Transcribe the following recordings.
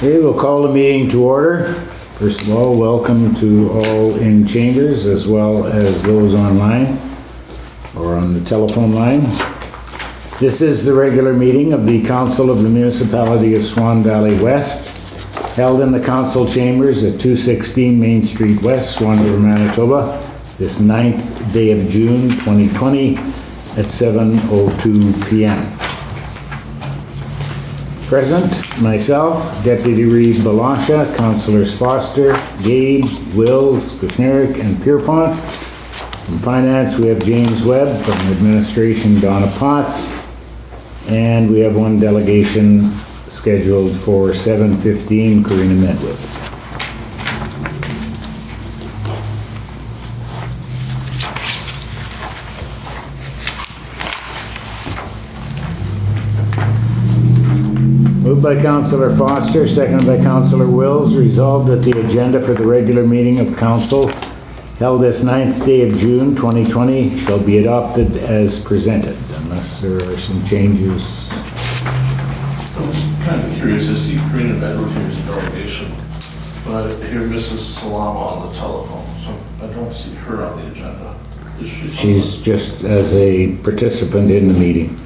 Okay, we'll call the meeting to order. First of all, welcome to all in chambers as well as those online or on the telephone line. This is the regular meeting of the Council of the Municipality of Swan Valley West, held in the council chambers at 216 Main Street West, Swan River, Manitoba, this 9th day of June 2020 at 7:02 p.m. Present, myself, Deputy Reeve Blosha, Councillors Foster, Gade, Wills, Kushniryk, and Pierrepont. From Finance, we have James Webb. From Administration, Donna Potts. And we have one delegation scheduled for 7:15, Corinna Medwid. Moved by Councillor Foster, seconded by Councillor Wills, resolved that the agenda for the regular meeting of council held this 9th day of June 2020 shall be adopted as presented, unless there are some changes. I'm just kind of curious. I see Corinna Medwid here as a delegation, but I hear Mrs. Salama on the telephone, so I don't see her on the agenda. Is she? She's just as a participant in the meeting,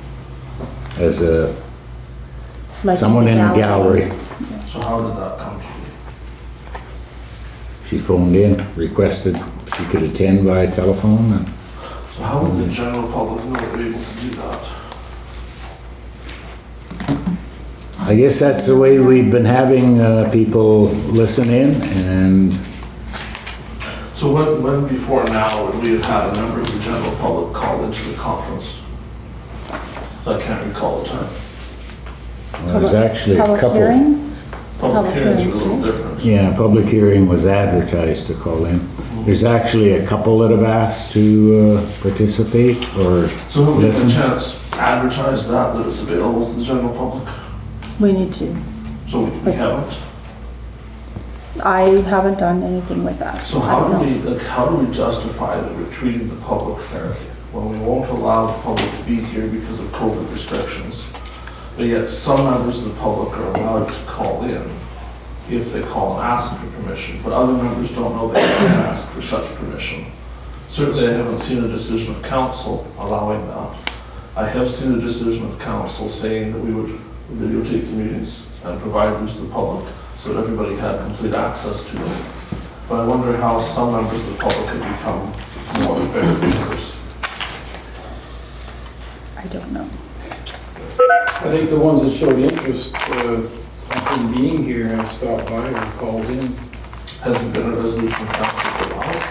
as a someone in the gallery. So how did that come to be? She phoned in, requested she could attend via telephone. And So how would the general public know they're able to do that? I guess that's the way we've been having people listen in, and So when before now would we have had a member of the general public call into the conference? I can't recall the time. there's actually a Public couple. hearings? Public hearings are a little hearings, different. Yeah, public hearing was advertised to call in. There's actually a couple that have asked to participate or So have we had a listen. chance to advertise that it's available to the general public? We need to. So we haven't? I haven't done anything with that. So I don't know. how do we justify that we're treating the public fairly when we won't allow the public to be here because of COVID restrictions? But yet some members of the public are allowed to call in if they call and ask for permission, but other members don't know they can ask for such permission. Certainly I haven't seen a decision of council allowing that. I have seen a decision of council saying that we would videotape the meetings and provide them to the public so that everybody had complete access to them. But I wonder how some members of the public have become more fair members. I don't know. I think the ones that showed interest in being here have stopped by or called in. Hasn't been a resolution of council for a while.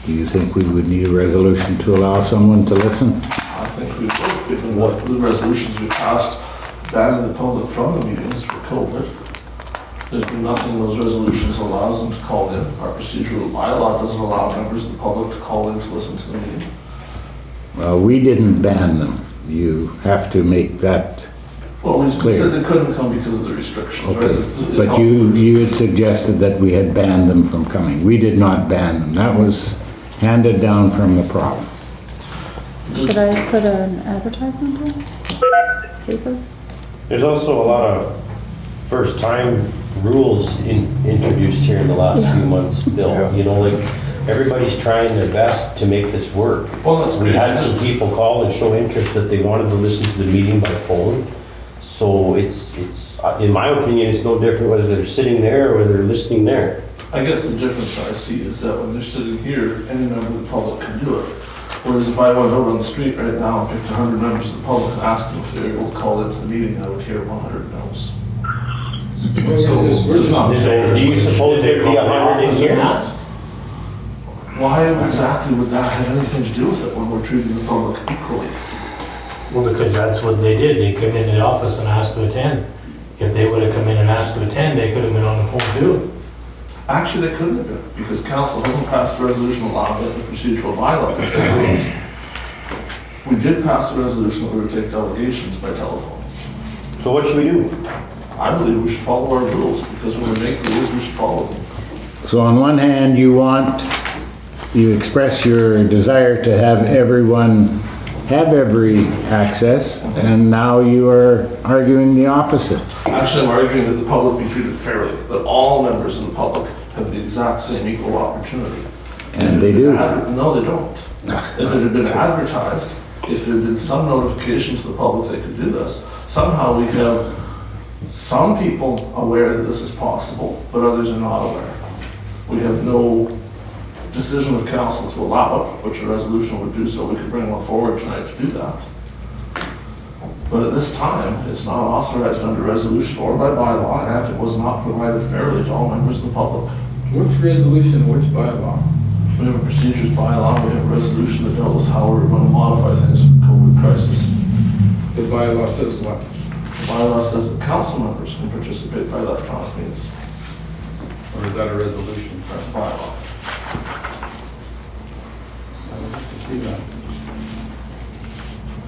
Do you think we would need a resolution to allow someone to listen? I think we would, given what the resolutions we passed banning the public from the meetings for COVID. There's been nothing in those resolutions allows them to call in. Our procedural bylaw doesn't allow members of the public to call in to listen to the meeting. Well, we didn't ban them. You have to make that Well, we clear. said they couldn't come because of the restrictions, right? Okay, but you had suggested that we had banned them from coming. We did not ban them. That was handed down from the province. Should I put an advertisement in? Paper? There's also a lot of first-time rules introduced here in the last few months, Bill. You know, like, everybody's trying their best to make this work. Well, that's We had some people call and show interest that they wanted to listen to the meeting by phone. So it's, in my opinion, it's no different whether they're sitting there or whether they're listening there. I guess the difference I see is that when they're sitting here, any member of the public can do it. Whereas if I went out on the street right now and picked 100 members of the public and asked them if they were able to call into the meeting, I would hear 100 no's. So it's not fair. Do you suppose there'd be 100 in here? Why exactly would that have anything to do with it when we're treating the public equally? Well, because that's what they did. They come in the office and asked to attend. If they would have come in and asked to attend, they could have been on the phone too. Actually, they couldn't have been, because council hasn't passed a resolution allowing it in the procedural bylaw. We did pass a resolution that we would take delegations by telephone. So what should we do? I believe we should follow our rules, because when we make rules, we should follow them. So on one hand, you express your desire to have everyone have every access, and now you are arguing the opposite. Actually, I'm arguing that the public be treated fairly, that all members of the public have the exact same equal opportunity. And they do. No, they don't. If it had been advertised, if there had been some notification to the public they could do this, somehow we have some people aware that this is possible, but others are not aware. We have no decision of council to allow it, which a resolution would do, so we could bring one forward tonight to do that. But at this time, it's not authorized under resolution or by bylaw, and it was not provided fairly to all members of the public. Which resolution, which bylaw? We have a procedures bylaw, we have a resolution that dealt with how we're going to modify things for the COVID crisis. The bylaw says what? The bylaw says that council members can participate by electronic means. Or is that a resolution? That's the bylaw. I would like to see that.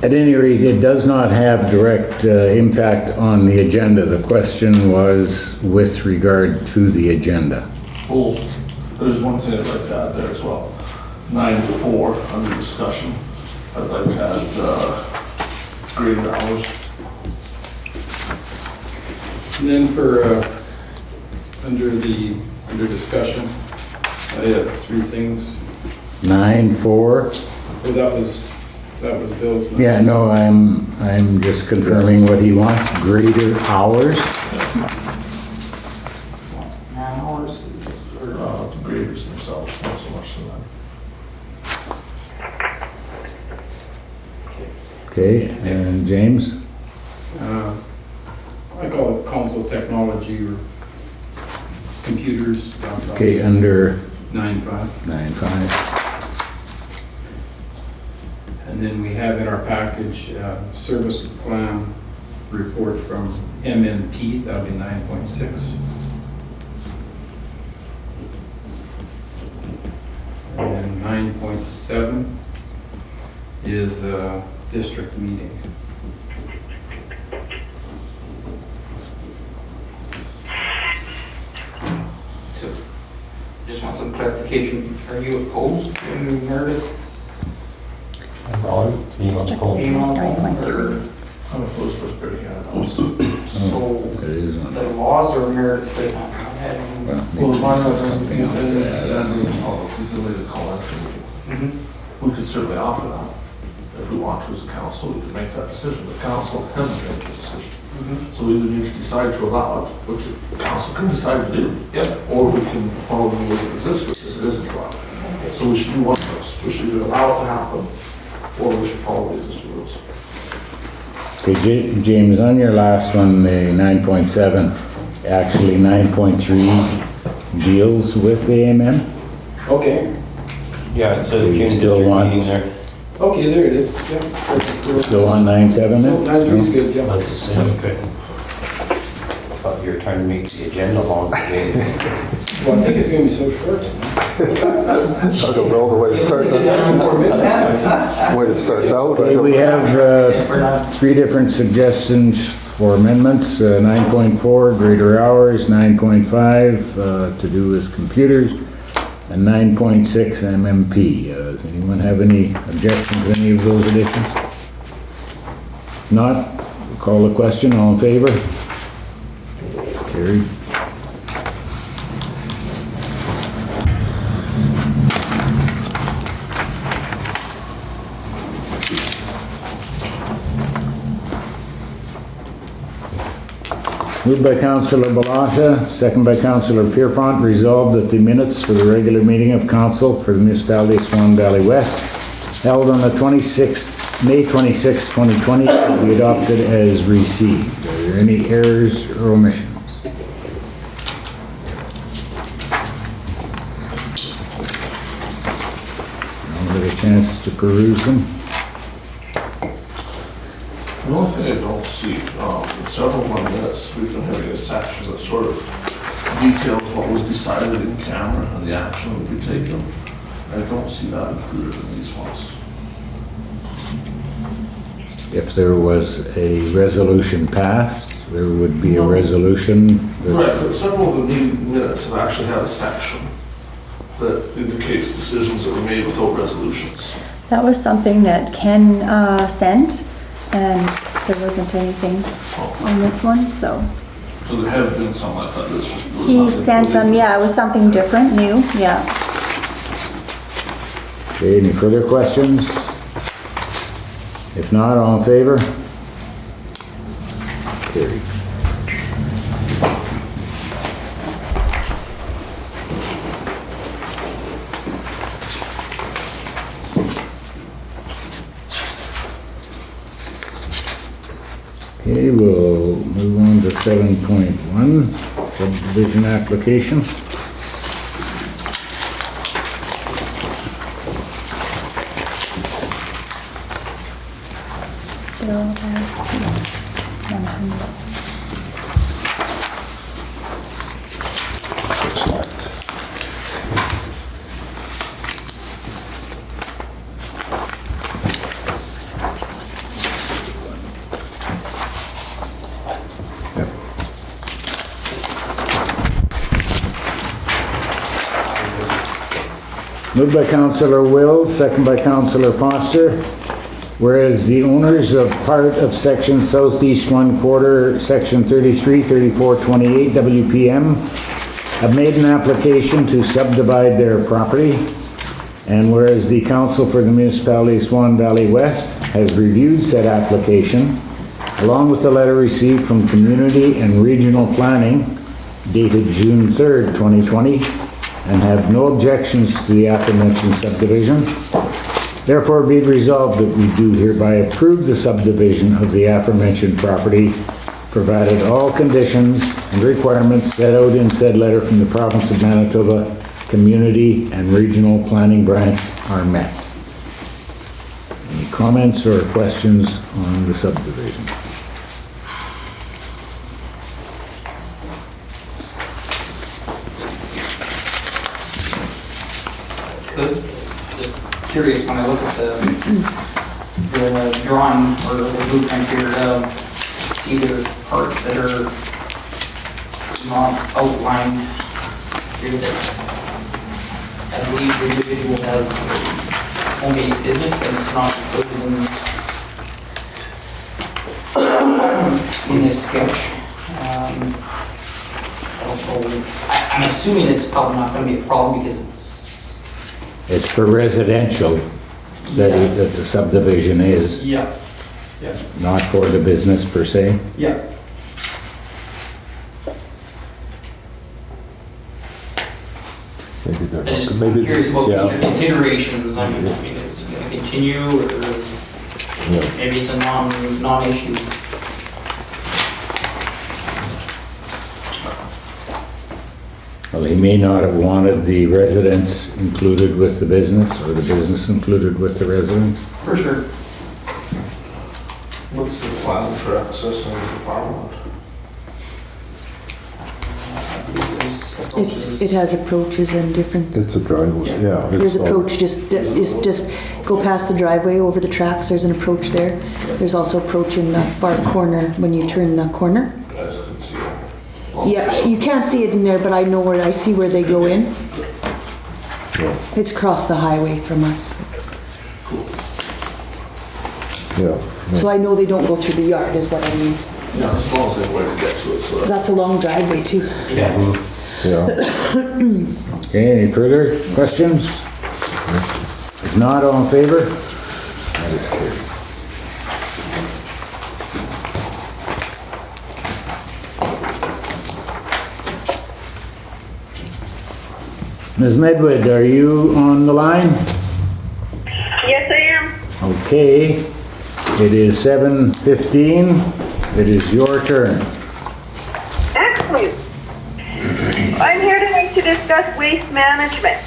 At any rate, it does not have direct impact on the agenda. The question was with regard to the agenda. Oh, there's one thing I'd like to add there as well. 9.4 under discussion. I'd like to add graded hours. And then for, under discussion, I have three things. 9.4. Oh, that was Bill's. Yeah, no, I'm just confirming what he wants. Greater hours. Man-hours or the graders themselves, not so much to them. Okay, and James? I call it console technology or computers. Okay, under 9.5. 9.5. And then we have in our package, service plan report from MMP, that'll be 9.6. And then 9.7 is district meeting. So, just want some clarification. Are you opposed to Meredith Ron, you want to call? being on that, or I'm opposed to pretty hands. so It is on. the laws are Meredith right now? Having- Well, Well, maybe why not there's something else to add. We can leave the call after the meeting. Mhm. We could certainly offer that. If we want to as a council, we could make that decision. The council hasn't made the decision. Mhm. So we either need to decide to allow it, which the council can decide to do. Yep. Or we can follow the rules that exist, which is it isn't allowed. So we should do one of those. We should either allow it to happen, or we should follow the existing rules. Okay, James, on your last one, the 9.7, actually 9.3 deals with the AMM? Okay, Yeah, it Do you says June still district want- meeting there. okay, there it is. Yeah, that's- Still on 9.7 No, then? 9.3 is good, yeah. That's the same, okay. Thought you were trying to make the agenda long today. Well, I think it's gonna be so short. I don't know the way it started, way it started out. I Okay, don't- we have three different suggestions for amendments. 9.4, greater hours, 9.5, to do with computers, and 9.6, MMP. Does anyone have any objection to any of those additions? Not, call the question, all in favor? It's carried. Moved by Councillor Blosha, second by Councillor Pierrepont, resolved that the minutes for the regular meeting of council for the Municipality of Swan Valley West held on the May 26, 2020, will be adopted as received. Are there any errors or omissions? I'll get a chance to peruse them. The only thing I don't see, in several of my minutes, we've been having a section that sort of details what was decided in camera and the action that would be taken. I don't see that included in these ones. If there was a resolution passed, there would be a resolution. Right, but several of the meeting minutes have actually had a section that indicates decisions that were made without resolutions. That was something that Ken sent, and there wasn't anything on this one, so. So there have been some like that, it's just. He sent them, yeah, it was something different, new, yeah. Okay, any further questions? If not, all in favor? Carried. Okay, we'll move on to 7.1, subdivision application. They're all there. 100. Moved by Councillor Wills, second by Councillor Foster. Whereas the owners of part of section southeast 1/4, section 33, 34, 28 WPM have made an application to subdivide their property. And whereas the Council for the Municipality of Swan Valley West has reviewed said application, along with the letter received from Community and Regional Planning dated June 3rd, 2020, and have no objections to the aforementioned subdivision. Therefore, be it resolved that we do hereby approve the subdivision of the aforementioned property, provided all conditions and requirements set out in said letter from the Province of Manitoba Community and Regional Planning Branch are met. Any comments or questions on the subdivision? Good. Just curious, when I look at the drawing or the blueprint here, see there's parts that are not outlined here that I believe the individual has home-based business and it's not included in this sketch. Also, I'm assuming it's probably not going to be a problem because It's for residential that the subdivision is, yeah, not for the business per se. yeah. Maybe I'm they're, just maybe, curious about yeah, future considerations. I mean, is it going to continue or yeah. maybe it's a non-issue? Well, he may not have wanted the residents included with the business, or the business included with the residents. For sure. What's the plan for accessing the farmland? It has approaches and different, It's a driveway, yeah. there's it's all- approach, just go past the driveway over the tracks, there's an approach there. There's also approach in the far corner when you turn the corner. You guys can see it. Yeah, you can't see it in there, but I know where, I see where they go in. Yeah, It's across the highway from us. yeah. So I know they don't go through the yard is what I mean. Yeah, as long as they have a way to get to it, so 'Cause that. that's a long driveway too. Yeah. Yeah, Okay, any further questions? If not, all in favor? That is carried. Ms. Medwid, are you on the line? Yes, I am. Okay, it is 7:15. It is your turn. Excellent. I'm here tonight to discuss waste management.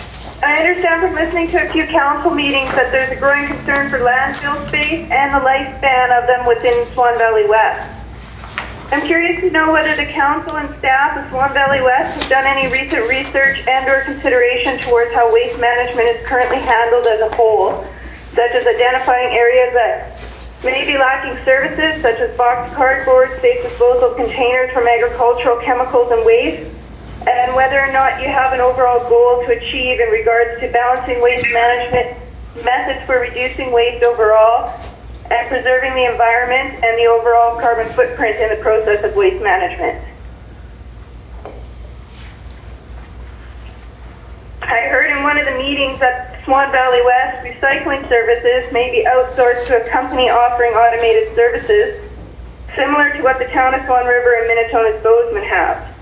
I understand from listening to a few council meetings that there's a growing concern for landfill space and the lifespan of them within Swan Valley West. I'm curious to know whether the council and staff of Swan Valley West have done any recent research and/or consideration towards how waste management is currently handled as a whole, such as identifying areas that may be lacking services such as box cardboard, safe disposal containers from agricultural chemicals and waste, and whether or not you have an overall goal to achieve in regards to balancing waste management methods for reducing waste overall, and preserving the environment and the overall carbon footprint in the process of waste management. I heard in one of the meetings that Swan Valley West recycling services may be outsourced to a company offering automated services, similar to what the town of Swan River and Minnetonka's Bozeman have.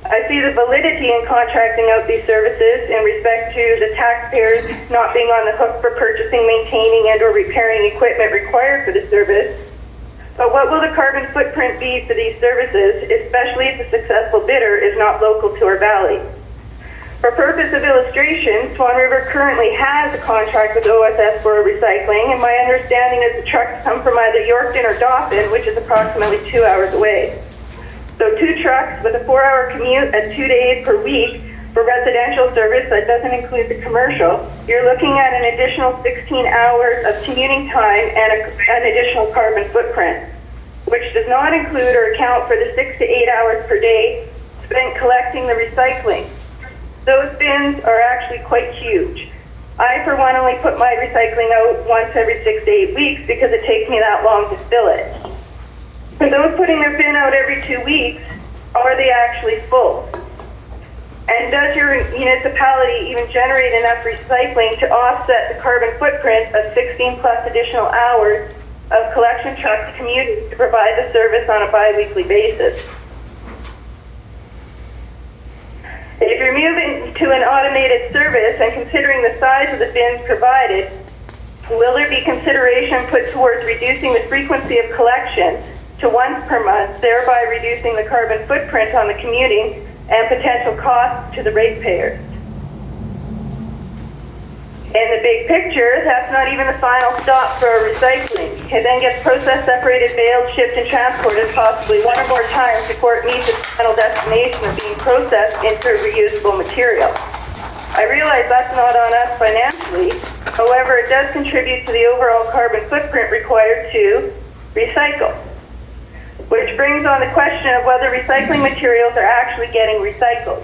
I see the validity in contracting out these services in respect to the taxpayers not being on the hook for purchasing, maintaining, and or repairing equipment required for the service. But what will the carbon footprint be for these services, especially if the successful bidder is not local to our valley? For purpose of illustration, Swan River currently has a contract with OSS for recycling, and my understanding is the trucks come from either Yorkton or Dauphin, which is approximately 2 hours away. So 2 trucks with a 4-hour commute at 2 days per week for residential service, that doesn't include the commercial, you're looking at an additional 16 hours of commuting time and an additional carbon footprint, which does not include or account for the 6 to 8 hours per day spent collecting the recycling. Those bins are actually quite huge. I, for one, only put my recycling out once every 6 to 8 weeks because it takes me that long to fill it. For those putting their bin out every 2 weeks, are they actually full? And does your municipality even generate enough recycling to offset the carbon footprint of 16 plus additional hours of collection trucks commuting to provide the service on a bi-weekly basis? If you're moving to an automated service and considering the size of the bins provided, will there be consideration put towards reducing the frequency of collection to once per month, thereby reducing the carbon footprint on the commuting and potential costs to the ratepayers? In the big picture, that's not even the final stop for our recycling. It then gets processed, separated, baled, shipped, and transported possibly 1 or more times before it meets its final destination of being processed into reusable material. I realize that's not on us financially. However, it does contribute to the overall carbon footprint required to recycle. Which brings on the question of whether recycling materials are actually getting recycled.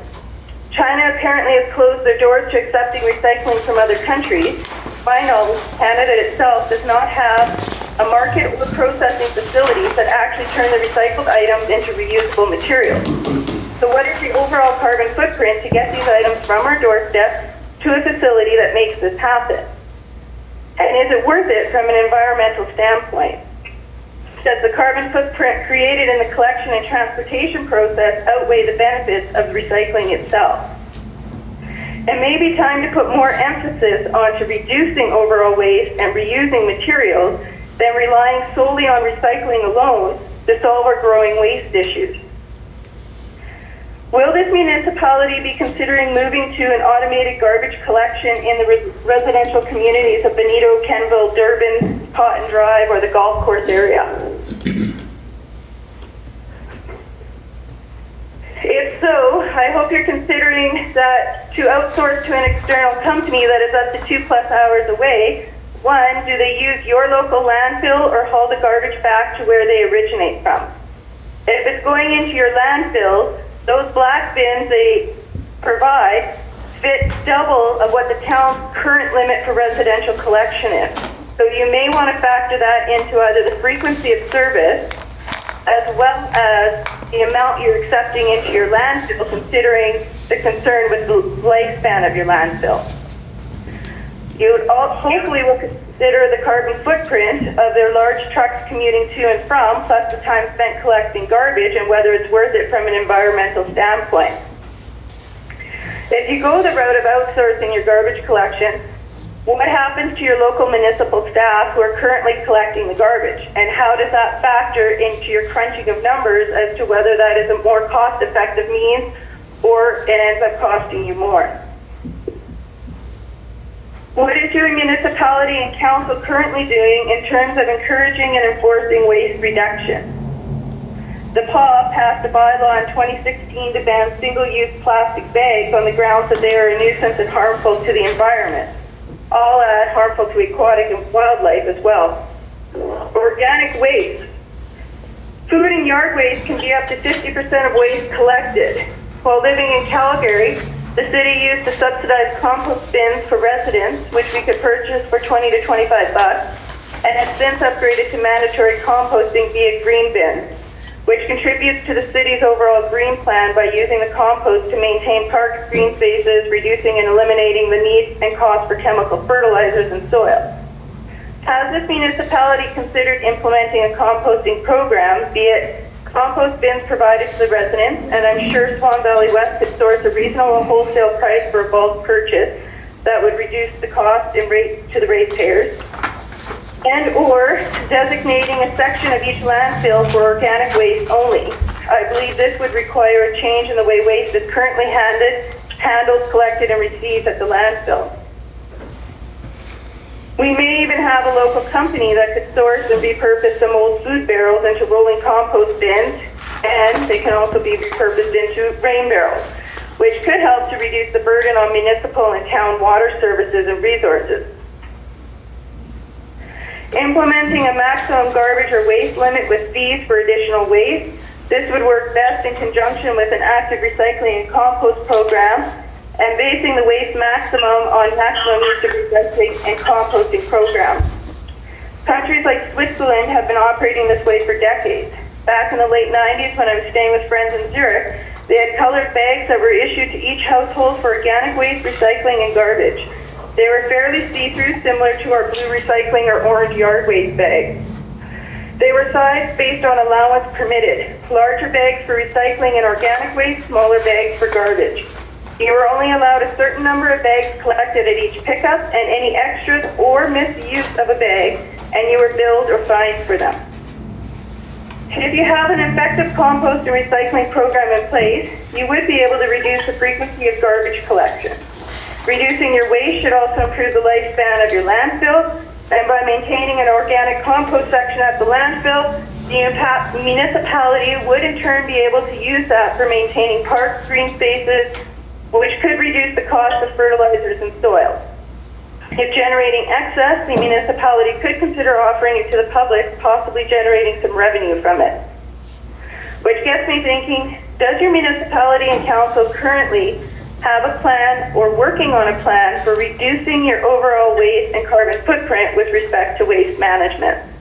China apparently has closed their doors to accepting recycling from other countries. By knowledge, Canada itself does not have a market or processing facilities that actually turn the recycled items into reusable materials. So what is the overall carbon footprint to get these items from our doorstep to a facility that makes this happen? And is it worth it from an environmental standpoint? Does the carbon footprint created in the collection and transportation process outweigh the benefits of recycling itself? It may be time to put more emphasis onto reducing overall waste and reusing materials than relying solely on recycling alone to solve our growing waste issues. Will this municipality be considering moving to an automated garbage collection in the residential communities of Benito, Kenville, Durbin, Cotton Drive, or the golf course area? If so, I hope you're considering that to outsource to an external company that is up to 2+ hours away. 1, do they use your local landfill or haul the garbage back to where they originate from? If it's going into your landfill, those black bins they provide fit double of what the town's current limit for residential collection is. So you may want to factor that into either the frequency of service as well as the amount you're accepting into your landfill, considering the concern with the lifespan of your landfill. You would hopefully will consider the carbon footprint of their large trucks commuting to and from, plus the time spent collecting garbage and whether it's worth it from an environmental standpoint. If you go the route of outsourcing your garbage collection, what happens to your local municipal staff who are currently collecting the garbage? And how does that factor into your crunching of numbers as to whether that is a more cost-effective means or it ends up costing you more? What is your municipality and council currently doing in terms of encouraging and enforcing waste reduction? The PAW passed a bylaw in 2016 to ban single-use plastic bags on the grounds that they are a nuisance and harmful to the environment. All harmful to aquatic and wildlife as well. Organic waste. Food and yard waste can be up to 50% of waste collected. While living in Calgary, The city used to subsidize compost bins for residents, which we could purchase for 20 to 25 bucks, and has since upgraded to mandatory composting via green bins, which contributes to the city's overall green plan by using the compost to maintain parks, green spaces, reducing and eliminating the need and cost for chemical fertilizers and soil. Has this municipality considered implementing a composting program, be it compost bins provided to the residents, and I'm sure Swan Valley West could source a reasonable wholesale price for a bulk purchase that would reduce the cost and rate to the ratepayers, and or designating a section of each landfill for organic waste only. I believe this would require a change in the way waste is currently handled, collected, and received at the landfill. We may even have a local company that could source and repurpose some old food barrels into rolling compost bins, and they can also be repurposed into rain barrels, which could help to reduce the burden on municipal and town water services and resources. Implementing a maximum garbage or waste limit with fees for additional waste. This would work best in conjunction with an active recycling and compost program, and basing the waste maximum on maximum use of recycling and composting programs. Countries like Switzerland have been operating this way for decades. Back in the late 90s, when I was staying with friends in Zurich, they had colored bags that were issued to each household for organic waste, recycling, and garbage. They were fairly see-through, similar to our blue recycling or orange yard waste bags. They were sized based on allowance permitted. Larger bags for recycling and organic waste, smaller bags for garbage. You were only allowed a certain number of bags collected at each pickup, and any extras or misuse of a bag, and you were billed or fined for them. If you have an effective compost and recycling program in place, you would be able to reduce the frequency of garbage collection. Reducing your waste should also improve the lifespan of your landfill, and by maintaining an organic compost section at the landfill, the municipality would in turn be able to use that for maintaining parks, green spaces, which could reduce the cost of fertilizers and soil. If generating excess, the municipality could consider offering it to the public, possibly generating some revenue from it. Which gets me thinking, does your municipality and council currently have a plan or working on a plan for reducing your overall waste and carbon footprint with respect to waste management?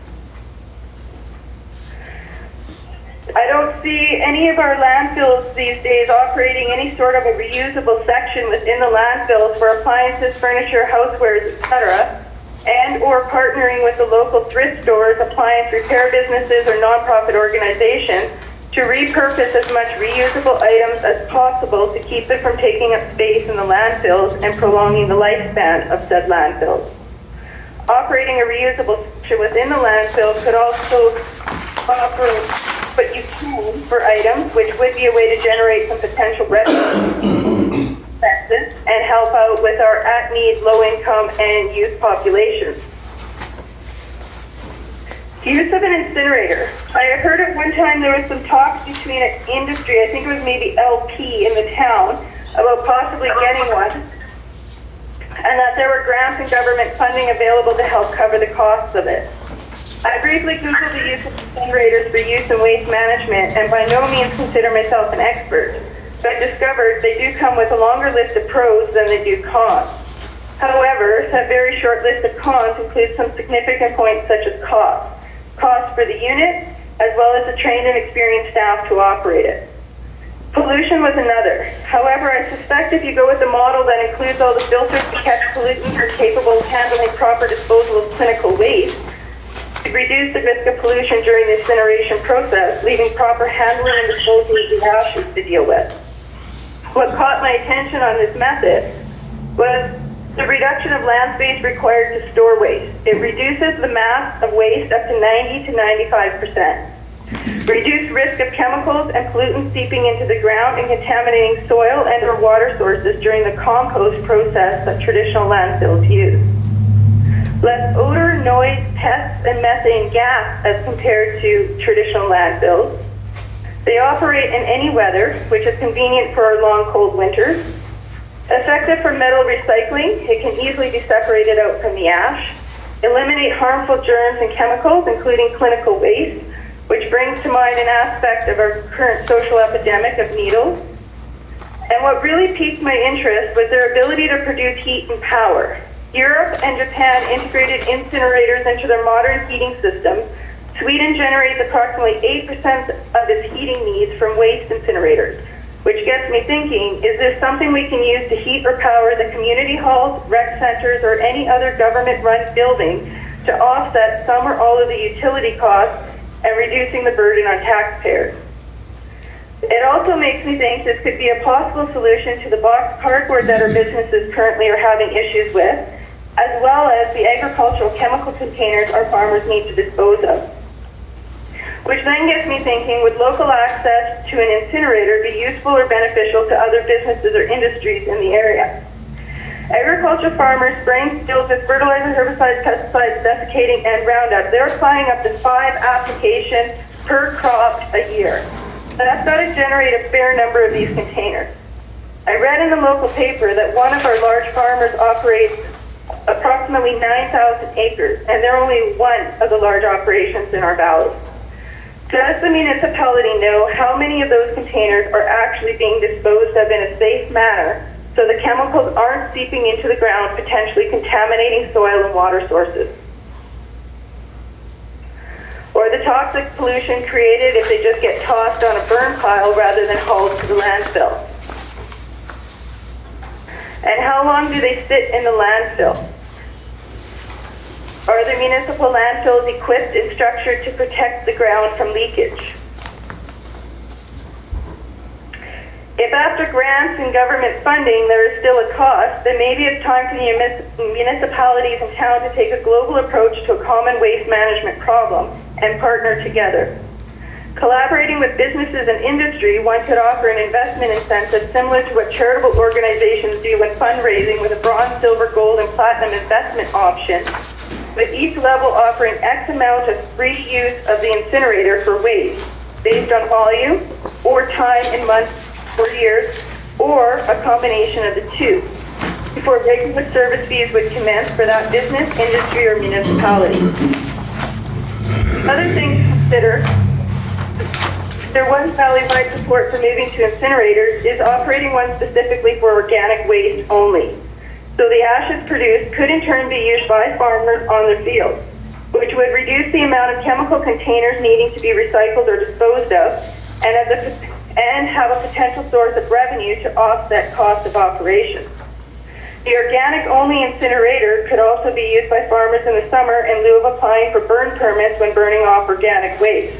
I don't see any of our landfills these days operating any sort of a reusable section within the landfills for appliances, furniture, housewares, etc., and or partnering with the local thrift stores, appliance repair businesses, or nonprofit organizations to repurpose as much reusable items as possible to keep it from taking up space in the landfills and prolonging the lifespan of said landfills. Operating a reusable section within the landfill could also offer what you can for items, which would be a way to generate some potential revenue and help out with our at-need, low-income, and youth populations. Use of an incinerator. I heard at one time there was some talks between an industry, I think it was maybe LP in the town, about possibly getting one, and that there were grants and government funding available to help cover the costs of it. I briefly Googled the use of incinerators for use in waste management, and by no means consider myself an expert, but discovered they do come with a longer list of pros than they do cons. However, that very short list of cons includes some significant points such as cost. Cost for the unit, as well as the trained and experienced staff to operate it. Pollution was another. However, I suspect if you go with a model that includes all the filters to catch pollutants are capable of handling proper disposal of clinical waste, to reduce the risk of pollution during the incineration process, leaving proper handling and disposal of the ashes to deal with. What caught my attention on this method was the reduction of land space required to store waste. It reduces the mass of waste up to 90 to 95%. Reduce risk of chemicals and pollutants seeping into the ground and contaminating soil and or water sources during the compost process that traditional landfills use. Less odor, noise, pests, and methane gas as compared to traditional landfills. They operate in any weather, which is convenient for our long, cold winters. Effective for metal recycling, it can easily be separated out from the ash. Eliminate harmful germs and chemicals, including clinical waste, which brings to mind an aspect of our current social epidemic of needles. And what really piqued my interest was their ability to produce heat and power. Europe and Japan integrated incinerators into their modern heating systems. Sweden generates approximately 8% of its heating needs from waste incinerators, which gets me thinking, is this something we can use to heat or power the community halls, rec centers, or any other government-run building to offset some or all of the utility costs and reducing the burden on taxpayers? It also makes me think this could be a possible solution to the box cardboard that our businesses currently are having issues with, as well as the agricultural chemical containers our farmers need to dispose of. Which then gets me thinking, would local access to an incinerator be useful or beneficial to other businesses or industries in the area? Agricultural farmers spraying fields with fertilizer, herbicides, pesticides, desiccating, and Roundup, they're applying up to 5 applications per crop a year. That's got to generate a fair number of these containers. I read in the local paper that one of our large farmers operates approximately 9,000 acres, and they're only one of the large operations in our valley. Does the municipality know how many of those containers are actually being disposed of in a safe manner so the chemicals aren't seeping into the ground, potentially contaminating soil and water sources? Or the toxic pollution created if they just get tossed on a burn pile rather than hauled to the landfill? And how long do they sit in the landfill? Are the municipal landfills equipped and structured to protect the ground from leakage? If after grants and government funding there is still a cost, then maybe it's time for the municipalities in town to take a global approach to a common waste management problem and partner together. Collaborating with businesses and industry, one could offer an investment incentive similar to what charitable organizations do when fundraising, with a bronze, silver, gold, and platinum investment option, with each level offering X amount of free use of the incinerator for waste, based on volume or time in months or years, or a combination of the two, before regular service fees would commence for that business, industry, or municipality. Other things to consider: there was valley-wide support for moving to incinerators, is operating one specifically for organic waste only. So the ashes produced could in turn be used by farmers on their fields, which would reduce the amount of chemical containers needing to be recycled or disposed of, and have a potential source of revenue to offset cost of operations. The organic-only incinerator could also be used by farmers in the summer in lieu of applying for burn permits when burning off organic waste.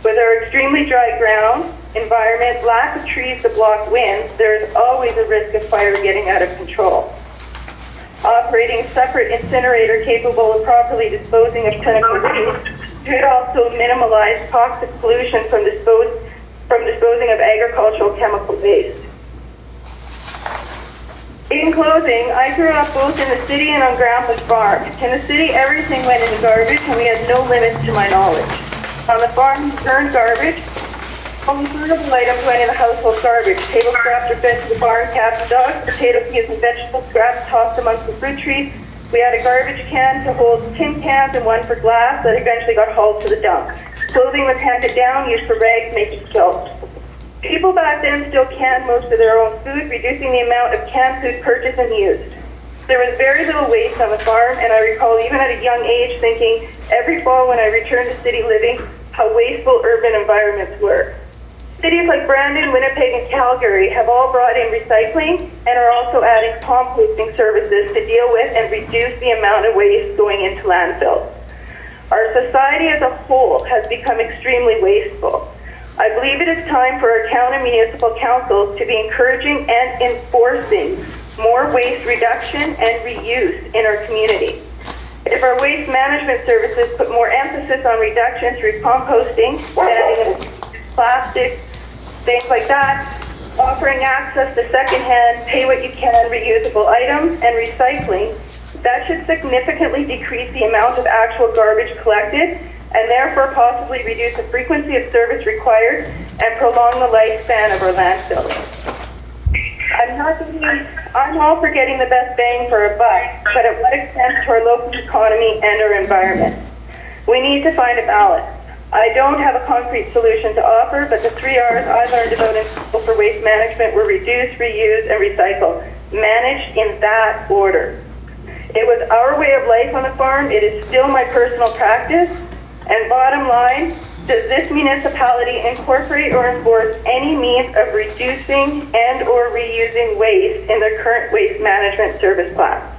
With our extremely dry ground, environment, lack of trees to block winds, there is always a risk of fire getting out of control. Operating a separate incinerator capable of properly disposing of clinical waste could also minimize toxic pollution from disposing of agricultural chemical waste. In closing, I grew up both in the city and on Grandpa's farm. In the city, everything went in the garbage, and we had no limits to my knowledge. On the farm, we burned garbage. Only burnable items went in the household garbage. Table scraps were fed to the barn, cats, dogs, potato peels, and vegetable scraps tossed amongst the fruit trees. We had a garbage can to hold tin cans and one for glass that eventually got hauled to the dump. Clothing was handed down, used for rags, making soap. People back then still canned most of their own food, reducing the amount of canned food purchased and used. There was very little waste on the farm, and I recall even at a young age thinking every fall when I returned to city living how wasteful urban environments were. Cities like Brandon, Winnipeg, and Calgary have all brought in recycling and are also adding composting services to deal with and reduce the amount of waste going into landfills. Our society as a whole has become extremely wasteful. I believe it is time for our town and municipal councils to be encouraging and enforcing more waste reduction and reuse in our community. If our waste management services put more emphasis on reduction through composting, banning plastic, things like that, offering access to secondhand, pay what you can, reusable items, and recycling, that should significantly decrease the amount of actual garbage collected and therefore possibly reduce the frequency of service required and prolong the lifespan of our landfills. I'm all for getting the best bang for our buck, but at what extent to our local economy and our environment? We need to find a balance. I don't have a concrete solution to offer, but the 3 R's I learned about in school for waste management were reduce, reuse, and recycle, managed in that order. It was our way of life on the farm. It is still my personal practice. And bottom line, does this municipality incorporate or enforce any means of reducing and or reusing waste in their current waste management service plan?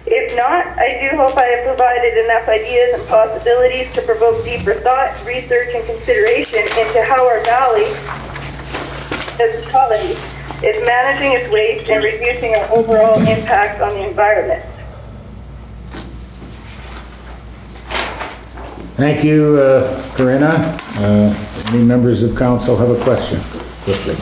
If not, I do hope I have provided enough ideas and possibilities to provoke deeper thought, research, and consideration into how our valley, municipality, is managing its waste and reducing our overall impact on the environment. Thank you, Corinna. Any members of council have a question? Quickly.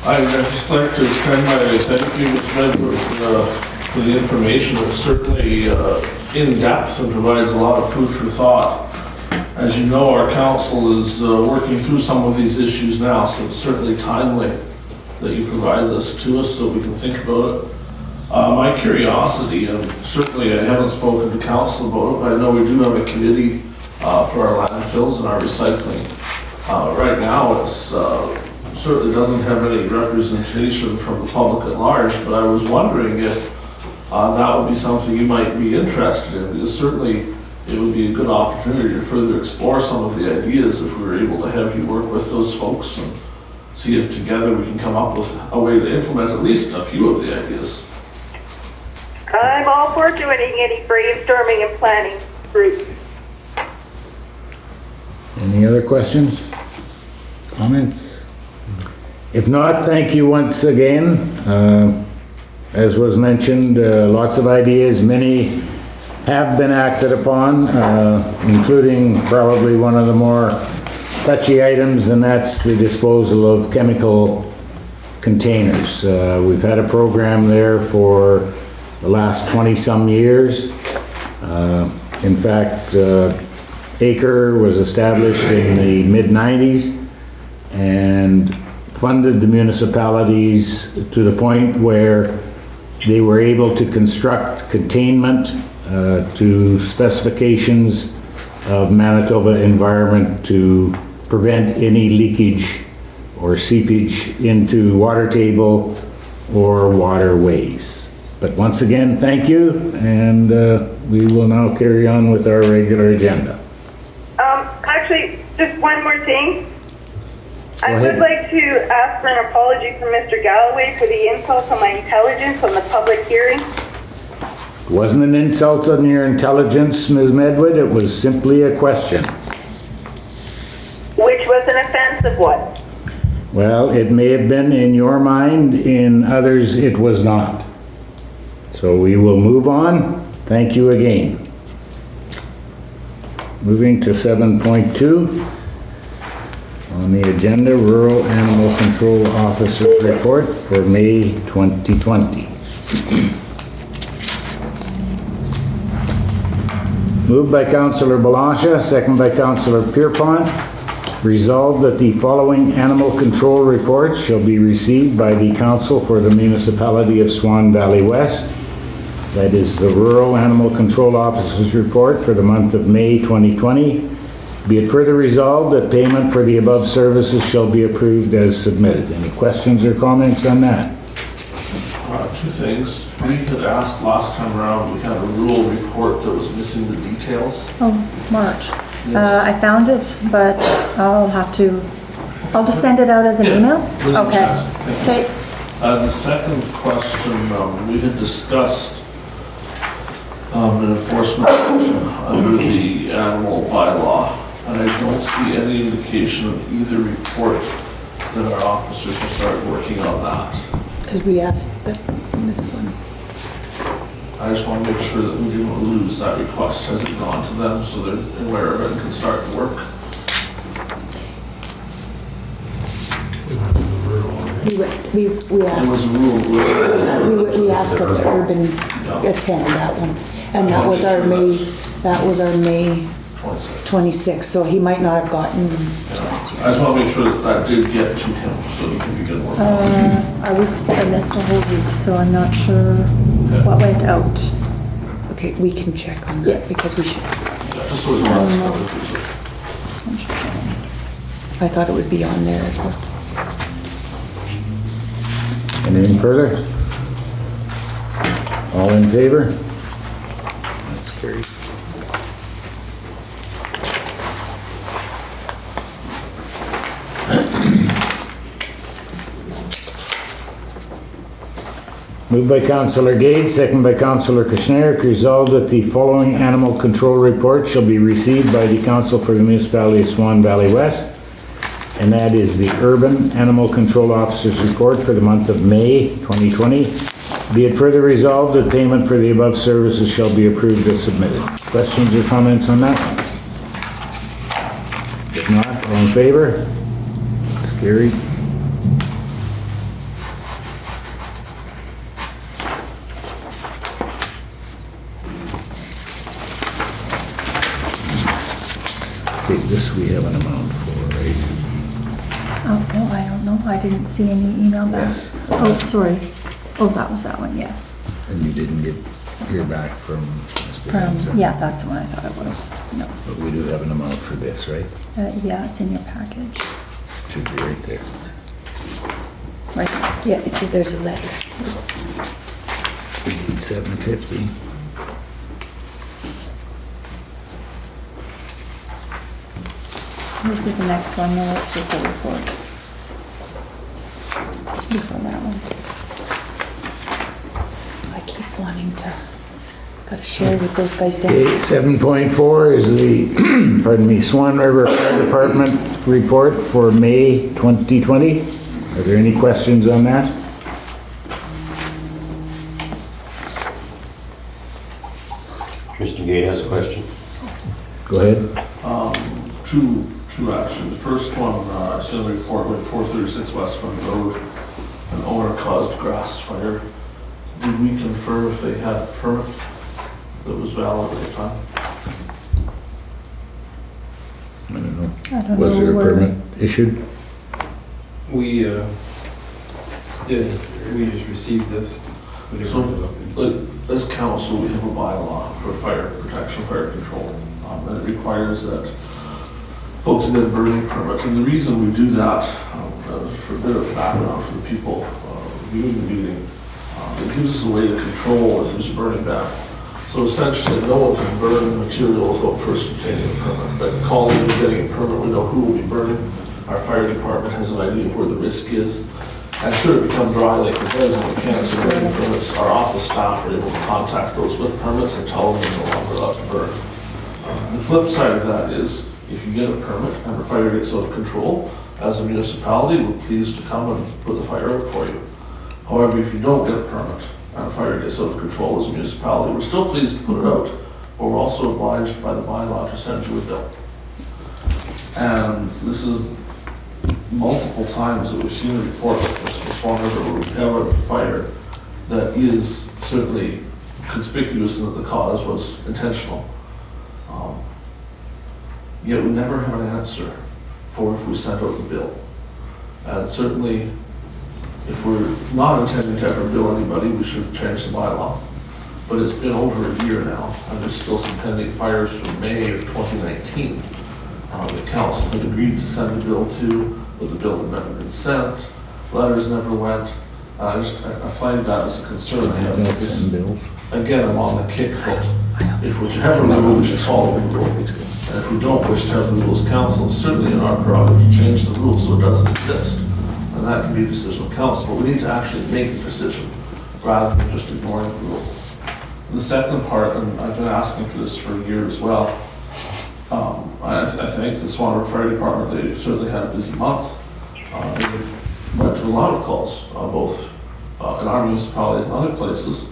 I'd just like to extend my thank you, Ms. Medwid, for the information. It's certainly in-depth and provides a lot of food for thought. As you know, our council is working through some of these issues now, so it's certainly timely that you provided this to us so we can think about it. My curiosity, and certainly I haven't spoken to council about it, but I know we do have a committee for our landfills and our recycling. Right now, it's certainly doesn't have any representation from the public at large, but I was wondering if that would be something you might be interested in, because certainly it would be a good opportunity to further explore some of the ideas if we were able to have you work with those folks and see if together we can come up with a way to implement at least a few of the ideas. I'm all for joining any brainstorming and planning groups. Any other questions? Comments? If not, thank you once again. As was mentioned, lots of ideas, many have been acted upon, including probably one of the more touchy items, and that's the disposal of chemical containers. We've had a program there for the last 20-some years. In fact, Acre was established in the mid-90s and funded the municipalities to the point where they were able to construct containment to specifications of Manitoba environment to prevent any leakage or seepage into water table or waterways. But once again, thank you, and we will now carry on with our regular agenda. Actually, just one more thing. I ahead. would like to ask for an apology from Mr. Galloway for the insult on my intelligence on the public hearing. It wasn't an insult on your intelligence, Ms. Medwid, it was simply a question. Which was an offensive one. Well, it may have been in your mind, in others it was not. So we will move on. Thank you again. Moving to 7.2. On the agenda, Rural Animal Control Officer's Report for May 2020. Moved by Councillor Blosha, second by Councillor Pierrepont. Resolved that the following animal control reports shall be received by the Council for the Municipality of Swan Valley West. That is the Rural Animal Control Officer's Report for the month of May 2020. Be it further resolved that payment for the above services shall be approved as submitted. Any questions or comments on that? Two things. We had asked last time around, we had a rural report that was missing the details. Oh, March. Yes. I found it, but I'll just send it out as an email? Really Okay. interesting. Okay. The second question, we had discussed an enforcement action under the animal bylaw, and I don't see any indication of either report that our officers will start working on that. Because we asked that, this one. I just want to make sure that we didn't lose that request. Has it gone to them so they're aware of it and can start to work? We It asked, was a rule. we asked that the urban attend that one. And that was our May 26th, so he might not have gotten. I just want to make sure that that did get to him so he can begin working on it. I missed a whole week, so I'm not sure Okay. what went out. Okay, we can check on Yeah. that because we should. just so we don't have to. I thought it would be on there as well. Anything further? All in favor? That's carried. Moved by Councillor Gade, second by Councillor Kushniryk, resolved that the following animal control report shall be received by the Council for the Municipality of Swan Valley West, and that is the Urban Animal Control Officer's Report for the month of May 2020. Be it further resolved that payment for the above services shall be approved as submitted. Questions or comments on that? If not, all in favor? It's carried. Okay, this we have an amount for, right? Oh, no, I don't know. I didn't see any email back. Yes. Oh, sorry. Oh, that was that one, yes. And you didn't hear back from Mr. Ramsey? Yeah, that's the one I thought it was. No. But we do have an amount for this, right? Yeah, it's in your package. Should be right there. Right. Yeah, there's a letter. 750. This is the next one, no, it's just a report. Before that one. I keep wanting to, gotta share with those guys down. Okay, 7.4 is the, pardon me, Swan River Fire Department report for May 2020. Are there any questions on that? Mr. Gade has a question. Go ahead. Two actions. First one, I sent a report with 436 West Front Road, an owner caused grass fire. Did we confirm if they had a permit that was valid at the time? I don't know. I don't Was know there a where- permit issued? We just received this. We didn't So, really look into it. As council, we have a bylaw for fire protection, fire control, and it requires that folks get a burning permit. And the reason we do that, for a bit of background for the people viewing the meeting, it gives us a way to control if there's a burning ban. So essentially, no one can burn material without first obtaining a permit. But calling and getting a permit, we know who will be burning. Our fire department has an idea of where the risk is. And should it become dry like it does and we cancel burning permits, our office staff are able to contact those with permits and tell them they're no longer allowed to burn. The flip side of that is, if you get a permit and the fire gets out of control, as a municipality, we're pleased to come and put the fire out for you. However, if you don't get a permit and a fire gets out of control as a municipality, we're still pleased to put it out, but we're also obliged by the bylaw to send you a bill. And this is multiple times that we've seen a report like this from Swan River where we have a fire that is certainly conspicuous and that the cause was intentional. Yet we never have an answer for if we sent out the bill. And certainly, if we're not intending to ever bill anybody, we should change the bylaw. But it's been over a year now, and there's still some pending fires from May of 2019. The council had agreed to send a bill to, but the bill had never been sent. Letters never went. I find that as a concern. Don't send bills. Again, I'm on the kick that if we're to have a rule, we should follow the rule. And if we don't wish to have the rules council, it's certainly in our prerogative to change the rules so it doesn't exist. And that can be a decision of council, but we need to actually make the decision rather than just ignoring the rule. The second part, and I've been asking for this for a year as well, I think the Swan River Fire Department, they certainly had a busy month. They went to a lot of calls, both in our municipality and other places.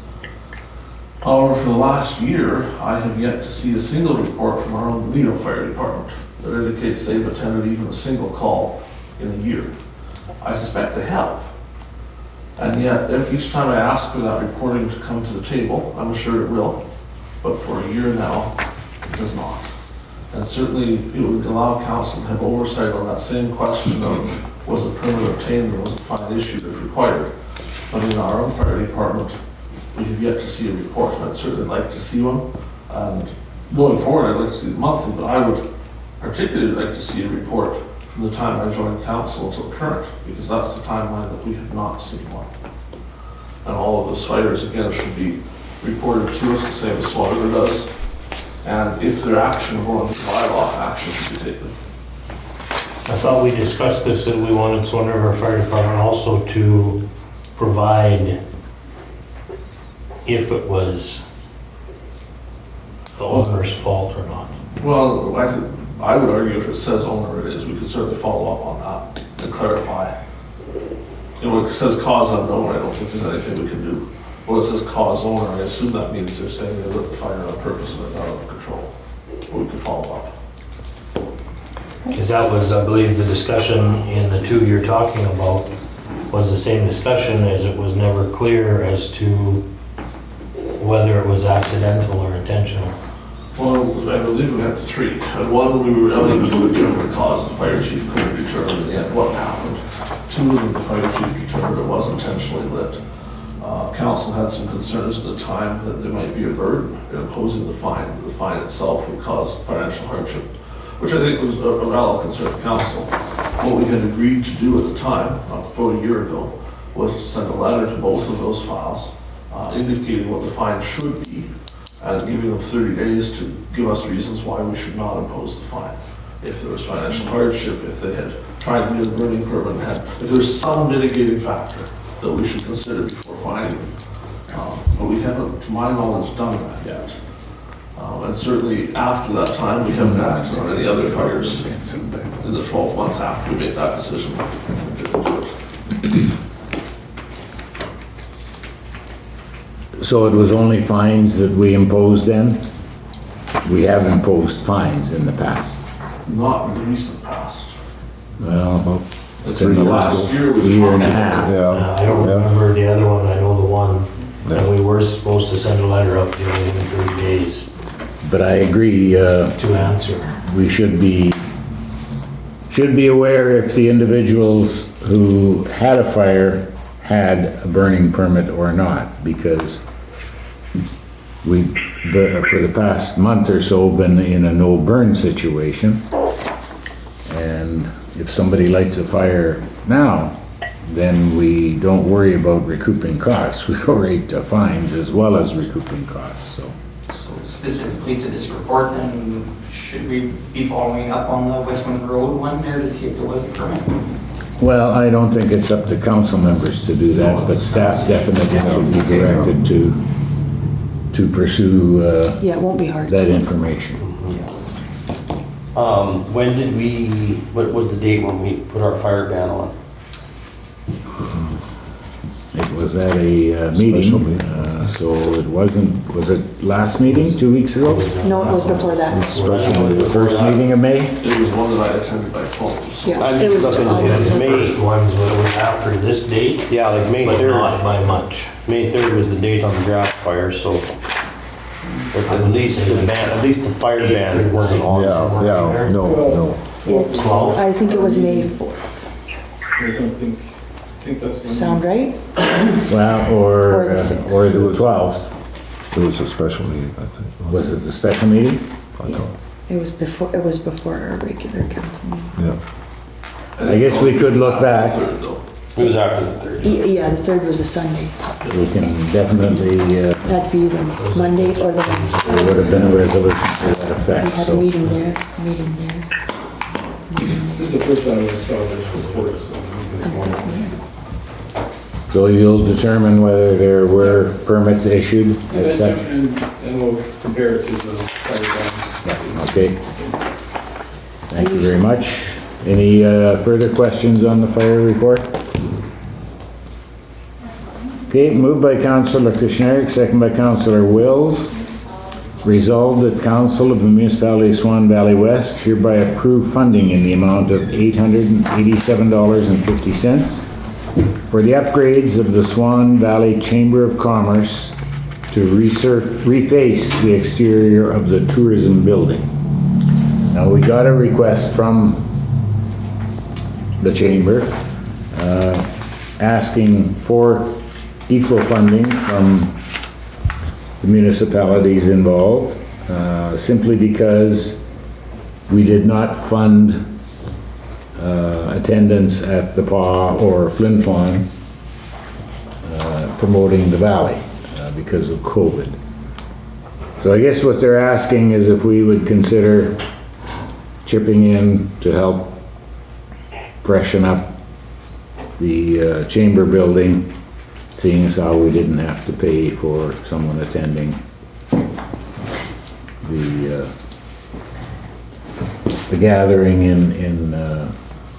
However, for the last year, I have yet to see a single report from our own Lido Fire Department that indicates they've attended even a single call in a year. I suspect they have. And yet, each time I ask for that reporting to come to the table, I'm sure it will, but for a year now, it does not. And certainly, it would allow council to have oversight on that same question of was a permit obtained or was a fine issued if required. But in our own fire department, we have yet to see a report, and I'd certainly like to see one. And Going forward, I'd like to see it monthly, but I would particularly like to see a report from the time I joined council until current, because that's the timeline that we have not seen one. And all of those fires, again, should be reported to us the same as Swan River does. And if they're actionable under bylaw, action should be taken. I thought we discussed this, that we wanted Swan River Fire Department also to provide, if it was the owner's fault or not. Well, I would argue if it says owner it is, we could certainly follow up on that and clarify. You know, it says cause unknown, I don't think there's anything we can do. Well, it says cause owner, I assume that means they're saying they lit the fire on purpose and it's out of control. But we could follow up. Because that was, I believe, the discussion in the two you're talking about was the same discussion, as it was never clear as to whether it was accidental or intentional. Well, I believe we had three. And one, we were unable to determine the cause. The fire chief couldn't determine in the end what happened. Two of them, the fire chief determined it was intentionally lit. Council had some concerns at the time that there might be a burden in imposing the fine. The fine itself would cause financial hardship, which I think was a valid concern of council. What we had agreed to do at the time, about a year ago, was to send a letter to both of those files indicating what the fine should be and giving them 30 days to give us reasons why we should not impose the fine. If there was financial hardship, if they had tried to do a burning permit, if there's some mitigating factor that we should consider before fining them. But we haven't, to my knowledge, done that yet. And certainly after that time, we haven't acted on any other fires in the 12 months after we made that decision. So it was only fines that we imposed then? We have imposed fines in the past. Not in the recent past. Well, It's in the really last year we year and a talked half. Yeah. I don't Yeah. remember the other one, I know the one, and we were supposed to send a letter up there within 30 days But I agree, to answer. we should be aware if the individuals who had a fire had a burning permit or not, because we've, for the past month or so, been in a no burn situation. And if somebody lights a fire now, then we don't worry about recouping costs. We go right to fines as well as recouping costs, so. So specifically to this report, then should we be following up on the Westland Road one there to see if there was a permit? Well, I don't think it's up to council members to do that, but staff definitely should be directed to pursue, Yeah, it won't be hard. that information. When did what was the date when we put our fire ban on? It was at a meeting, Special meeting. so it wasn't, was it last meeting, 2 weeks ago? No, it was before that. Special meeting. The first meeting of May? It was one that I attended by phone. So Yeah, I'm it just was looking And at the May. first ones was after this date, Yeah, like May but 3rd. not by much. May 3rd was the date on the grass fire, so at least the fire ban wasn't on. Yeah, no. It, I think it was May 4th. I don't think that's when. Sound right? Well, Or the 6th. or the 12th. It was a special meeting, I think. Was it the special meeting? I don't, It was before our regular council meeting. yeah. I guess we could look back. Third, though. It was after the 3rd. Yeah, the 3rd was a Sunday, so We can definitely, that'd be the Monday or the Wednesday. there would have been a resolution to that We effect, had a so. meeting there, meeting there. This is the first time I saw this report, so. So you'll determine whether there were permits issued as such? And we'll compare it to the fire ban. Okay. Thank you very much. Any further questions on the fire report? Okay, moved by Councillor Kushniryk, second by Councillor Wills. Resolved that Council of the Municipality of Swan Valley West hereby approve funding in the amount of $887.50 for the upgrades of the Swan Valley Chamber of Commerce to reface the exterior of the tourism building. Now, we got a request from the chamber asking for equal funding from the municipalities involved. simply because we did not fund attendance at the PAW or Flin Flon promoting the valley because of COVID. So I guess what they're asking is if we would consider chipping in to help freshen up the chamber building, seeing as how we didn't have to pay for someone attending the gathering in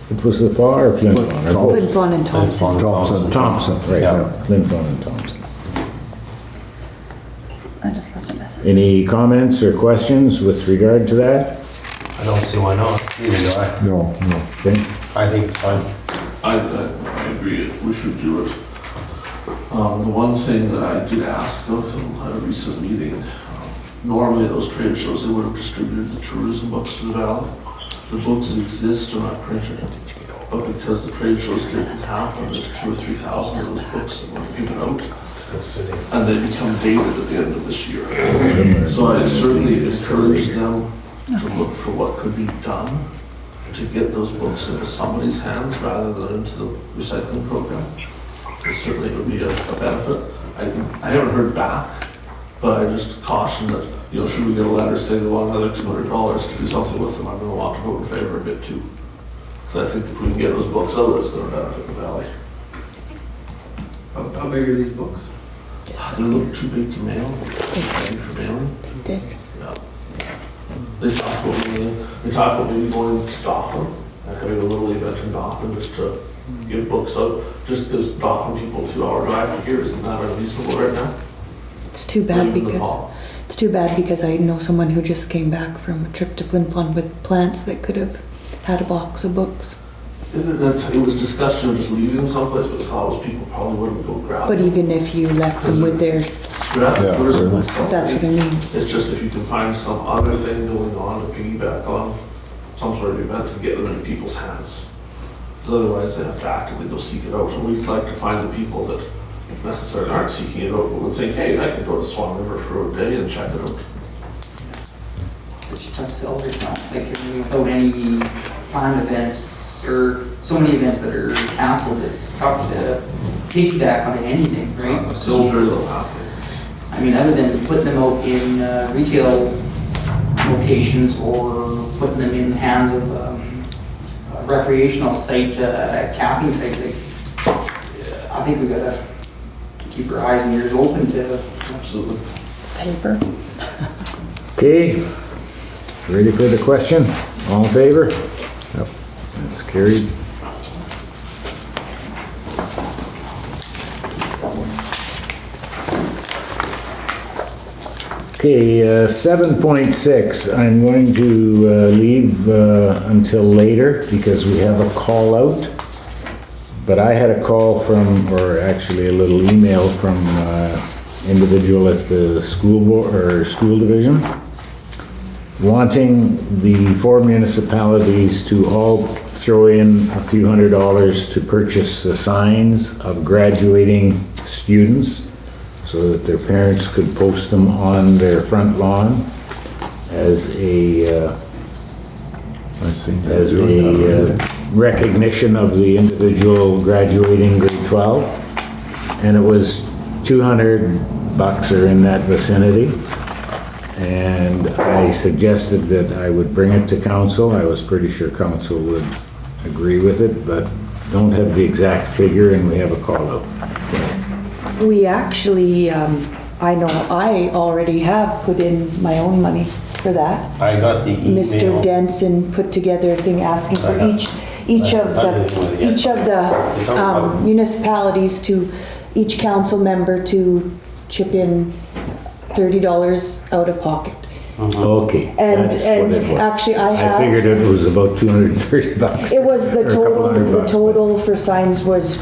it was the PAW or Flin Flon? or both? Flin Flon and Thompson. Thompson, right, Yeah. Flin Flon and Thompson. I just left a message. Any comments or questions with regard to that? I don't see why not. Neither do I. No, no. Okay, I think it's fine. I agree, we should do it. The one thing that I did ask of them at a recent meeting, normally those trade shows, they would have distributed the tourism books to the valley. The books exist and are printed, but because the trade shows didn't happen, there's 2,000 or 3,000 of those books that were given out, Still sitting. and they become dated at the end of this year. So I certainly encourage them to look for what could be done to get those books into somebody's hands rather than into the recycling program. It certainly would be a benefit. I haven't heard back, but I just caution that, you know, should we get a letter saying they want another $200 to do something with them, I'm gonna want to vote in favor of it too. So I think if we can get those books out, it's gonna benefit the valley. How big are these books? They're a little too big to mail, for mailing. This. Yeah. They talk about maybe going to Dauphin, like having a little event in Dauphin just to give books out, just because Dauphin people 2-hour drive from here isn't that unreasonable right now? It's too bad Even the because, mall. it's too bad because I know someone who just came back from a trip to Flin Flon with plants that could have had a box of books. It was discussed, you know, just leaving them someplace, but the thought was people probably wouldn't go grab But them. even if you left them with their, Grab Yeah, tourism really. and stuff. that's what I mean. It's just if you can find some other thing going on to piggyback on some sort of event to get them into people's hands. Because otherwise they have to actively go seek it out. And we'd like to find the people that necessarily aren't seeking it out, but would think, hey, I could go to Swan River for a day and check it out. It's a tough sell right now, like without any planned events or so many events that are canceled, it's tough to piggyback on anything, right? So very little happening. I mean, other than putting them out in retail locations or putting them in the hands of a recreational site, a camping site, like, I think we gotta keep our eyes and ears open to. Absolutely. Paper. okay, ready for the question? All in favor? Yep. That's carried. Okay, 7.6, I'm going to leave until later because we have a call out. But I had a call from, or actually a little email from individual at the school board, or school division, wanting the 4 municipalities to all throw in a few $100s to purchase the signs of graduating students so that their parents could post them on their front lawn as a recognition of the individual graduating grade 12. And it was $200 or in that vicinity. And I suggested that I would bring it to council. I was pretty sure council would agree with it, but don't have the exact figure and we have a call out. We actually, I know I already have put in my own money for that. I got the email. Mr. Denson put together a thing asking for each of the municipalities to, each council member to chip in $30 out of pocket. Okay, And, that's what and it was. actually I have. figured it was about $230. It was the or a couple total, $100 the bucks, total for signs was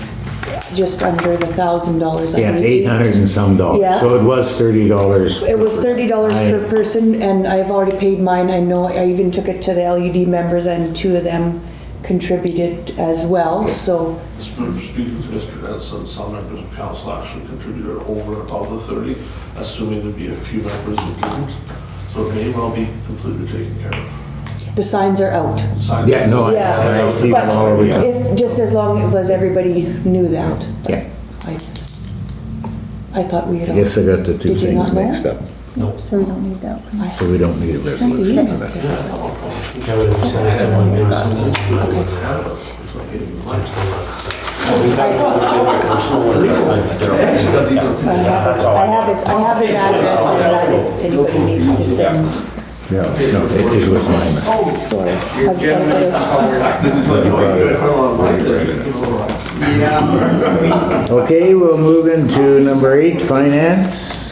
just under the $1,000. I Yeah, believe. 800 and some dollars. Yeah. So it was $30. It was $30 per I- person, and I've already paid mine. I know, I even took it to the LED members, and 2 of them contributed as well, so. Speaking to Mr. Denson, some members of council actually contributed over and above the 30, assuming there'd be a few members who didn't. So So it may well be completely taken care of. The signs are out. Sign- Yeah, no, Yeah, I see them all over town. If, just as long as everybody knew that. Yeah. I thought we had. I guess I got the two Did you things not know? mixed up, So we don't need that. so we don't need a Sent the resolution email for to that. her. That would be sent to one new I have his address on that if anybody needs to send. Yeah. No, it was my mistake. Sorry. I just thought Okay, we'll move into number 8, finance.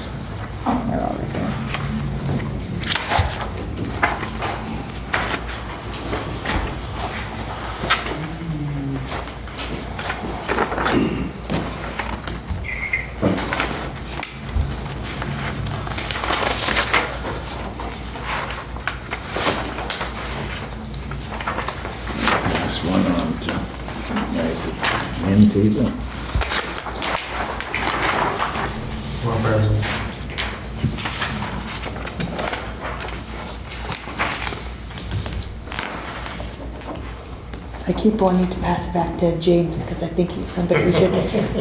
This one on to, where is it? End table. One president. I keep wanting to pass it back to James because I think he's somebody we should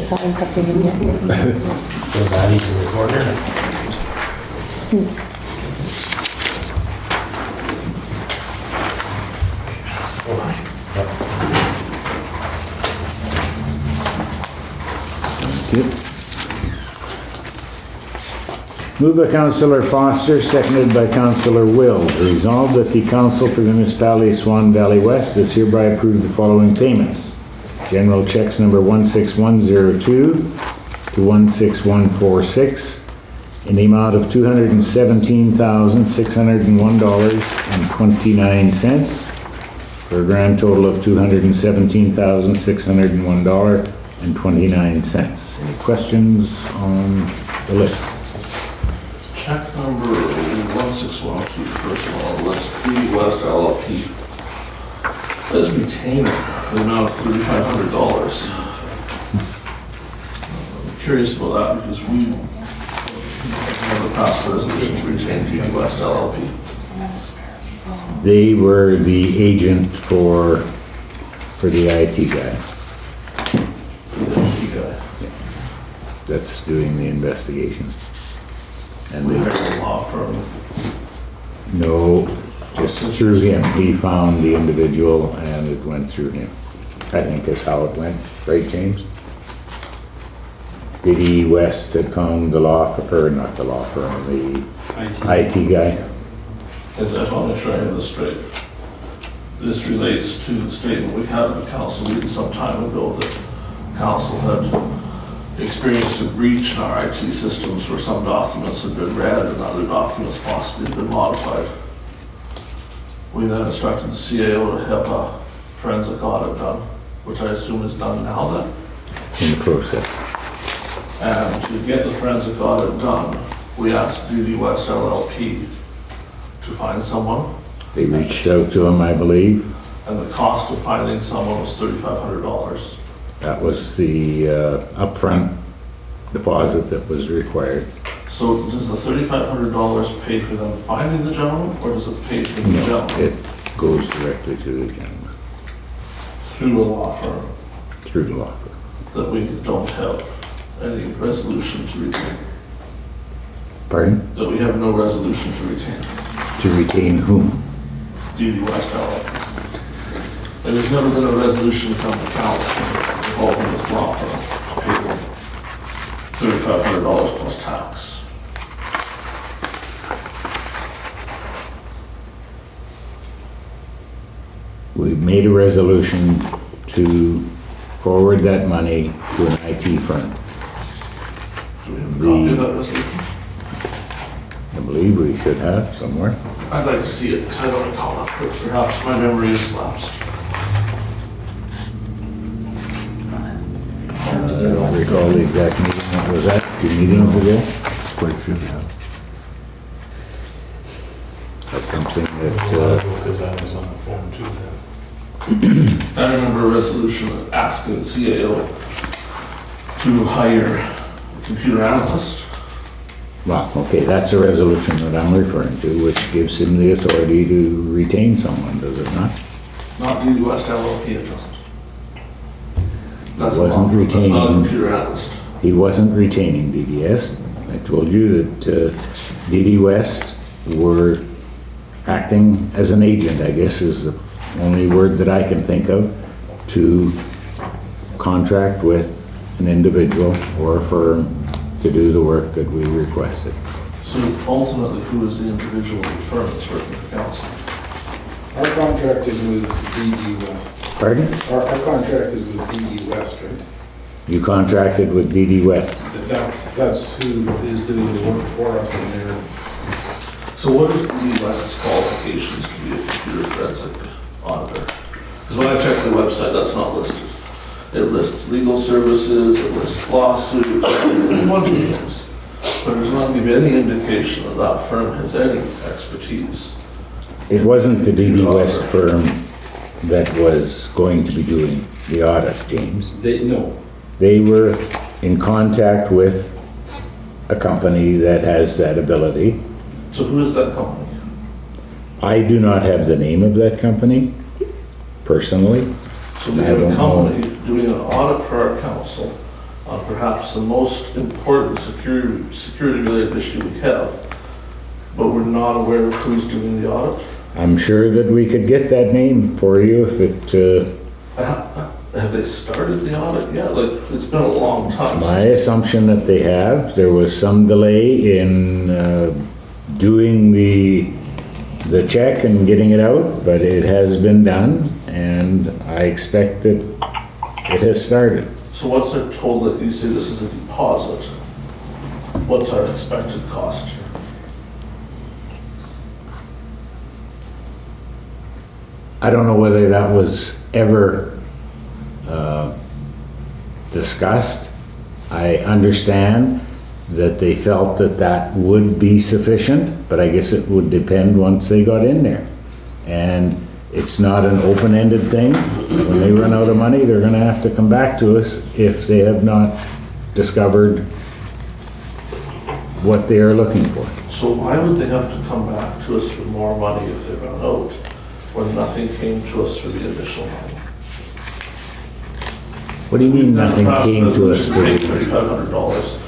sign something in yet. Was that easy recorder? Moved by Councillor Foster, seconded by Councillor Will. Resolved that the Council for the Municipality of Swan Valley West does hereby approve the following payments. General checks number 16102 to 16146 in the amount of $217,601.29 for a grand total of $217,601.29. Any questions on the list? Check number 1612, first of all, let's do West LLP. Let's retain the amount of $3,500. I'm curious about that because we never passed a resolution to retain the West LLP. They were the agent for the IT guy You guys, that's doing the investigation. And we they, hired a law firm. no, just through him. He found the individual and it went through him. I think that's how it went, right, James? D.D. West had found the law, or not the law firm, the IT guy. I just want to make sure I have this straight. This relates to the statement we had at the council meeting some time ago that council had experienced a breach in our IT systems where some documents had been read and other documents possibly had been modified. We then instructed the CAO to have a forensic audit done, which I assume is done now then. In the process. And to get the forensic audit done, we asked DD West LLP to find someone, They reached out to him, I believe. and the cost of finding someone was $3,500. That was the upfront deposit that was required. So does the $3,500 pay for them finding the gentleman, or does it pay for the No, gentleman it goes directly to the gentleman, through a law firm through the law firm. that we don't have any resolution to retain? Pardon? That we have no resolution to retain? To retain whom? DD West LLP. There's never been a resolution come to council involving this law firm to pay them $3,500 plus tax. We made a resolution to forward that money to an IT firm. Do we have a copy of that resolution? I believe we should have somewhere. I'd like to see it, because I don't recall it, but perhaps my memory is lapsed. I don't recall the exact meeting. What was that? 2 meetings ago? Quite a few, yeah. That's something that, Because I was on the phone too then. I remember a resolution asking the CAO to hire a computer analyst Well, okay, that's the resolution that I'm referring to, which gives him the authority to retain someone, does it not? Not DD West LLP, it doesn't. That's Wasn't not- That's not a retaining. computer analyst. He wasn't retaining DDS. I told you that DD West were acting as an agent, I guess is the only word that I can think of, to contract with an individual or a firm to do the work that we requested. So ultimately, who is the individual firm that's working for council? Our contract is with DD West. Pardon? Our contract is with DD West, right? You contracted with DD West. That's who is doing the work for us in there. So what is DD West's qualifications to be a computer forensic auditor? Because when I checked the website, that's not listed. It lists legal services, it lists lawsuits, it lists a bunch of things. But there's not give any indication that that firm has any expertise. It wasn't the DD West firm that was going to be doing the audit, James. No. They were in contact with a company that has that ability. So who is that company? I do not have the name of that company personally. So we I have don't a know. company doing an audit for our council on perhaps the most important security-related issue we have, but we're not aware of who's doing the audit. I'm sure that we could get that name for you if it, Have they started the audit yet? Like, it's been a long time. my assumption that they have. There was some delay in doing the check and getting it out, but it has been done, and I expect that it has started. So what's our total, like you say this is a deposit, what's our expected cost? I don't know whether that was ever discussed. I understand that they felt that that would be sufficient, but I guess it would depend once they got in there. And it's not an open-ended thing. When they run out of money, they're gonna have to come back to us if they have not discovered what they are looking for. So why would they have to come back to us for more money if they run out, when nothing came to us for the additional money? What do you mean nothing came to us for Paying the... $3,500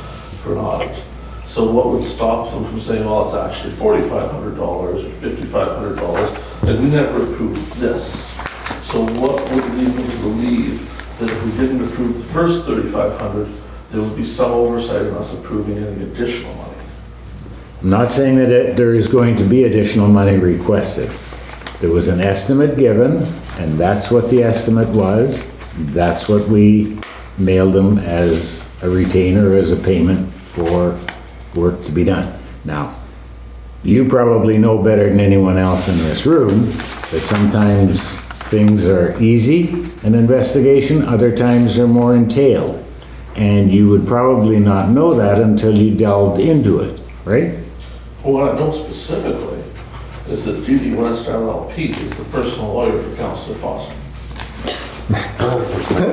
for an audit. So what would stop them from saying, well, it's actually $4,500 or $5,500, and we never approved this. So what would lead them to believe that if we didn't approve the first $3,500, there would be some oversight in us approving any additional money? I'm not saying that there is going to be additional money requested. There was an estimate given, and that's what the estimate was. That's what we mailed them as a retainer, as a payment for work to be done. Now, you probably know better than anyone else in this room that sometimes things are easy, an investigation, other times they're more entailed. And you would probably not know that until you delved into it, right? Well, what I know specifically is that DD West LLP is the personal lawyer for Councillor Foster.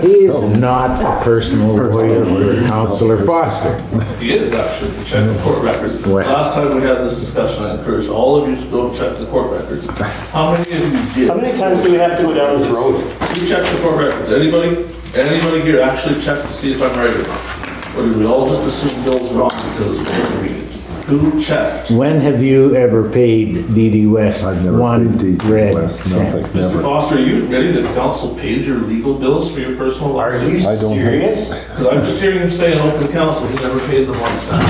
He is not a personal lawyer for Councillor Foster. He is actually, if you check the court records. What? Last time we had this discussion, I encouraged all of you to go check the court records. How many of you did? How many times do we have to go down this road? You check the court records. Anybody here actually check to see if I'm right or not? Or did we all just assume Bill's wrong because it's convenient? Who checked? When have you ever paid DD West I've never one paid DD red West, cent? nothing, Mr. never. Foster, are you admitting that council paid your legal bills for your personal Are you lawsuits? I don't- serious? Because I'm just hearing him say in open council, he never paid them 1 cent.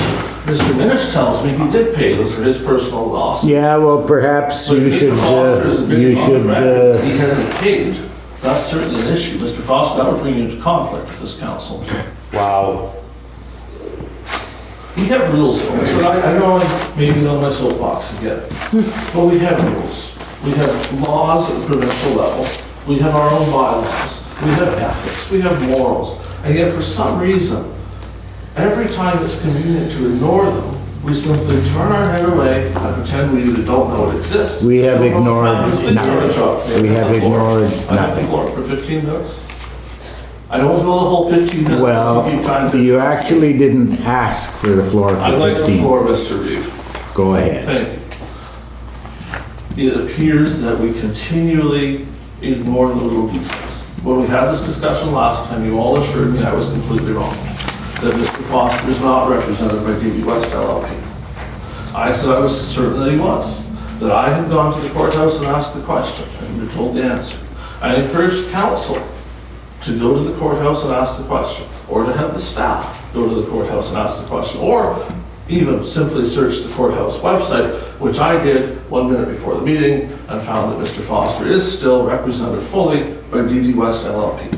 Mr. Minish tells me he did pay them for his personal loss. Yeah, well, perhaps So if you Mr. should, Foster is admitting you on should, record that he hasn't paid, that's certainly an issue. Mr. Foster, that would bring you into conflict with this council. Wow. We have rules, folks, and I know I'm maybe on my soapbox again, but we have rules. We have laws at the provincial level, we have our own bylaws, we have ethics, we have morals, and yet for some reason, every time it's convenient to ignore them, we simply turn our head away and pretend we either don't know it exists. We have don't know ignored what happens. nothing. Interrupt me. We have ignored I have the nothing. floor for 15 minutes. I don't go the whole 15 minutes. Well, Keep trying to- you actually didn't ask for the floor I'd for like the 15. floor, Mr. Reeve. Go ahead. Thank you. It appears that we continually ignore the little details. When we had this discussion last time, you all assured me I was completely wrong, that Mr. Foster is not represented by DD West LLP. I said I was certain that he was, that I had gone to the courthouse and asked the question, and you were told the answer. I encouraged council to go to the courthouse and ask the question, or to have the staff go to the courthouse and ask the question, or even simply search the courthouse website, which I did 1 minute before the meeting and found that Mr. Foster is still represented fully by DD West LLP.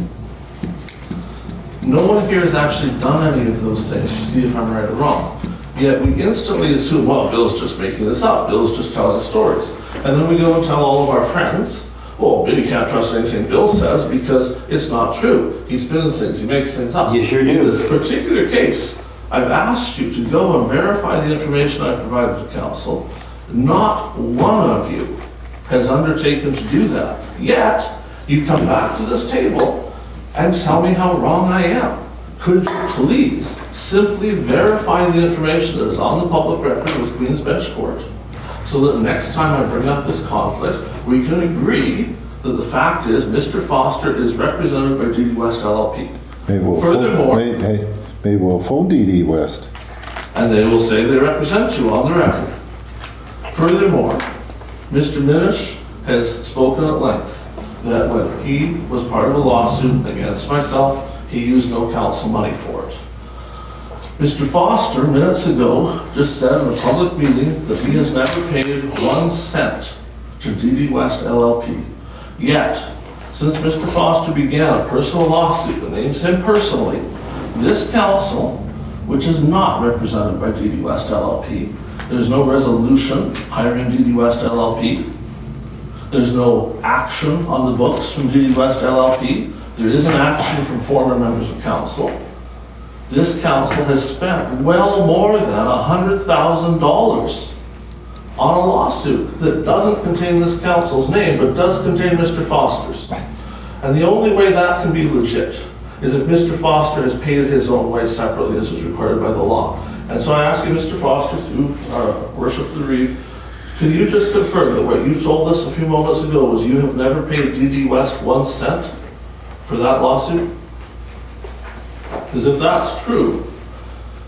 No one here has actually done any of those things to see if I'm right or wrong. Yet we instantly assume, well, Bill's just making this up, Bill's just telling stories. And then we go and tell all of our friends, well, you can't trust anything Bill says because it's not true. He spins things, he makes things up. You sure do. In this particular case, I've asked you to go and verify the information I provided to council. Not one of you has undertaken to do that. Yet, you come back to this table and tell me how wrong I am. Could you please simply verify the information that is on the public record with Queen's Bench Court, so that next time I bring up this conflict, we can agree that the fact is Mr. Foster is represented by DD West LLP. Furthermore, Maybe we'll phone DD West. and they will say they represent you on the record. Furthermore, Mr. Minish has spoken at length that when he was part of a lawsuit against myself, he used no council money for it. Mr. Foster, minutes ago, just said in a public meeting that he has never paid 1 cent to DD West LLP. Yet, since Mr. Foster began a personal lawsuit that names him personally, this council, which is not represented by DD West LLP, there's no resolution hiring DD West LLP. There's no action on the books from DD West LLP. There is an action from former members of council. This council has spent well more than $100,000 on a lawsuit that doesn't contain this council's name, but does contain Mr. Foster's. And the only way that can be legit is if Mr. Foster has paid it his own way separately, as is required by the law. And so I ask you, Mr. Foster, through our worship of the Reeve, can you just confirm that what you told us a few moments ago was you have never paid DD West 1 cent for that lawsuit? Because if that's true,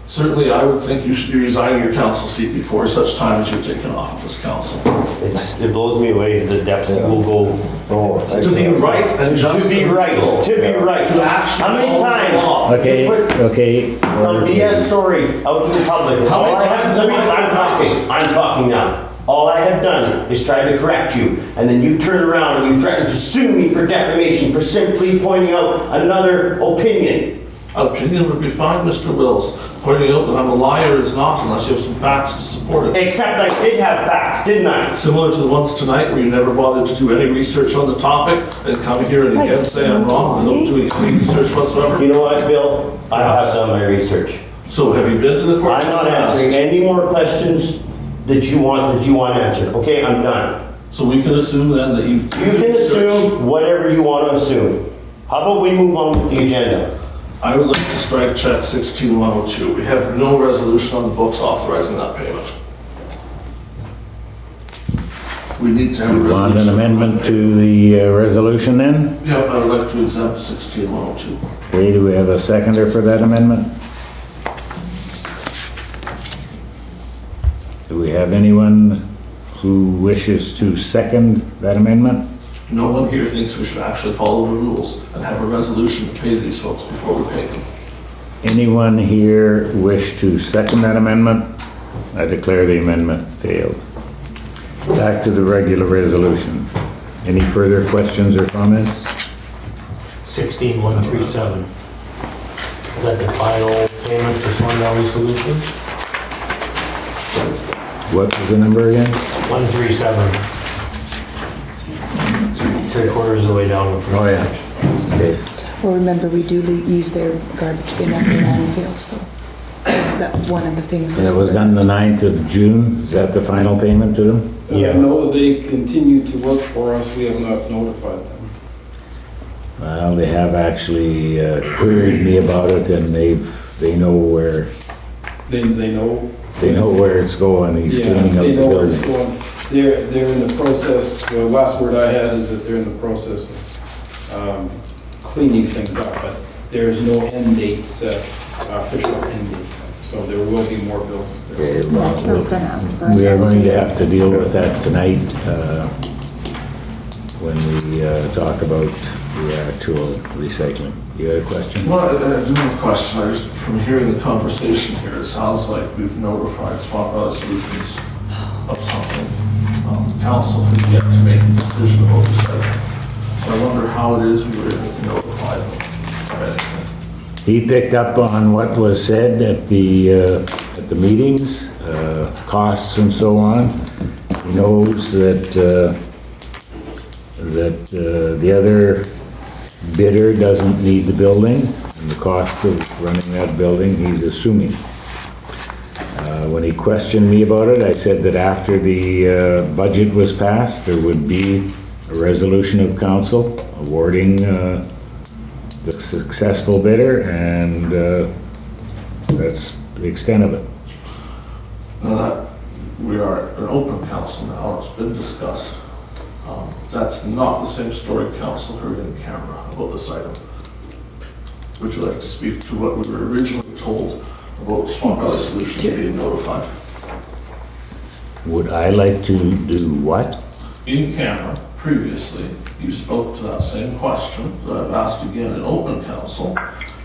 certainly I would think you should be resigning your council seat before such time as you're taken off of this council. It blows me away the depths that will go. To be right and just. To be right. To actually. How many times? Okay, okay. Some BS story out to the public. How many times have I I'm talking now. All I have done is try to correct you, and then you turn around and you threaten to sue me for defamation for simply pointing out another opinion. An opinion would be fine, Mr. Wills. Pointing out that I'm a liar is not, unless you have some facts to support it. Except I did have facts, didn't I? Similar to the ones tonight where you never bothered to do any research on the topic and come here and again say I'm wrong without doing any research whatsoever. You know what, Bill? I have done my research. So have you been to the court? I'm not answering any more questions that you want answered. Okay, I'm done. So we can assume then that you. You can assume whatever you want to assume. How about we move on with the agenda? I would like to strike check 16102. We have no resolution on the books authorizing that payment. We need to have a You want an resolution. amendment to the resolution then? Yeah, I would like to exempt 16102. Okay, do we have a seconder for that amendment? Do we have anyone who wishes to second that amendment? No one here thinks we should actually follow the rules and have a resolution to pay these folks before we pay them. Anyone here wish to second that amendment? I declare the amendment failed. Back to the regular resolution. Any further questions or comments? 16137. Is that the final payment for Swan Valley Solutions? What was the number again? 137. 3/4 of the way down from. Oh, yeah. Okay. Well, remember, we do use their garbage bin at the landfill, so that's one of the things. And it was done the 9th of June. Is that the final payment to them? Yeah. No, they continue to work for us. We have not notified them. Well, they have actually queried me about it, and they know where They know. where it's going. He's Yeah, cleaning up they the know where it's building. going. They're in the process, the last word I had is that they're in the process of cleaning things up, but there's no end dates, official end dates. So there will be more bills. Okay, Yeah, well, I was gonna ask for we are it. going to have to deal with that tonight when we talk about the actual recycling. You had a question? Well, I do have a question. From hearing the conversation here, it sounds like we've notified Swan Valley Solutions of something. Council has yet to make a decision about recycling. So I wonder how it is we were able to notify them of anything. He picked up on what was said at the meetings, costs and so on. He knows that the other bidder doesn't need the building, and the cost of running that building, he's assuming. When he questioned me about it, I said that after the budget was passed, there would be a resolution of council awarding the successful bidder, and that's the extent of it. Now that we are an open council now, it's been discussed. That's not the same story council heard in camera about this item. Would you like to speak to what we were originally told about Swan Valley Solutions being notified? Would I like to do what? In camera, previously, you spoke to that same question that I've asked again in open council,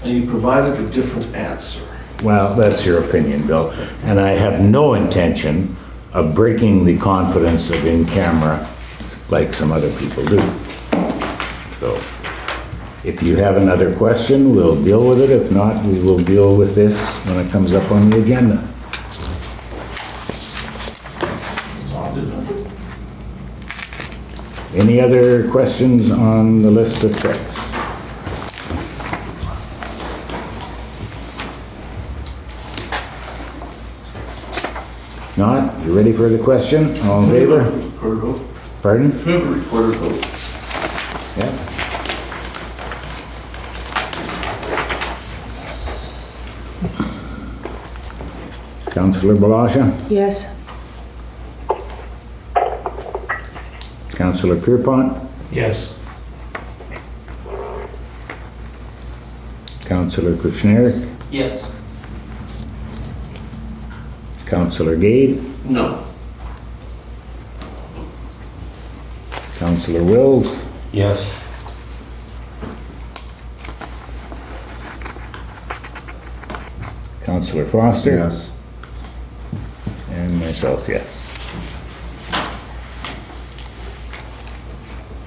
and you provided a different answer. Well, that's your opinion, Bill, and I have no intention of breaking the confidence of in camera like some other people do. So, if you have another question, we'll deal with it. If not, we will deal with this when it comes up on the agenda. That's all I did. Any other questions on the list of checks? Not? You ready for the question? All in favor? Recorded vote. Pardon? Should have a recorded vote. Yeah. Councillor Blosha? Yes. Councillor Pierrepont? Yes. Councillor Kushniryk? Yes. Councillor Gade? No. Councillor Wills? Yes. Councillor Foster? Yes. And myself, yes.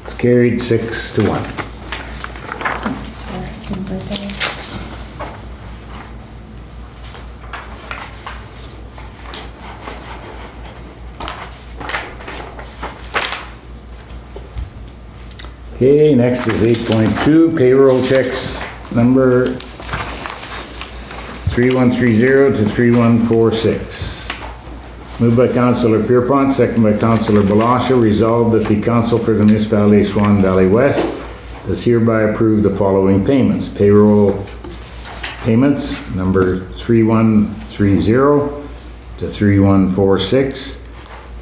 It's carried 6-1. Sorry, remember that. Okay, next is 8.2, payroll checks number 3130 to 3146. Moved by Councillor Pierrepont, second by Councillor Blosha, resolved that the Council for the Municipality of Swan Valley West does hereby approve the following payments. Payroll payments number 3130 to 3146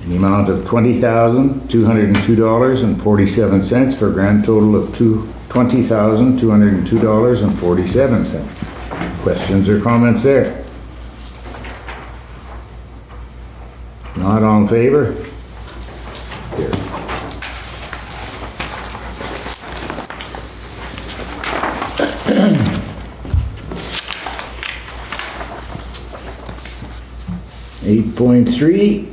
in the amount of $20,202.47 for a grand total of $20,202.47. Questions or comments there? Not all in favor? Carried. Eight point three.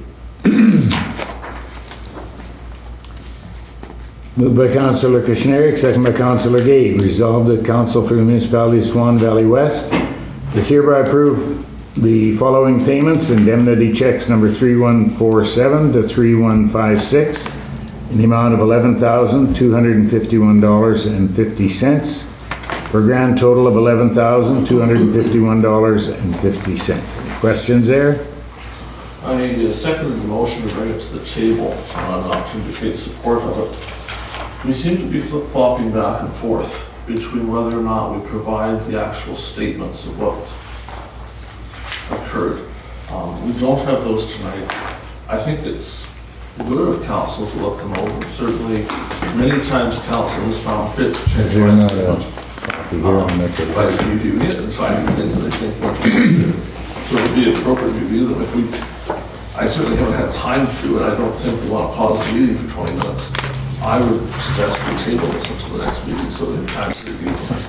Moved by Councillor Kushniryk, second by Councillor Gade. Resolved that Council for the Municipality of Swan Valley West does hereby approve the following payments: indemnity checks number 3147 to 3156 in the amount of $11,251.50 for a grand total of $11,251.50. Any questions there? I seconded the motion to bring it to the table, not to indicate support of it. We seem to be flip-flopping back and forth between whether or not we provide the actual statements of what occurred. We don't have those tonight. I think it's good of council to look them over. Certainly, many times council has found fit to change Is there not a my copy here on the table? by reviewing it and finding things that they think work good. So it would be appropriate to review them. If we, I certainly haven't had time to do it. I don't think we want to pause the meeting for 20 minutes. I would suggest we table this until the next meeting so they have time to review them.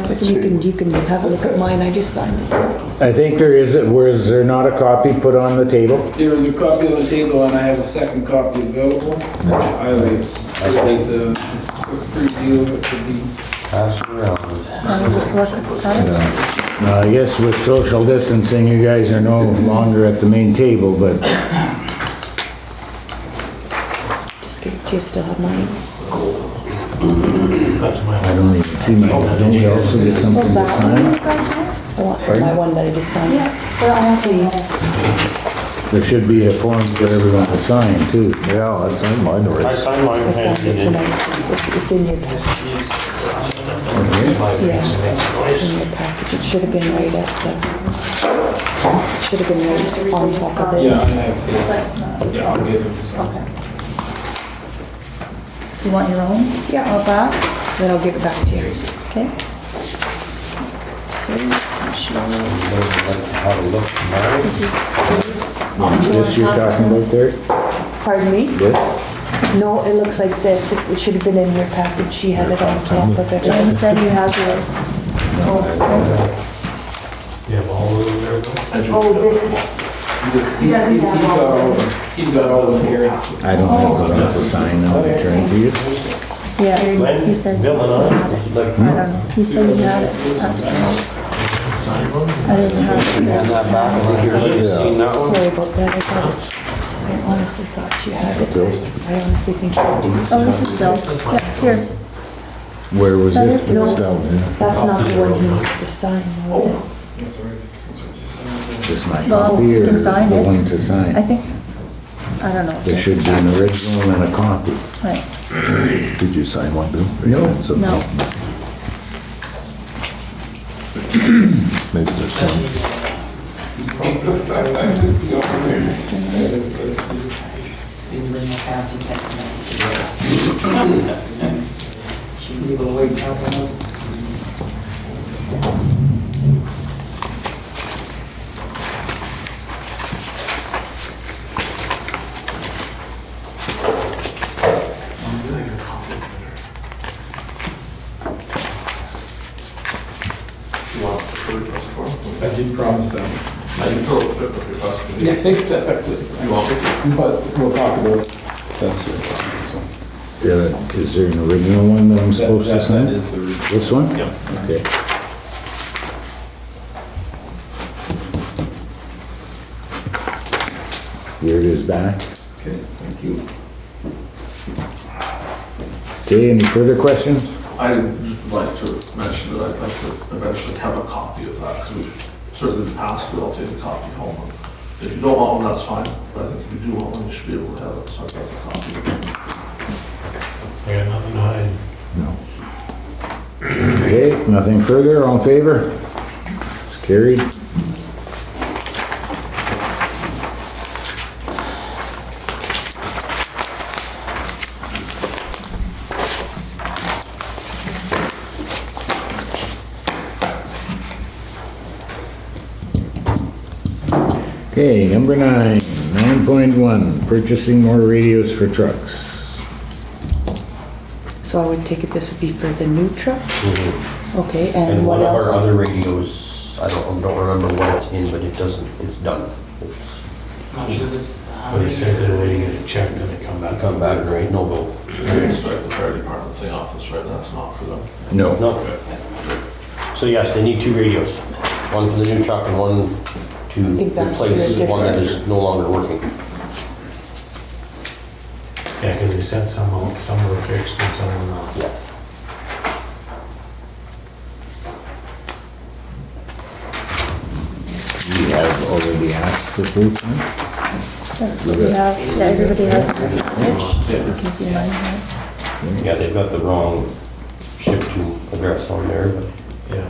But you can have a look at mine, I just signed it. I think there is, was there not a copy put on the table? There is a copy on the table and I have a second copy available. I think the quick preview of it could be. Pass it around. Let me just look at it. Now, I guess with social distancing, you guys are no longer at the main table, but Do you still have mine? That's my. I don't even see my, don't we also get something to That one sign? you guys have? My one that I just signed? So I have to. There should be a form for everyone to sign too. Yeah, I signed mine I already. signed mine. I signed it tonight. It's in your package. Yeah, it's in your package. It should have been right at the, it should have been right on top of it. Yeah, I have this. Yeah, I'll give it to someone. Okay. You want your own? Yeah. Or back? Then I'll give it back to you. Okay. How to look tomorrow. This is. This you're talking about there? Pardon me? This? No, it looks like this. It should have been in your package. She had it on top of it. James said he has yours. You have all of them there though? Oh, this, doesn't have all of them. He's got all of them here. I don't have the right to sign, I'm returning to you. Yeah, he Glenn, said. Bill and I, like, I don't know. He said he had it. That's what I didn't have it. hand that back over here. Seen that one? Sorry about that. I honestly thought you had it. I honestly think you do. Oh, this is Bill's. Yeah, here. Where was That it? is It was yours. down here. That's not the one he needs to sign, was it? Just my Well, copy you or can sign the it. one to I sign? think, I don't know. There should be an original and a copy. Right. Did you sign one, Bill? No. No. Maybe there's one. Didn't bring a fancy pen. Should be able to wait a couple minutes. I did promise them. I can totally fit with your question. Yeah, exactly. You want me? But we'll talk about it. That's it. So, Yeah, is there an original one that I'm supposed to that sign? is the reason. This one? Yeah. Okay. Here it is back. Okay, thank you. Okay, any further questions? I'd just like to mention that I'd like to eventually have a copy of that, because we've certainly in the past, we'll take a copy home. If you don't want one, that's fine, but I think if you do want one, you should be able to have it, so I'd like a copy. I got nothing to hide. No. Okay, nothing further, all in favor? It's carried. Okay, number 9.1, purchasing more radios for trucks. So I would take it this would be for the new truck? Okay, And and one what of our else? other radios, I don't remember what it's in, but it doesn't, it's done. It's Not sure if it's. But he sent it away to get it checked and it come back. come back, right, no go. You can strike the fire department thing off this right now, it's not for them. No. No. So yes, they need 2 radios, one for the new truck and one to think that's replace the one that difference. is no longer working. Yeah, because he sent some out, some were fixed and some were not. Yeah. We have already asked for quotes on it. That's what we have. Yeah, everybody has a package. You can see mine here. Yeah, they've got the wrong ship to address on there, but Yeah.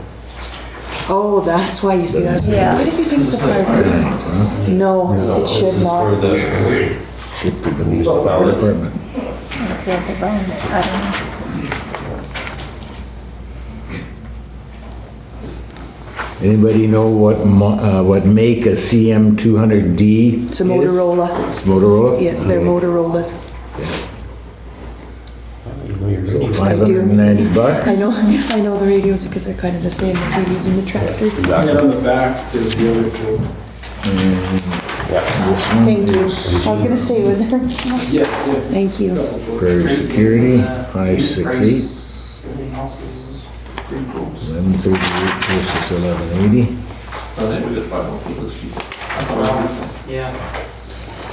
Oh, that's why you see that. Yeah. Why does he think it's a fire department? No, no, it this should is for not. the municipality. Department. Okay, at the bottom. I don't know. Anybody know what make a CM200D? It's a Motorola. It's Motorola? Yeah, they're Motorola's. You know your So radio. $590. I know the radios because they're kind of the same as we use in the tractors. And Exactly. on the back, there's the other quote. Yeah. This one Thank you. is I was gonna say, was there? Yeah, Thank you. Prairie Security, Price, 568, everything else is pretty close. 1138 versus 1180. I think we did 5 for this people. That's all. Yeah.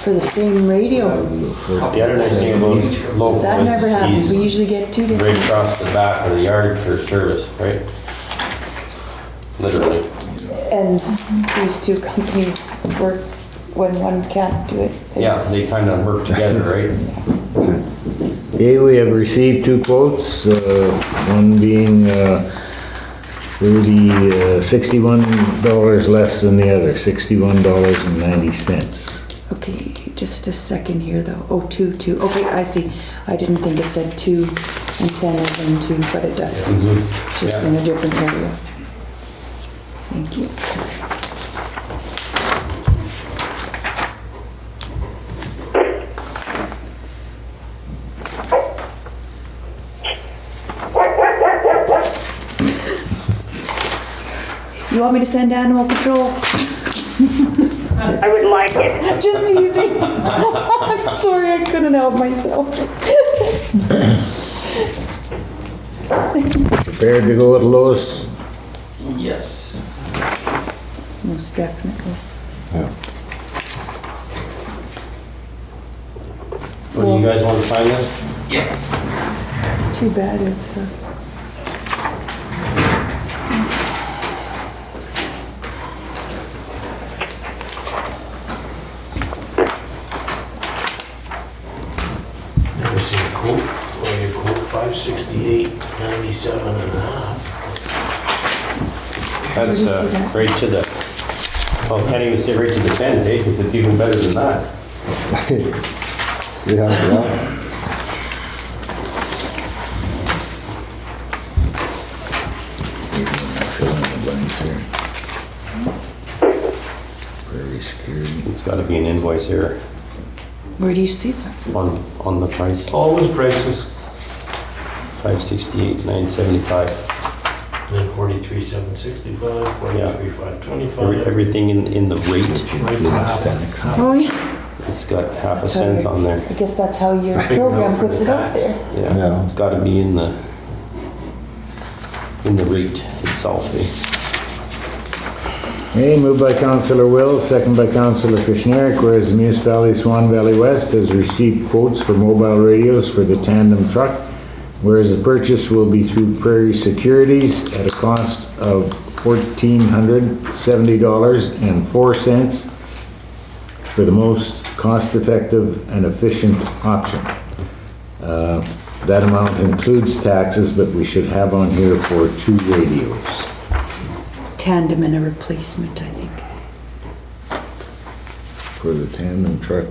For the same radio. The other nice thing about local That never is happens. We he's usually get two right different. across the back of the yard for service, right? Literally. And these two companies work when one can't do it. Yeah, they kind of work together, right? Okay, we have received 2 quotes, one being $61 less than the other, $61.90. Okay, just a second here though. Oh, two. Okay, I see. I didn't think it said 2 antennas and 2, but it does. It's just Yeah. in a different area. Thank you. You want me to send animal control? I would like it. Just teasing. I'm sorry, I couldn't help myself. Prepared to go with lowest? Yes. Most definitely. Yeah. What, do you guys want to sign this? Yeah. Too bad it's, Never seen a quote, well, your quote 568.97 and a half. That's Where do you see that? right to the, well, I can't even say right to the cent, eh, because it's even better than that. See how, yeah. Fill in the blanks here. Prairie Security. It's got to be an invoice here where do you see that? on the price. Always prices. 568,975. Then 43,765, 43,525. Everything in the rate, Including stacks. Oh, yeah. it's got half a cent on there. I guess that's how your Big program enough for puts the it out tax. there. Yeah, Yeah. it's got to be in the rate itself, eh? Okay, moved by Councillor Wills, second by Councillor Kushniryk, whereas the Municipality of Swan Valley West has received quotes for mobile radios for the tandem truck, whereas the purchase will be through Prairie Securities at a cost of $1,470.04 for the most cost-effective and efficient option. That amount includes taxes, but we should have on here for 2 radios. Tandem and a replacement, I think. For the tandem truck.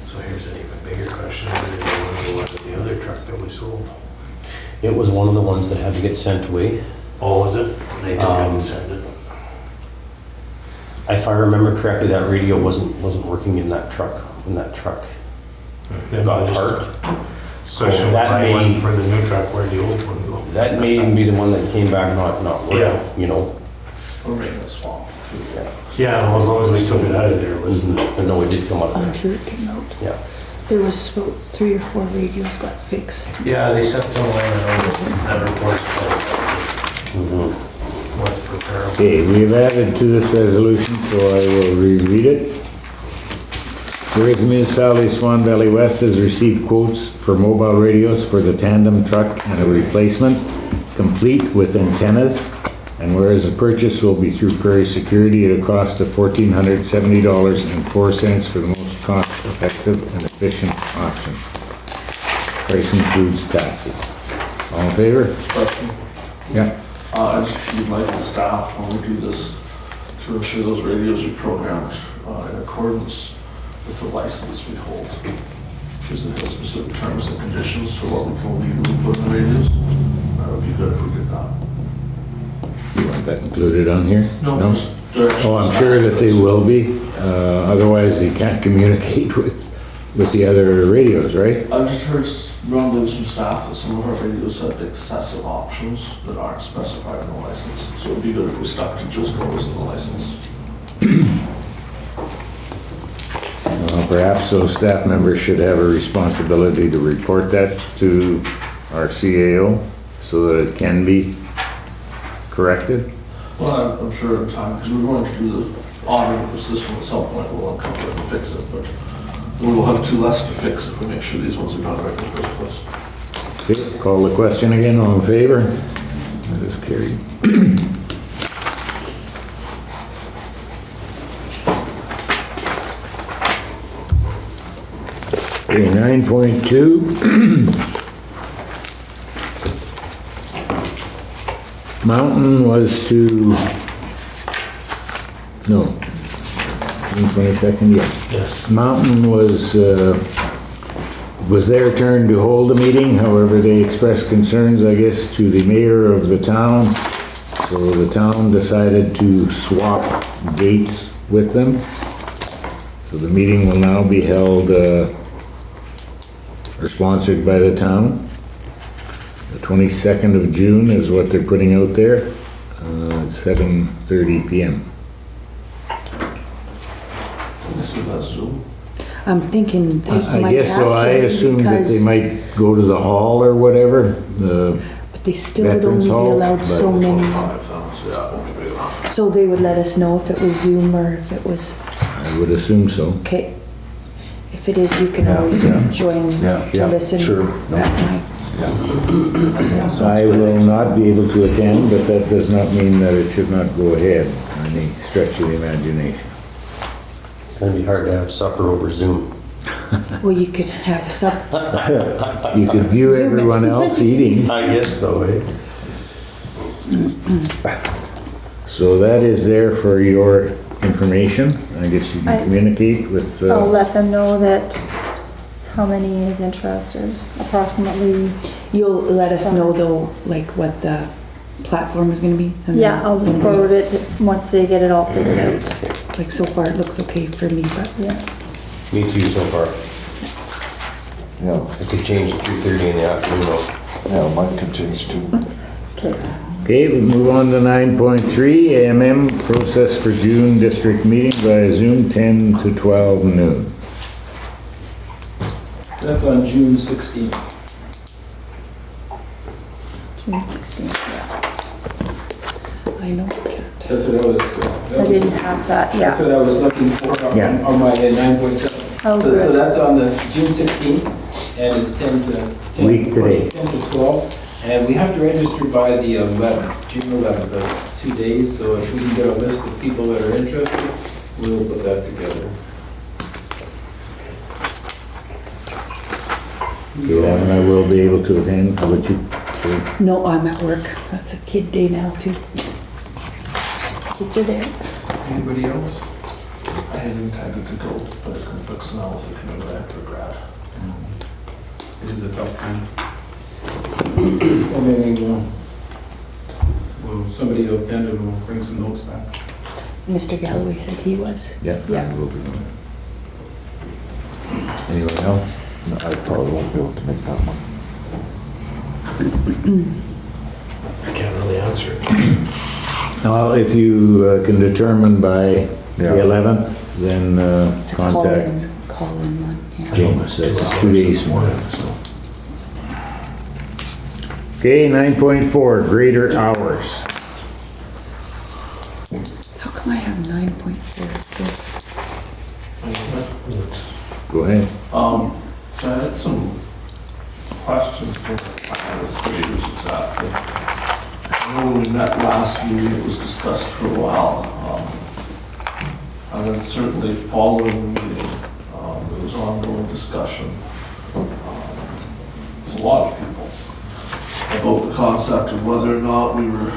So here's an even bigger question, what was the other truck that we sold? It was one of the ones that had to get sent away. Oh, was it? They didn't send it. If I remember correctly, that radio wasn't working in that truck, got apart. Question, that why may- one for the new truck, where'd the old one go? That may even be the one that came back not working, Yeah. you know? We're making a swamp. Yeah, well, as long as they took it out of there, it was, But no, it did come up I'm there, sure it came out. yeah. There was about 3 or 4 radios got fixed. yeah, they sent some away and that report Mhm. was prepared. Okay, we have added to this resolution, so I will reread it. Whereas the Municipality of Swan Valley West has received quotes for mobile radios for the tandem truck and a replacement, complete with antennas, And whereas the purchase will be through Prairie Security at a cost of $1,470.04 for the most cost-effective and efficient option. Price includes taxes. All in favor? Question. Yeah. I just would like the staff, when we do this, to ensure those radios are programmed in accordance with the license we hold. Because it has specific terms and conditions for what we can legally put in the radios. That would be good if we get that. You want that included on here? No, just direction. Oh, I'm sure that they will be. Otherwise, you can't communicate with the other radios, right? I've just heard rumblings from staff that some of our radios have excessive options that aren't specified in the license. So it would be good if we stuck to just what was in the license. Perhaps those staff members should have a responsibility to report that to our CAO so that it can be corrected. Well, I'm sure in time, because we're going to do the audit of the system at some point, we'll uncover it and fix it, but we will have two less to fix if we make sure these ones are done right in the first place. Okay, call the question again, all in favor? That is carried. Okay, 9.2. Mountain was to, no, June 22nd, yes. Yes. Mountain was their turn to hold a meeting, however, they expressed concerns, I guess, to the mayor of the town. So the town decided to swap dates with them. So the meeting will now be held, or sponsored by the town. The 22nd of June is what they're putting out there, at 7:30 p.m. So that's Zoom. I'm thinking they I might guess so, have I to assumed that they because- might go to the hall or whatever, But they still would only Veterans be Hall, allowed so but- many. 25,000, so yeah, it won't be big enough. So they would let us know if it was Zoom or if it was, I would assume so. okay. If it is, you can Yeah, always yeah. join Yeah, to yeah, listen sure. No. that night. I will not be able to attend, but that does not mean that it should not go ahead, by any stretch of the imagination. It's gonna be hard to have supper over Zoom. Well, you could have some, You could view Zoom it. everyone else eating. I guess so, eh? So that is there for your information. I guess you I- can communicate with, I'll let them know that how many is interested, approximately. you'll let us know though, like what the platform is gonna be? and Yeah, then- I'll just forward it once they get it all figured out. Like so far it looks okay for me, but Yeah. Me too so far. Yeah, I could change to 3:30 in the afternoon though. yeah, mine continues too. Okay. okay, we move on to 9.3, AMM process for June district meeting via Zoom, 10 to 12 noon. That's on June 16th. June 16th, yeah. I know. That's what I was. I didn't have that, That's yeah. what I was looking for Yeah. on my 9.7. Oh, So good. that's on this June 16th, and it's 10 to... 10 Week today. 10 to 12, and we have to register by the 11th, June 11th, that's 2 days, so if we can get a list of people that are interested, we'll put that together. Yeah, and I will be able to attend, how about you? No, I'm at work. That's a kid day now too. Kids are there. Anybody else? I had intended to go, but I couldn't fix now with the coming back for grad. This is a tough time. Well, maybe somebody who attended will bring some notes back. Mr. Galloway said he was. Yeah. Yeah. I will be doing it. Anyone else? No, I probably won't be able to make that one. I can't really answer it. Well, if you can determine by the Yeah. 11th, then It's a contact call-in one, yeah. James, that's 2 days from now, so. Okay, 9.4, greater hours. How come I have 9.4? Go ahead. So I had some questions for the graders exactly. I know when we met last meeting, it was discussed for a while. And then certainly following the meeting, there was ongoing discussion. With a lot of people about the concept of whether or not we were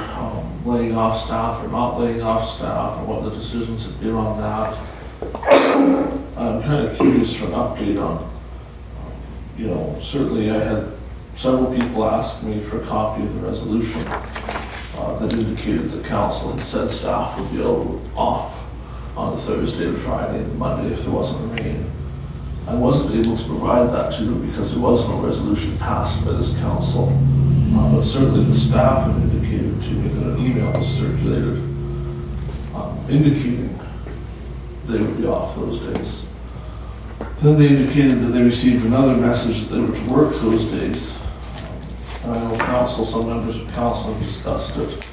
laying off staff or not laying off staff, and what the decisions had been on that. I'm kind of curious for an update on, certainly I had several people ask me for a copy of the resolution that indicated the council and said staff would be off on the Thursday and Friday and Monday if there wasn't rain. I wasn't able to provide that to them because there was no resolution passed by this council. But certainly the staff had indicated to me that an email was circulated indicating they would be off those days. Then they indicated that they received another message that they were to work those days. And I know some members of council have discussed it.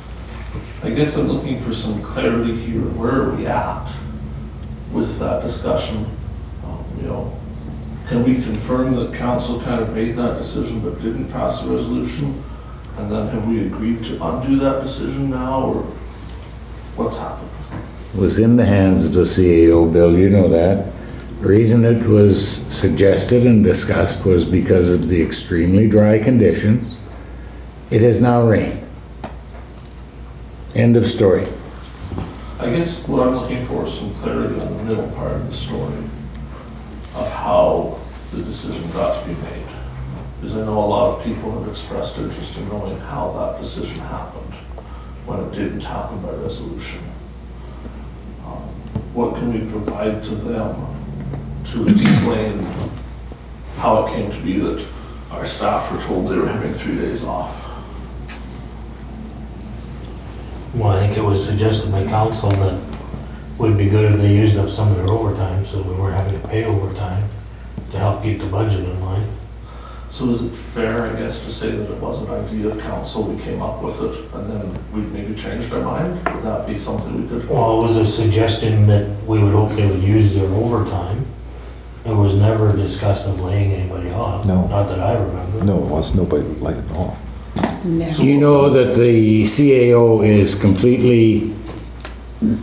I guess I'm looking for some clarity here. Where are we at with that discussion? Can we confirm that council kind of made that decision but didn't pass a resolution? And then have we agreed to undo that decision now, or what's happened? It was in the hands of the CAO, Bill, you know that. The reason it was suggested and discussed was because of the extremely dry conditions. It has now rained. End of story. I guess what I'm looking for is some clarity on the middle part of the story of how the decision got to be made. Because I know a lot of people have expressed interest in knowing how that decision happened when it didn't happen by resolution. What can we provide to them to explain how it came to be that our staff were told they were having 3 days off? Well, I think it was suggested by council that it would be good if they used up some of their overtime, so we weren't having to pay overtime to help keep the budget in line. So is it fair, I guess, to say that it was an idea of council, we came up with it, and then we maybe changed our mind? Would that be something we could? Well, it was a suggestion that we would hope they would use their overtime. It was never discussed of laying anybody off. No. Not that I remember. No, it was nobody like it all. No. You know that the CAO is completely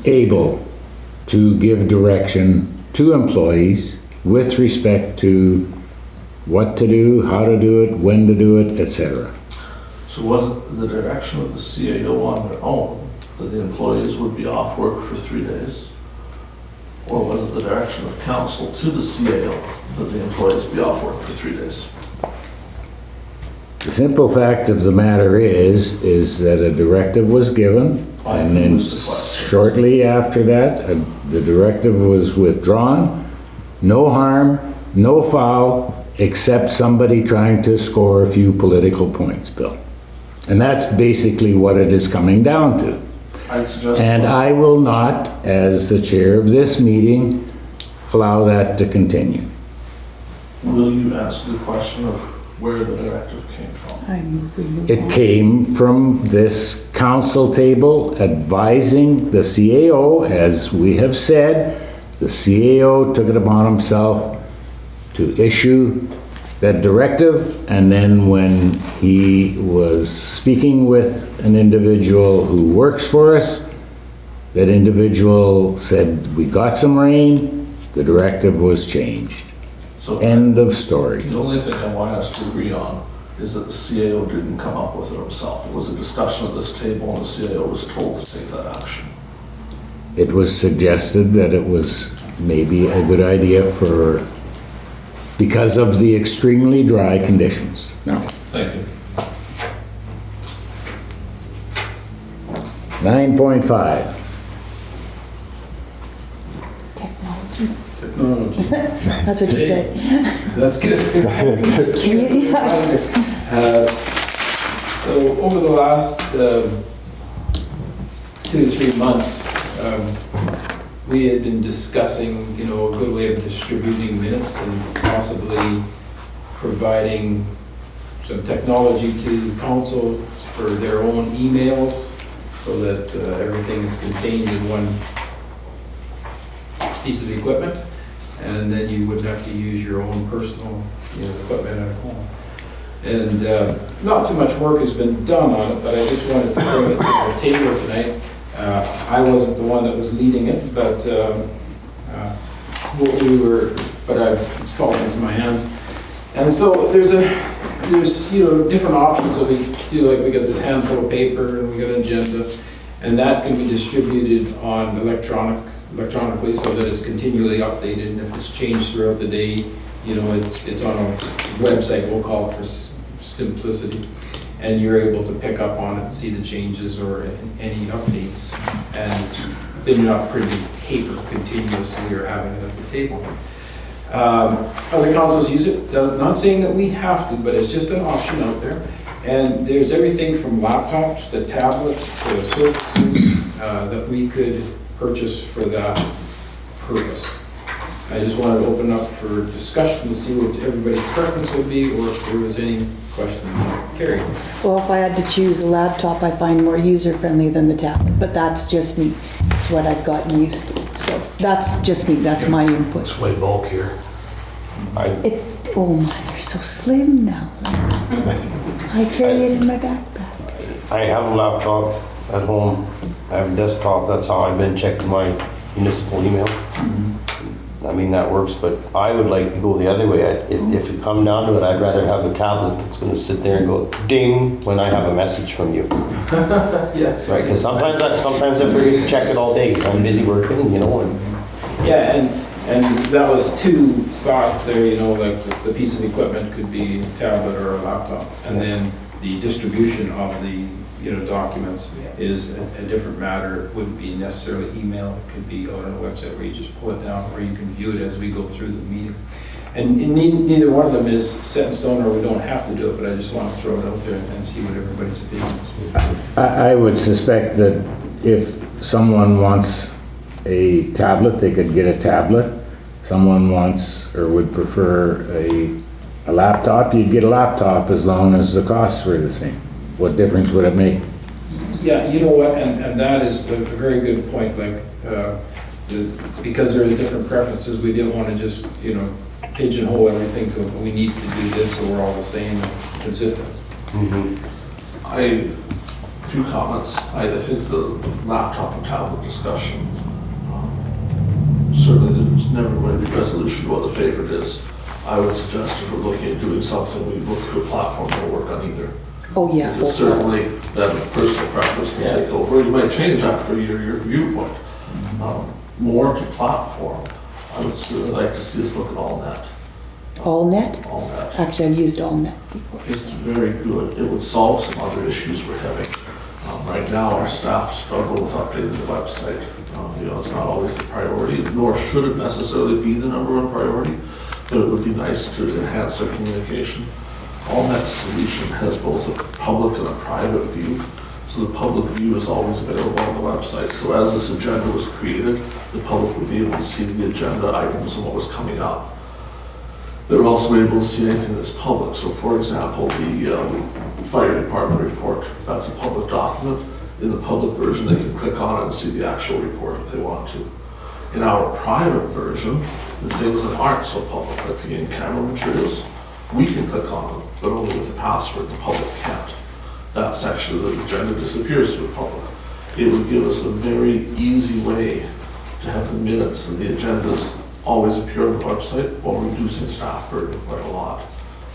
able to give direction to employees with respect to what to do, how to do it, when to do it, etc. So was it the direction of the CAO on their own that the employees would be off work for 3 days? Or was it the direction of council to the CAO that the employees be off work for 3 days? The simple fact of the matter is that a directive was given, and then shortly after that, the directive was withdrawn. No harm, no foul, except somebody trying to score a few political points, Bill. And that's basically what it is coming down to. I'd suggest. And I will not, as the chair of this meeting, allow that to continue. Will you answer the question of where the directive came from? I move we move It on. came from this council table advising the CAO, as we have said, the CAO took it upon himself to issue that directive, and then when he was speaking with an individual who works for us, that individual said, we got some rain, the directive was changed. So End of story. the only thing I want us to agree on is that the CAO didn't come up with it himself. It was a discussion at this table, and the CAO was told to take that action. It was suggested that it was maybe a good idea because of the extremely dry conditions. Now, Thank you. 9.5. Technology. Technology. That's what you said. That's good. So over the last 2 to 3 months, we had been discussing, a good way of distributing minutes and possibly providing some technology to the council for their own emails so that everything is contained in one piece of equipment, and then you wouldn't have to use your own personal equipment at home. And not too much work has been done on it, but I just wanted to bring it to the table tonight. I wasn't the one that was leading it, but it's fallen into my hands. And so there's different options that we do, like we got this handful of paper and we got an agenda, and that can be distributed on electronically so that it's continually updated, and if it's changed throughout the day, it's on a website, we'll call it for simplicity, and you're able to pick up on it and see the changes or any updates, and then you're not printing paper continuously or having it at the table. Other councils use it, not saying that we have to, but it's just an option out there. And there's everything from laptops to tablets to surfaces that we could purchase for that purpose. I just wanted to open up for discussion to see what everybody's preference would be, or if there was any question. Carrie? Well, if I had to choose a laptop, I find more user-friendly than the tablet, but that's just me. It's what I've gotten used to. So that's just me, that's my input. It's way bulkier. Oh my, they're so slim now. I carry it in my backpack. I have a laptop at home. I have a desktop. That's how I've been checking my municipal email. I mean, that works, but I would like to go the other way. If it come down to it, I'd rather have a tablet that's going to sit there and go ding when I have a message from you. Yes. Right, because sometimes I forget to check it all day. I'm busy working, Yeah, and that was two thoughts there, like the piece of equipment could be a tablet or a laptop, and then the distribution of the documents is a different matter. It wouldn't be necessarily email. It could be on a website where you just pull it down, or you can view it as we go through the meeting. And neither one of them is set in stone, or we don't have to do it, but I just want to throw it out there and see what everybody's opinion is. I would suspect that if someone wants a tablet, they could get a tablet. Someone wants or would prefer a laptop, you'd get a laptop as long as the costs were the same. What difference would it make? Yeah, you know what, and that is a very good point, because there are different preferences, we didn't want to just, pigeonhole everything to, we need to do this so we're all the same and consistent. Few comments. I think the laptop and tablet discussion, certainly there's never going to be resolution what the favorite is. I would suggest if we're looking at doing something, we look to a platform that will work on either. Oh, yeah. Because certainly that personal preference can take over. You might change after your viewpoint. More to platform, I would certainly like to see us look at AllNet. AllNet? AllNet. Actually, I've used AllNet before. It's very good. It would solve some other issues we're having. Right now, our staff struggle with updating the website. It's not always the priority, nor should it necessarily be the number one priority, but it would be nice to enhance our communication. AllNet's solution has both a public and a private view. So the public view is always available on the website. So as this agenda was created, the public would be able to see the agenda items and what was coming up. They're also able to see anything that's public. So for example, the fire department report, that's a public document. In the public version, they can click on it and see the actual report if they want to. In our private version, the things that aren't so public, like the in-camera materials, we can click on them, but only with a password. The public can't. That section of the agenda disappears to the public. It would give us a very easy way to have the minutes and the agendas always appear on the website while reducing staff burden quite a lot.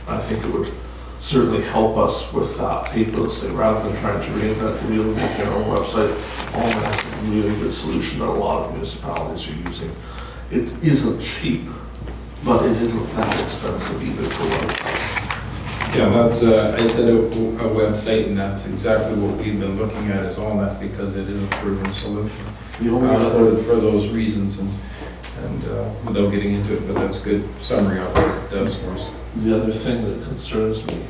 I think it would certainly help us with that paperlessly rather than trying to reinvent the wheel and make our own website. AllNet is a really good solution that a lot of municipalities are using. It isn't cheap, but it isn't that expensive either for what it does. Yeah, that's, I said a website, and that's exactly what we've been looking at is AllNet, because it is a proven solution for those reasons, and without getting into it, but that's a good summary of what it does for us. The other thing that concerns me,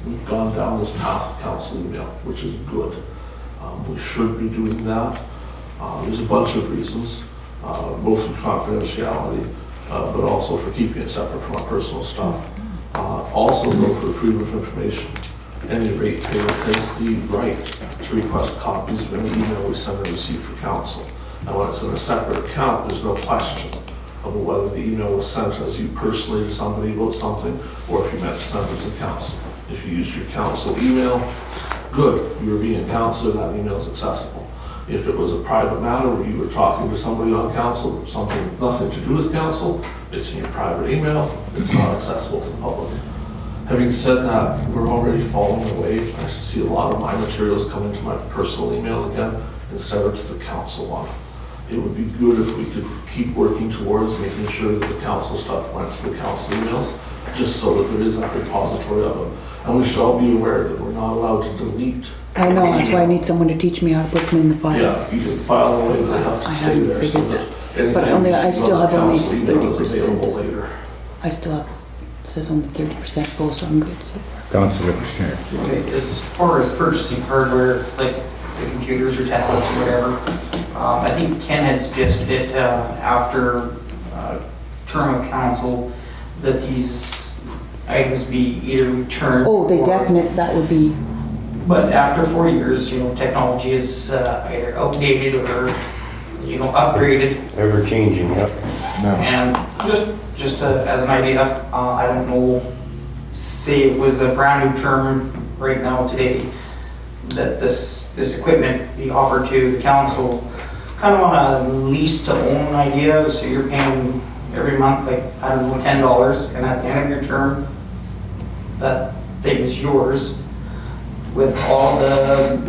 we've gone down this path of council email, which is good. We should be doing that. There's a bunch of reasons, both for confidentiality, but also for keeping it separate from our personal stuff. Also, though, for freedom of information, any ratepayer has the right to request copies of any email we send and receive for council. And when it's in a separate account, there's no question about whether the email was sent as you personally to somebody about something, or if you meant to send it as a council. If you use your council email, good, you're being a councillor, that email is accessible. If it was a private matter where you were talking to somebody on council, something nothing to do with council, it's in your private email, it's not accessible to the public. Having said that, we're already falling away. I see a lot of my materials come into my personal email again instead of to the council one. It would be good if we could keep working towards making sure that the council stuff went to the council emails, just so that there is that repository of them. And we should all be aware that we're not allowed to delete. I know, that's why I need someone to teach me how to put them in the files. Yeah, you can file them away, but they have to I stay haven't there. So figured that But only- I anything still have on the only council email is 30%. available later. I still have, it says only 30% full, so I'm good so far. Councillor Kushniryk. Okay, as far as purchasing hardware, like the computers or tablets or whatever, I think Ken had suggested it after term of council that these items be either returned. Oh, they or- definite, that would be, But after 4 years, technology is either outdated or, upgraded. Ever changing, yep. No. And just as an idea, I don't know, say it was a brand new term right now today, that this equipment be offered to the council, kind of on a lease to own idea, so you're paying every month, like, I don't know, $10, and at the end of your term, that thing is yours with all the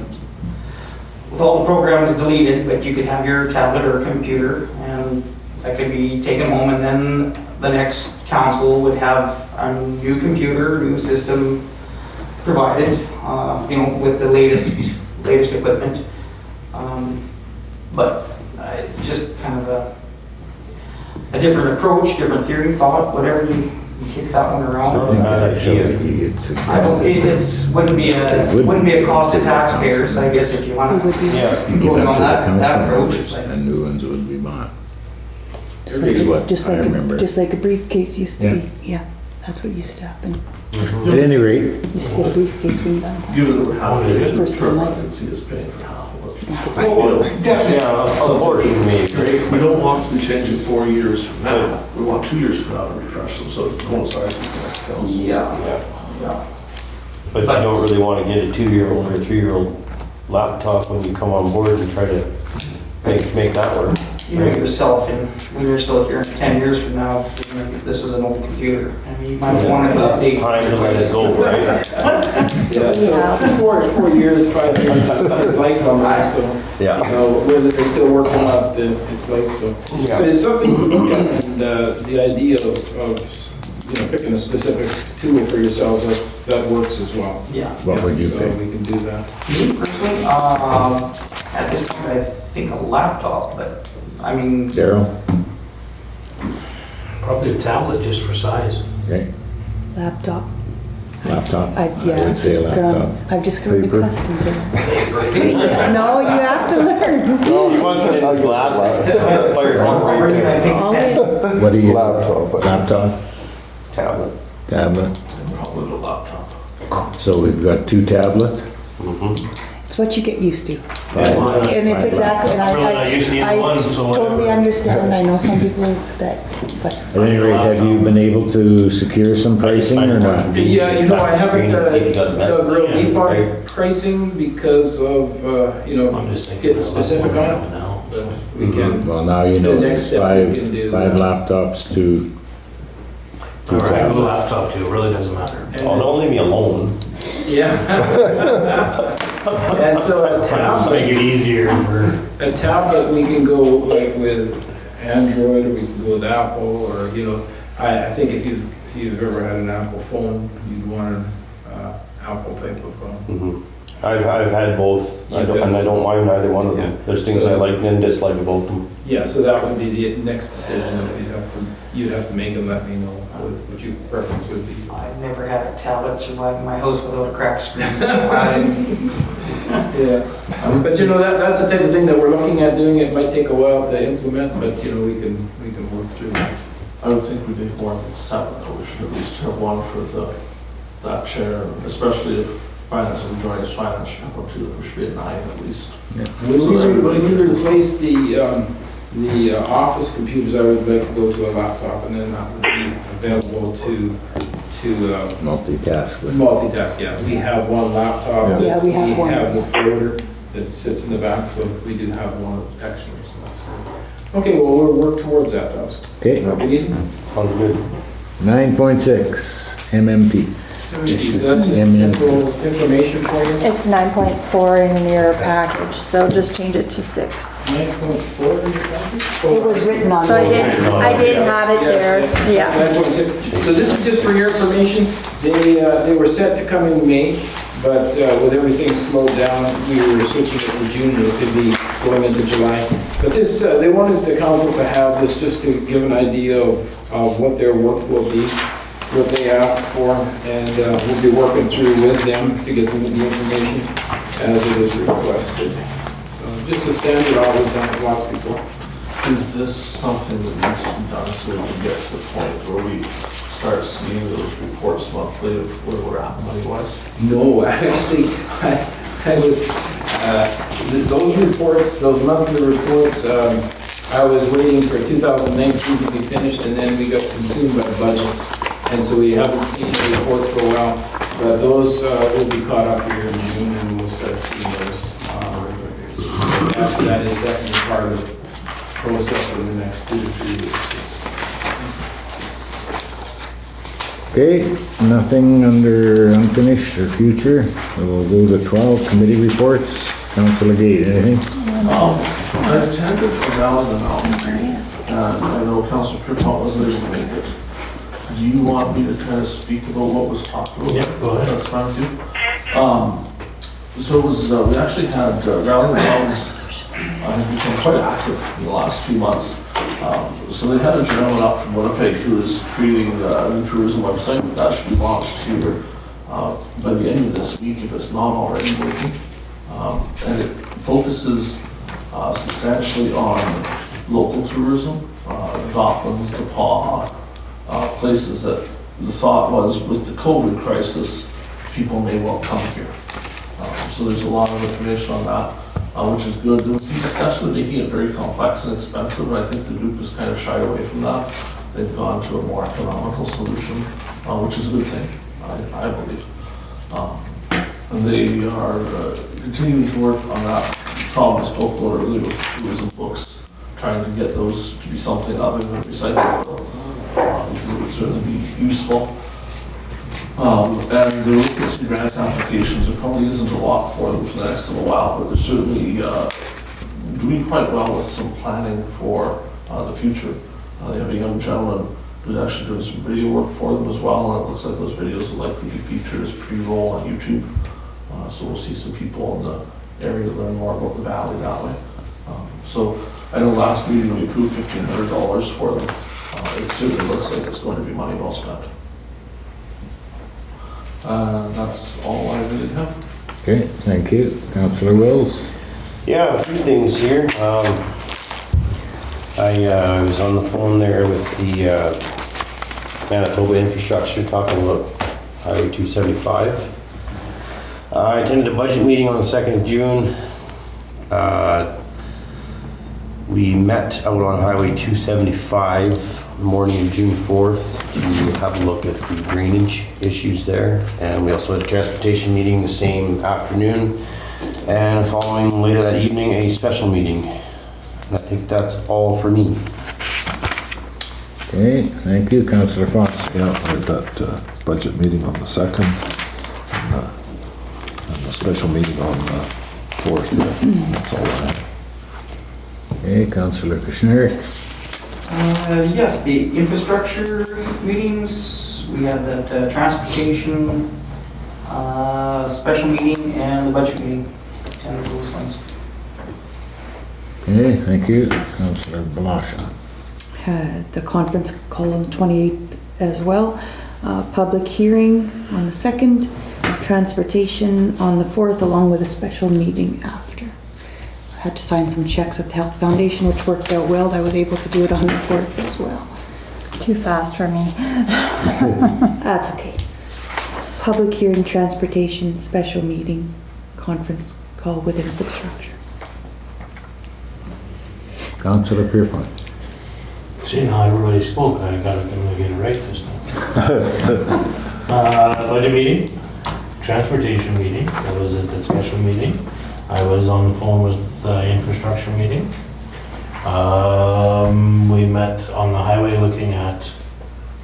programs deleted, but you could have your tablet or computer, and that could be taken home, and then the next council would have a new computer, new system provided, with the latest equipment. But just kind of a different approach, different theory, thought, whatever you kick that one around. Not a bad idea. I don't, wouldn't be a cost to taxpayers, I guess, if you want it would to be, Yeah. go on that approach. And new ones would be bought. just Is like, what just I like, remember. just like a briefcase used to Yeah. be. Yeah, that's what used to happen. At any rate, Used to get a briefcase when you got home. Given that we're half First the one term, I might- can see us paying for half of it. Yeah, unfortunately, maybe. We don't want to be changing 4 years from now. We want 2 years from now to refresh them, so it coincides with the next council. Yeah. But you don't really want to get a 2-year-old or a 3-year-old laptop when you come on board and try to make that work. You know yourself, and when you're still here in 10 years from now, this is an old computer, and you might want to update. Time to let it go, right? Yeah, so 4 years, 5 years is life on that, so, Yeah. whether they're still working out its life, so. But it's something to look at, and the idea of picking a specific tool for yourselves, that works as well. Yeah. what would you So pick? we can do that. Me personally, at this point, I think a laptop, but, I mean, Darryl? Probably a tablet just for size. Okay, Laptop. laptop? Yeah, I would say a laptop. I've just grown Paper. accustomed to it. No, you have to learn. He wants it in his glasses. Fires up right bring my there. big All pen. in. What do you? Laptop, but- Laptop, Tablet. tablet. And probably the laptop. So we've got 2 tablets? It's what you get used to. Five- And it's five exactly, and I'm really not used to either I one, so totally whatever. understand. I know some people that, but At any rate, have you been able to secure some pricing or not? Yeah, I haven't See if you got a message. dug real deep on Right. pricing because of, I'm just thinking. getting of specific on it. now. But we can, Well, now you know, The next it's step we can do. five laptops, two All right, tablets. go laptop too, it really doesn't matter. Oh, don't leave me alone. yeah. And so a Just make tablet, it easier for, we can go like with Android, or we can go with Apple, or, I think if you've ever had an Apple phone, you'd want an Apple type of phone. Mhm. I've had both, and I don't mind either one of them. There's things I like and dislike about them. Yeah, so that would be the next decision that you'd have to make and let me know what your preference would be. I've never had a tablet survive in my house without a cracked screen. So Yeah, but that's the type of thing that we're looking at doing. It might take a while to implement, but we can work through that. I would think we need more than 7, though. We should at least have one for that chair, especially if finance will join us, finance should have one too. There should be a 9 at least. When we replace the office computers, I would like to go to a laptop, and then that would be available to Multitask. But multitask, yeah. We have one laptop. Yeah, we have one. We have the folder that sits in the back, so we do have one extra, so that's good. Okay, well, we'll work towards that, Doug. okay, Make it easy. Sounds good. 9.6 MMP. That's just simple information for you. It's 9.4 in your package, so just change it to 6. 9.4 in your package? It was written on So I there. I did have it there, yeah. 9.6. So this is just for your information. They were set to come in May, but with everything slowed down, we were switching it to June. It could be going into July. But this, they wanted the council to have this just to give an idea of what their work will be, what they ask for, and we'll be working through with them to get them the information as it is requested. So just a standard audit done with lots of people. Is this something that needs to be done so we can get to the point where we start seeing those reports monthly of where we're at money-wise? No, actually, I was, those reports, those monthly reports, I was waiting for 2019 to be finished, and then we got consumed by budgets. And so we haven't seen the report for a while, but those will be caught up here in June, and we'll start seeing those. That is definitely part of the process in the next 2 to 3 weeks. Okay, nothing under unfinished or future. So we'll go to 12 committee reports. Councillor Gade, anything? I attended the Galloway and I know Councillor Pierrepont wasn't able to make it. Do you want me to kind of speak about what was talked about? Yeah, go ahead. That's fine too. So it was, we actually had Galloway become quite active in the last few months. So they had a gentleman up from Winnipeg who is creating a new tourism website that should be launched here by the end of this week if it's not already working. And it focuses substantially on local tourism, the Docklands, the Paw, places that the thought was with the COVID crisis, people may well come here. So there's a lot of information on that, which is good. There was some discussion of making it very complex and expensive, and I think the group has kind of shied away from that. They've gone to a more economical solution, which is a good thing, I believe. And they are continuing to work on that problem I spoke about earlier with tourism books, trying to get those to be something other than recyclable, because it would certainly be useful. And they're looking at some grant applications. There probably isn't a lot for them for the next little while, but they're certainly doing quite well with some planning for the future. They have a young gentleman who's actually doing some video work for them as well, and it looks like those videos will likely be featured as pre-roll on YouTube. So we'll see some people in the area to learn more about the valley that way. So I know last meeting we approved $1,500 for them. It certainly looks like it's going to be money well spent. That's all I really have. Okay, thank you. Councillor Wills? Yeah, a few things here. I was on the phone there with the Manitoba infrastructure talking about Highway 275. I attended a budget meeting on the 2nd of June. We met out on Highway 275 the morning of June 4th to have a look at the drainage issues there. And we also had a transportation meeting the same afternoon. And following later that evening, a special meeting. And I think that's all for me. Okay, thank you. Councillor Foster? Yeah, I had that budget meeting on the 2nd, and the special meeting on the 4th, yeah, that's all I had. Okay, Councillor Kushniryk? Yeah, the infrastructure meetings, we had that transportation, special meeting and the budget meeting, attended those ones. Okay, thank you. Councillor Blosha? Had the conference call on the 28th as well. Public hearing on the 2nd, transportation on the 4th, along with a special meeting after. I had to sign some checks at the Health Foundation, which worked out well. I was able to do it on the 4th as well. Too fast for me. That's okay. Public hearing, transportation, special meeting, conference call with infrastructure. Councillor Pierrepont? Seeing how everybody spoke, I'm gonna get it right this time. Budget meeting, transportation meeting, I was at that special meeting. I was on the phone with the infrastructure meeting. We met on the highway looking at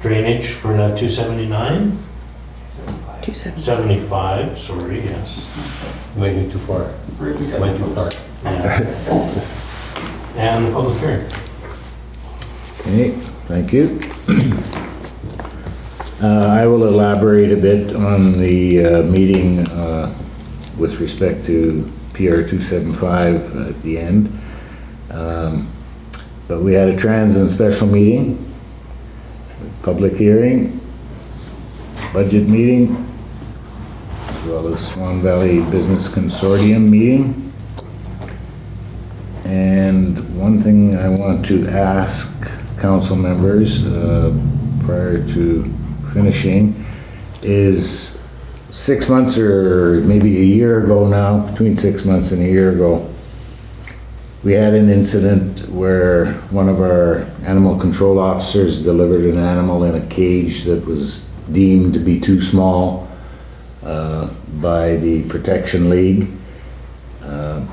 drainage for that 279, 75, sorry, yes. Went too far. Went too far. Yeah. And the public hearing. Okay, thank you. I will elaborate a bit on the meeting with respect to PR 275 at the end. But we had a transit special meeting, public hearing, budget meeting, as well as Swan Valley Business Consortium meeting. And one thing I want to ask council members prior to finishing is 6 months or maybe a year ago now, between 6 months and a year ago, we had an incident where one of our animal control officers delivered an animal in a cage that was deemed to be too small by the Protection League.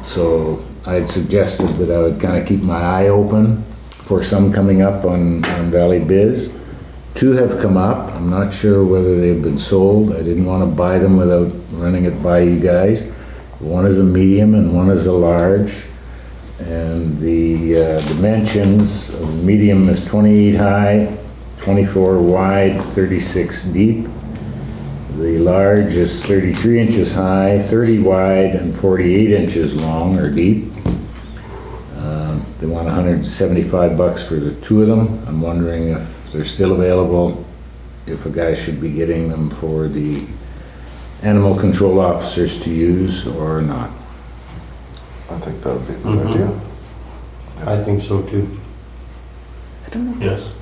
So I had suggested that I would kind of keep my eye open for some coming up on Valley Biz. 2 have come up. I'm not sure whether they've been sold. I didn't want to buy them without running it by you guys. One is a medium and one is a large. And the dimensions of the medium is 28 high, 24 wide, 36 deep. The large is 33 inches high, 30 wide, and 48 inches long or deep. They want $175 for the 2 of them. I'm wondering if they're still available, if a guy should be getting them for the animal control officers to use or not. I think that would be a good idea. I think so too. I don't know. Yes.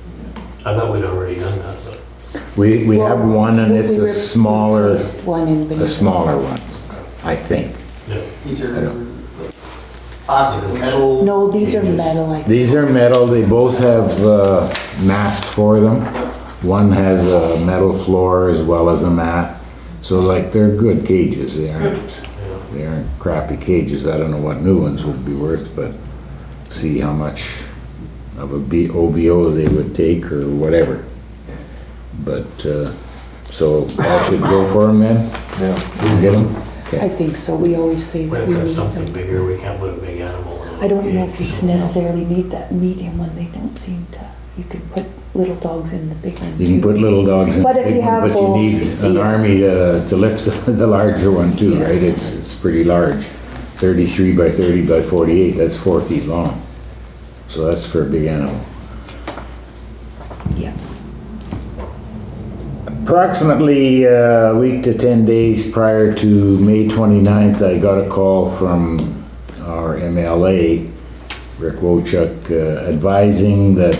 I thought we'd already done that, but. We have one and it's a smaller one, I think. Yeah. These are plastic, metal. No, these are metal, I think. These are metal, they both have mats for them. One has a metal floor as well as a mat. So like, they're good cages, they aren't crappy cages. I don't know what new ones would be worth, but see how much of a OBO they would take or whatever. But, so I should go for them then? Yeah. Get them? I Okay. think so. We always say If that we we have need something them. bigger, we can't put a big animal in a I don't know if cage, we so- necessarily need that medium one. They don't seem to. You can put little dogs in the big one You can too. put little dogs in the But if big you one, have but you both, need an yeah. army to lift the larger one too, Yeah. right? It's pretty large. 33 by 30 by 48, that's 4 feet long. So that's for a big animal. Yeah. Approximately a week to 10 days prior to May 29th, I got a call from our MLA, Rick Wochuk, advising that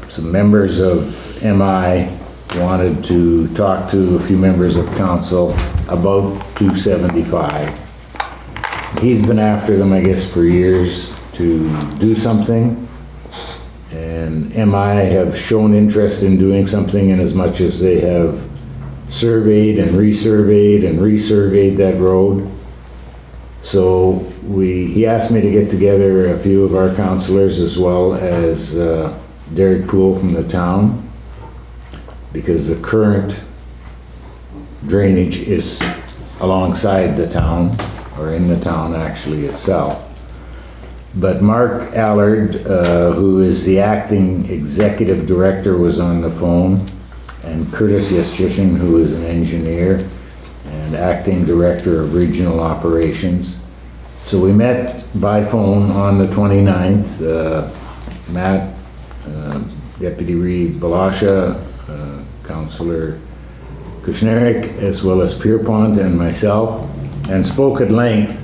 some members of MI wanted to talk to a few members of council about 275. He's been after them, I guess, for years to do something. And MI have shown interest in doing something in as much as they have surveyed and resurveyed that road. So he asked me to get together a few of our councillors as well as Derek Poole from the town, because the current drainage is alongside the town, or in the town actually itself. But Mark Allard, who is the acting executive director, was on the phone, and Curtis Yestrishin, who is an engineer and acting director of regional operations. So we met by phone on the 29th. Matt, Deputy Reeve, Blosha, Councillor Kushniryk, as well as Pierrepont and myself, and spoke at length.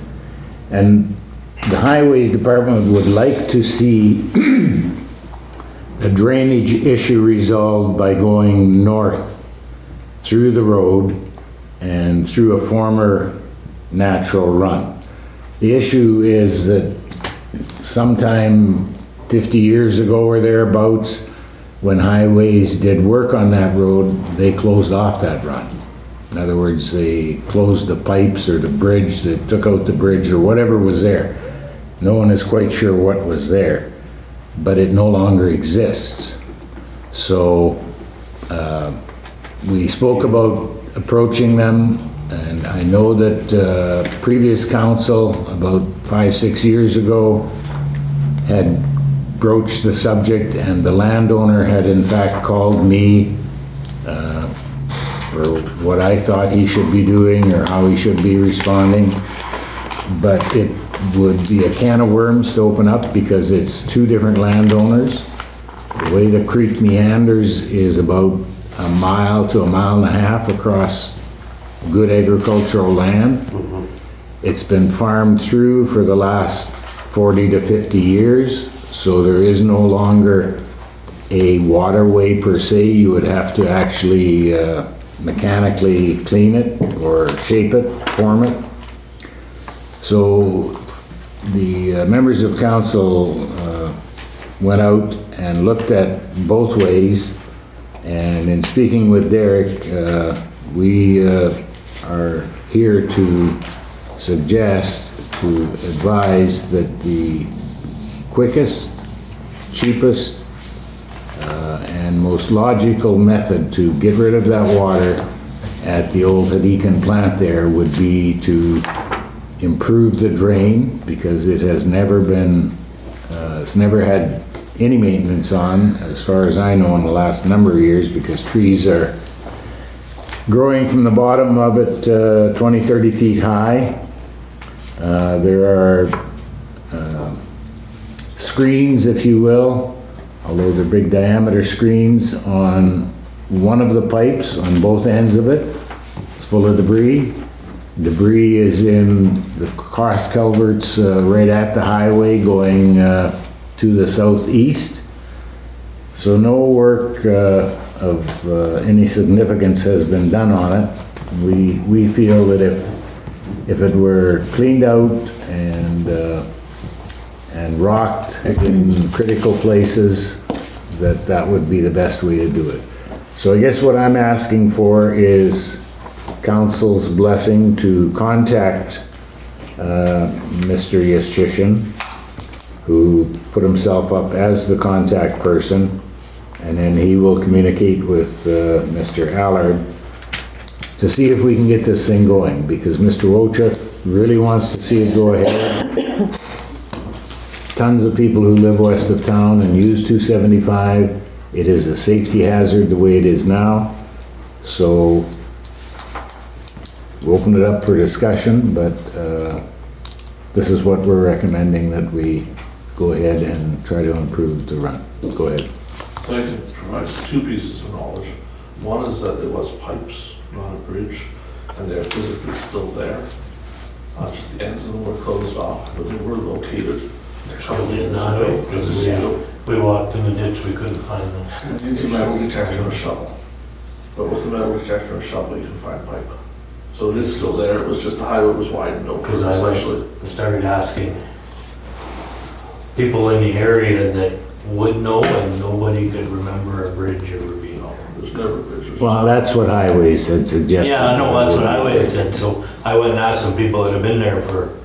And the Highways Department would like to see a drainage issue resolved by going north through the road and through a former natural run. The issue is that sometime 50 years ago or thereabouts, when Highways did work on that road, they closed off that run. In other words, they closed the pipes or the bridge, they took out the bridge or whatever was there. No one is quite sure what was there, but it no longer exists. So we spoke about approaching them, and I know that previous council, about 5-6 years ago, had broached the subject, and the landowner had in fact called me for what I thought he should be doing or how he should be responding. But it would be a can of worms to open up because it's two different landowners. The way the creek meanders is about a mile to a mile and a half across good agricultural land. It's been farmed through for the last 40 to 50 years, so there is no longer a waterway per se. You would have to actually mechanically clean it or shape it, form it. So the members of council went out and looked at both ways, and in speaking with Derek, we are here to suggest, to advise that the quickest, cheapest, and most logical method to get rid of that water at the old Hadikan plant there would be to improve the drain, because it has never been, it's never had any maintenance on, as far as I know, in the last number of years, because trees are growing from the bottom of it 20, 30 feet high. There are screens, if you will, although they're big diameter screens, on one of the pipes on both ends of it. It's full of debris. Debris is in the cross culverts right at the highway going to the southeast. So no work of any significance has been done on it. We feel that if it were cleaned out and rocked in critical places, that would be the best way to do it. So I guess what I'm asking for is council's blessing to contact Mr. Yashchishan, who put himself up as the contact person, and then he will communicate with Mr. Allard to see if we can get this thing going, because Mr. Wojcik really wants to see it go ahead. Tons of people who live west of town and use 275. It is a safety hazard the way it is now. So we'll open it up for discussion, but this is what we're recommending, that we go ahead and try to improve the run. Go ahead. So I can provide two pieces of knowledge. One is that it was pipes, not a bridge, and they're physically still there. Just the ends of them were closed off, but they were located. They're still in that way, because we walked in the ditch, we couldn't find them. It needs a metal detector and a shovel. But with the metal detector and a shovel, you can find pipe. So it is still there, it was just the highway was widened over. Because I started asking people in the area that would know, and nobody could remember a bridge ever being on. There's never bridges. Well, that's what Highways had suggested. Yeah, I know, that's what Highway had said, so I went and asked some people that have been there for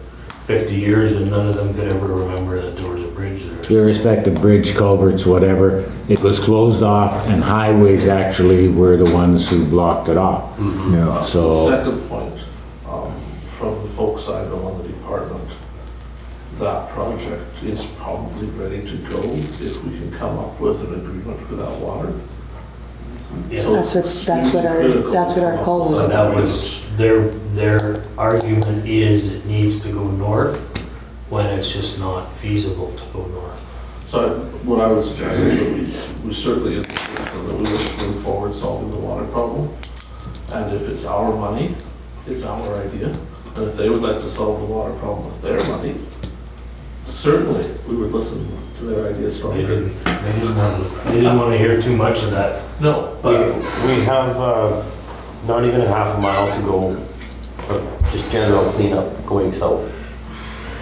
50 years, and none of them could ever remember that there was a bridge there. Irrespective of bridge, culverts, whatever, it was closed off, and Highways actually were the ones who blocked it off. Yeah. So, Second point, from the folks I know in the department, that project is probably ready to go if we can come up with an agreement for that water. Yes. So That's what our call was So about. that was, their argument is it needs to go north when it's just not feasible to go north. So what I would suggest is that we certainly indicate that we wish to move forward solving the water problem. And if it's our money, it's our idea. And if they would like to solve the water problem with their money, certainly we would listen to their idea They strongly. didn't want to hear too much of that. No, We but have not even a half a mile to go of just general cleanup going south.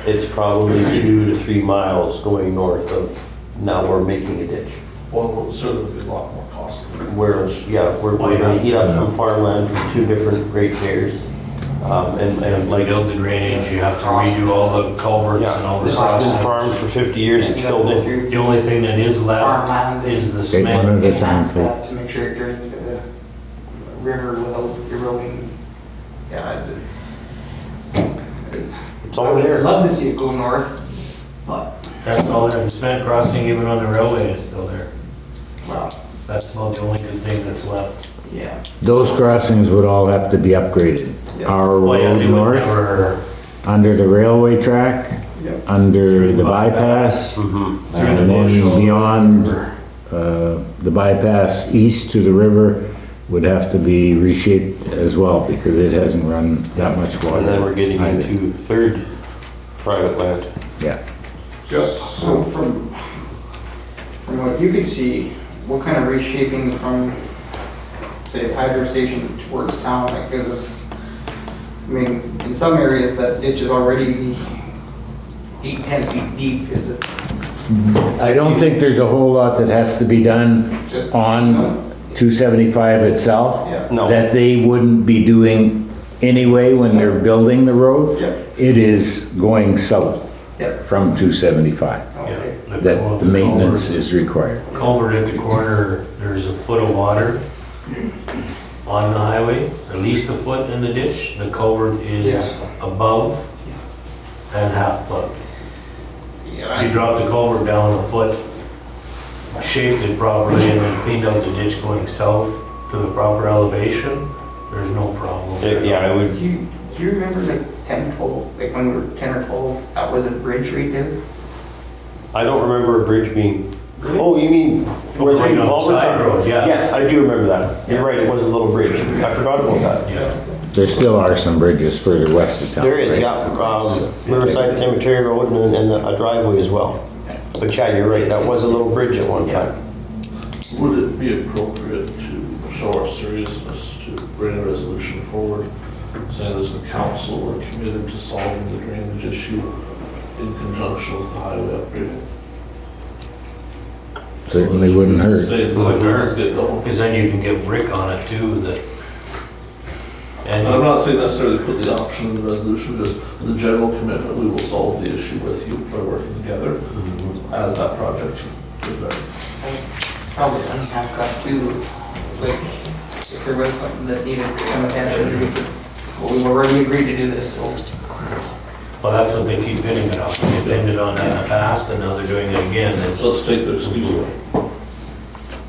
It's probably 2 to 3 miles going north of now we're making a ditch. One would certainly be a lot more costly. We're gonna eat up some farmland from two different ratepayers. And like, Build the drainage, you have to redo all the culverts and all this this. has been farmed for 50 years, it's filled in. The only thing that is left Farmland is the Okay, one cement. at a time, enhance please. that to make sure it drains into the river without eroding. Yeah, It's all there. I'd love to see it go north, but, That's all there. The cement crossing even on the railway is still there. well, That's about the only good thing that's left. yeah. Those crossings would all have to be upgraded. Our Well, yeah, road they would north, never- under the railway track, Yep. under the bypass, Mhm. and then beyond, the bypass east to the river would have to be reshaped as well, because it hasn't run that much water. And then we're getting either. into third private land. Yeah. So from what you could see, what kind of reshaping from, say, hydro station towards town, like, because, I mean, in some areas that ditch is already 8, 10 feet deep, is it I don't think there's a whole lot that has to be done just? on 275 itself. Yeah. No. That they wouldn't be doing anyway when they're building the road. Yeah. It is going south Yep. from 275, Okay. Yeah, that the maintenance is required. Culvert at the corner, there's a foot of water on the highway, at least a foot in the ditch. The culvert Yeah. is above and half plugged. See, If you drop the culvert down a foot, shaped it properly, and then cleaned out the ditch going south to the proper elevation, there's no problem. Yeah, I would, Do you remember like 10, 12, like when we were 10 or 12, that was a bridge right there? I don't remember a bridge being, oh, you mean where the Right two on the culverts side are? road, yeah. Yes, I do remember that. You're right, it was a little bridge. I forgot about that. Yeah. There still are some bridges further west of town. There is, right? yeah, So, Riverside Cemetery Road and a driveway as well. But yeah, you're right, that was a little bridge at one time. Would it be appropriate to show our seriousness to bring a resolution forward saying as the council we're committed to solving the drainage issue in conjunction with the highway upgrading? Certainly wouldn't hurt. Say, let's get going. Because then you can get brick on it too, that. And I'm not saying necessarily put the option in the resolution, just the general commitment, we will solve the issue with you by working together as that project develops. Probably wouldn't have got to, like, if there was something that needed some attention, well, we've already agreed to do this, so. Well, that's what they keep pinning it on. They pinned it on that in the past, and now they're doing it again. It's So let's take the excuse away.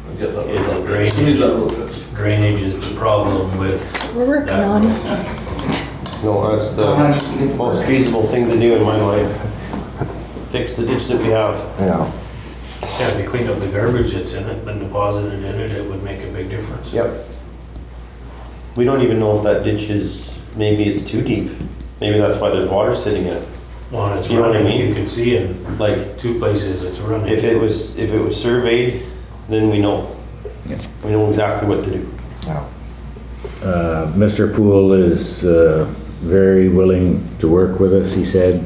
And get that. It's a road drainage. fixed. We need that road fixed. drainage is the problem with. We're working that on road. it. No, that's the most feasible thing to do in my life. Fix the ditch that we have. Yeah. Yeah, if they cleaned up the garbage that's in it, and deposited in it, it would make a big difference. Yep. We don't even know if that ditch is, maybe it's too deep. Maybe that's why there's water sitting in it. Well, it's You know what I running, mean? you can see in Like, two places it's running. if it was surveyed, then we know. Yeah. We know exactly what to do. Yeah. Mr. Poole is very willing to work with us, he said.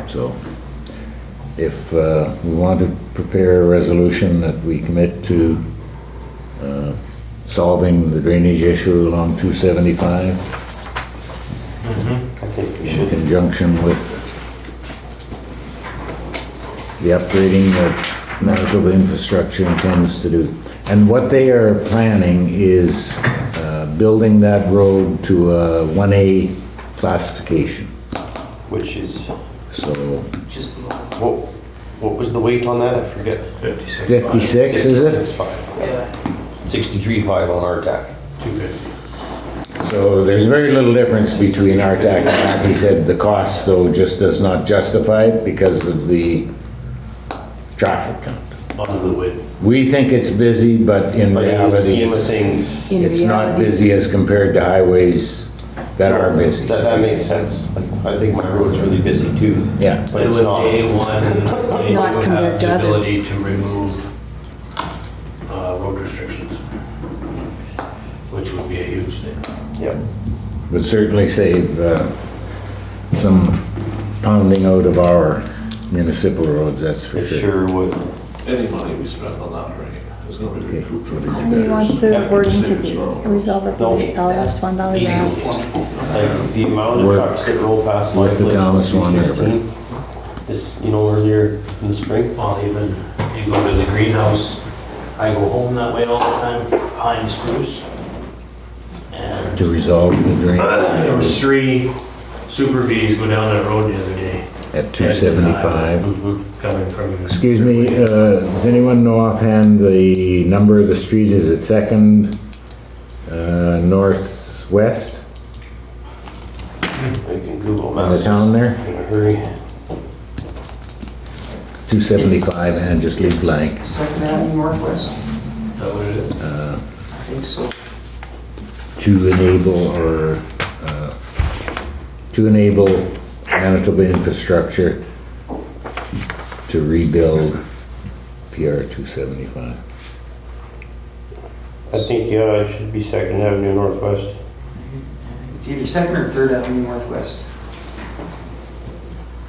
So if we want to prepare a resolution that we commit to solving the drainage issue along 275 I think we in should. conjunction with the upgrading that Manitoba Infrastructure intends to do. And what they are planning is building that road to a 1A classification. Which is, So Just what was the weight on that? I forget. 56. 56, is it? 66.5. yeah. 63.5 on our tack. 250. So there's very little difference between our tax and that. He said the cost though just does not justify it because of the traffic count. On the width. We think it's busy, but in But in the reality, scheme of it's things, it's not busy as compared to highways that are busy. that makes sense. Like, I think my road's really busy too, Yeah. but And it's with not. the A1, they Not would compared have to the other. ability to remove road restrictions, which would be a huge thing. Yep. Would certainly save some pounding out of our municipal roads, that's for It sure. sure would. any money we spend on that drain is gonna be recouped from the How do you want the Yeah, wording to cities be? road. Resolve at the No. municipality of Swan Valley West. Like the amount of Work trucks that roll past my with the place town on of Swan River. 216, this, you know, earlier in the spring. Well, even, you go to the greenhouse, I go home that way all the time, pine spruce. And To resolve the drain there was 3 Super Bs go down that road the other day, at 275. coming from. Excuse me, does anyone know offhand the number of the street? Is it Second Northwest You can Google in the Maps. town there? In a hurry. 275 and just leave blank. Second Avenue Northwest, Is that what it is? I think so. To enable Manitoba infrastructure to rebuild PR 275. I think, yeah, it should be Second Avenue Northwest. It's either Second or Third Avenue Northwest.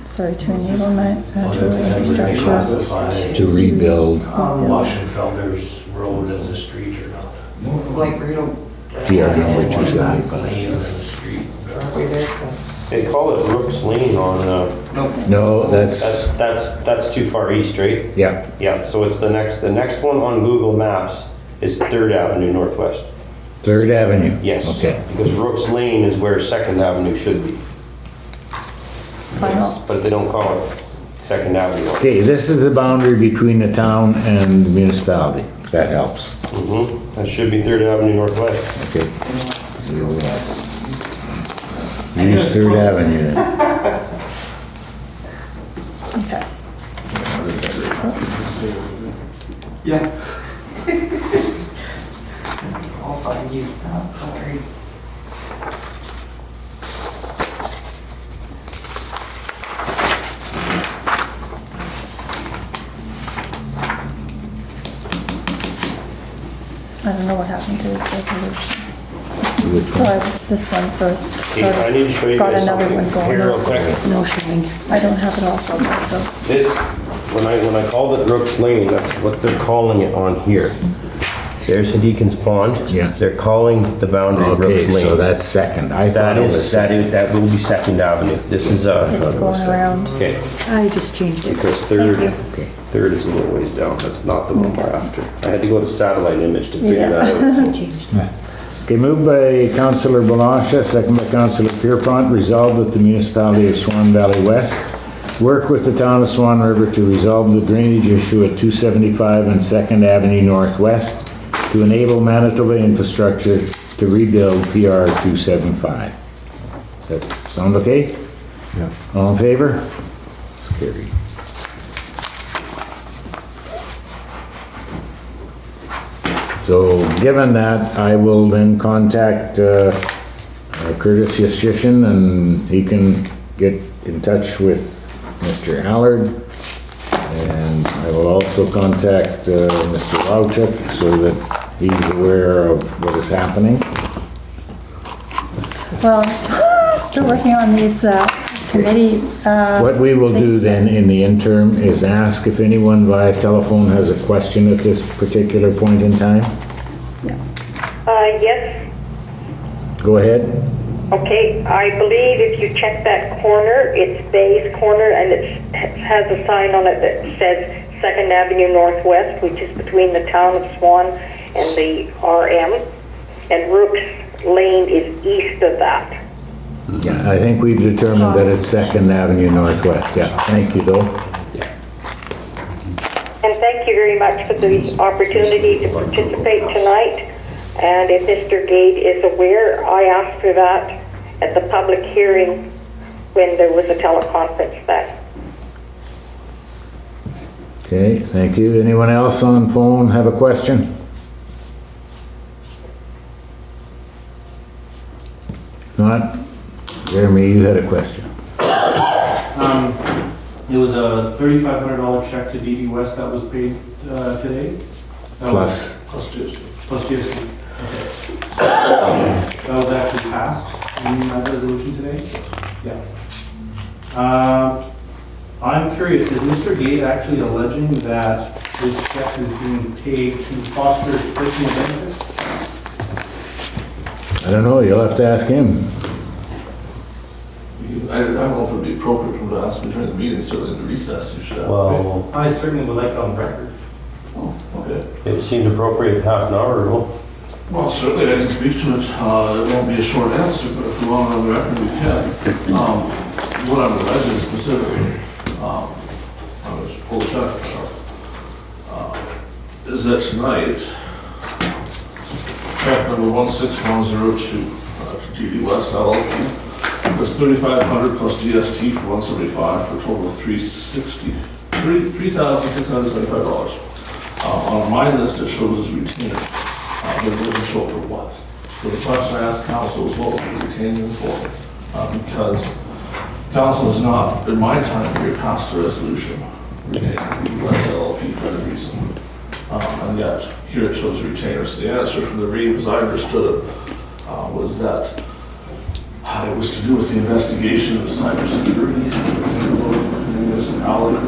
Sorry, to enable Manitoba infrastructure. Classify To rebuild Washingfelder's Road as a street or not. Like right out. PR number Lane 275. and street. Driveway there, that's. They call it Brooks Lane on, Nope. No, that's, that's too far east, right? yeah, Yeah, so it's the next one on Google Maps is Third Avenue Northwest. 3rd Avenue. Yes. Okay. Because Brooks Lane is where Second Avenue should be. Final. But they don't call it Second Avenue. Okay, this is the boundary between the town and the municipality, if that helps. That should be Third Avenue Northwest. Okay. Use 3rd Avenue then. Okay. Yeah. I'll find you. Don't worry. I don't know what happened to this resolution. Which So one? this one, so Okay, I need to show you got guys another something one going. here real quick. No showing. I don't have it all public, so. This, when I called it Brooks Lane, that's what they're calling it on here. There's a Deacon's Pond. Yeah. They're calling the boundary Okay, Brooks Lane. so that's second. I That thought it was is, second. that will be Second Avenue. This is, It's going around. okay, I just changed it. because third is a little ways down. That's not the one we're after. I had to go to satellite image to figure Yeah. that out. I changed it. Okay, moved by Councillor Blosha, second by Councillor Pierrepont, resolved that the municipality of Swan Valley West work with the town of Swan River to resolve the drainage issue at 275 and 2nd Avenue Northwest to enable Manitoba infrastructure to rebuild PR 275. Does that sound okay? Yeah. All in favor? It's carried. So, given that, I will then contact Curtis Yashishin, and he can get in touch with Mr. Allard. And I will also contact Mr. Wowchuk so that he's aware of what is happening. Well, still working on these committee. What we will do then in the interim is ask if anyone via telephone has a question at this particular point in time. Yes, Go ahead. okay, I believe if you check that corner, it's Bay's Corner, and it has a sign on it that says 2nd Avenue Northwest, which is between the town of Swan and the RM, and Rook's Lane is east of that. Yeah, I think we've determined that it's 2nd Avenue Northwest. Yeah, thank you though. And thank you very much for the opportunity to participate tonight. And if Mr. Gade is aware, I asked for that at the public hearing when there was a teleconference then. Okay, thank you. Anyone else on phone have a question? If not, Jeremy, you had a question. It was a $3,500 check to DD West that was paid today. That was Plus, plus GST. Okay. That was actually passed in that resolution today. Yeah. I'm curious curious, is Mr. Gade actually alleging that this check is being paid to foster personal benefits? I don't know, you'll have to ask him. I don't know if it would be appropriate for him to ask me during the meeting, certainly in the recess, you should ask me. Well, I certainly would like it on record. Okay. it seemed appropriate half an hour ago. Well, certainly I can speak to it. It won't be a short answer, but if we want it on the record, we can. What I'm alleging specifically, I'm going to pull it up, is that tonight, check number 16102 to DD West LLP, was $3,500 plus GST for 175 for a total of $3,675. On my list, it shows as retainer. But it doesn't show for what. So the question I asked council was what we're retaining them for. Because council has not, in my time here, passed a resolution retaining the West LLP for any reason. And yet, here it shows retainers. The answer from the Reeve, as I understood it, was that it was to do with the investigation of cybersecurity in the municipality.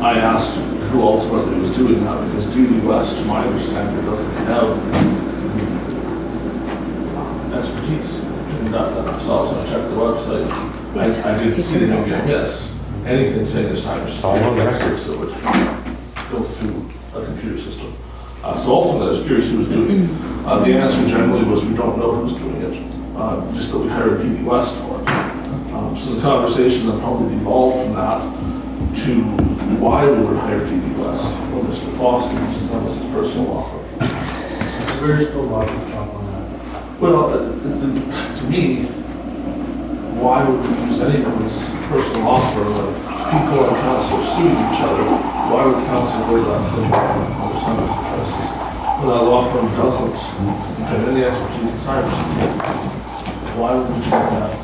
I asked who ultimately was doing that, because DD West, to my understanding, doesn't have expertise in that themselves. When I checked the website, I didn't see anything get missed. Anything saying there's cybersecurity experts that would go through a computer system. So ultimately, I was curious who was doing it. The answer generally was we don't know who's doing it, just that we hired DD West for it. So the conversation then probably devolved from that to why we would hire DD West or Mr. Foster, since that was his personal offer. Where's the logic jump on that? Well, to me, why would we use anyone's personal offer when people on council suing each other? Why would council go that thing under some circumstances? When that law firm doesn't have any expertise in cybersecurity, why would we do that?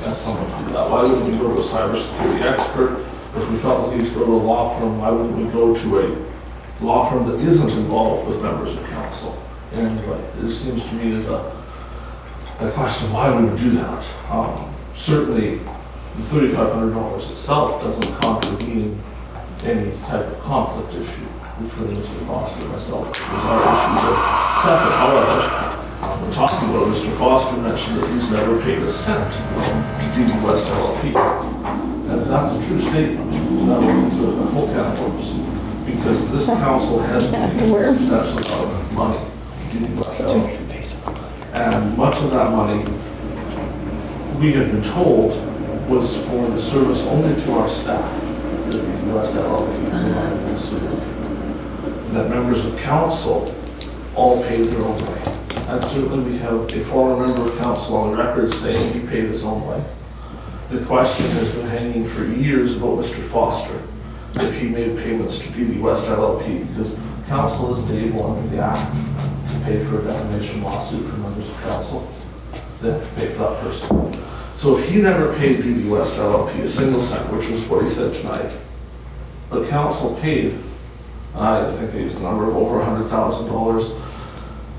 That's someone to do that. Why wouldn't we go to a cybersecurity expert? If we felt like we need to go to a law firm, why wouldn't we go to a law firm that isn't involved with members of council? And it seems to me there's a question why we would do that. Certainly, the $3,500 itself doesn't contravene any type of conflict issue between Mr. Foster and myself. There's our issues are separate. However, we're talking about Mr. Foster mentioned that he's never paid a cent to DD West LLP. And if that's a true statement, that opens a whole can of worms. Because this council has to pay a substantial amount of money to DD West LLP. And much of that money, we have been told, was for the service only to our staff, the DD West LLP provided this service. That members of council all paid their own way. And certainly we have a former member of council on the record saying he paid his own way. The question has been hanging for years about Mr. Foster, if he made payments to DD West LLP, because council isn't able under the act to pay for a defamation lawsuit for members of council. They have to pay for that person. So if he never paid DD West LLP a single cent, which was what he said tonight, but council paid, I think he used the number of over $100,000,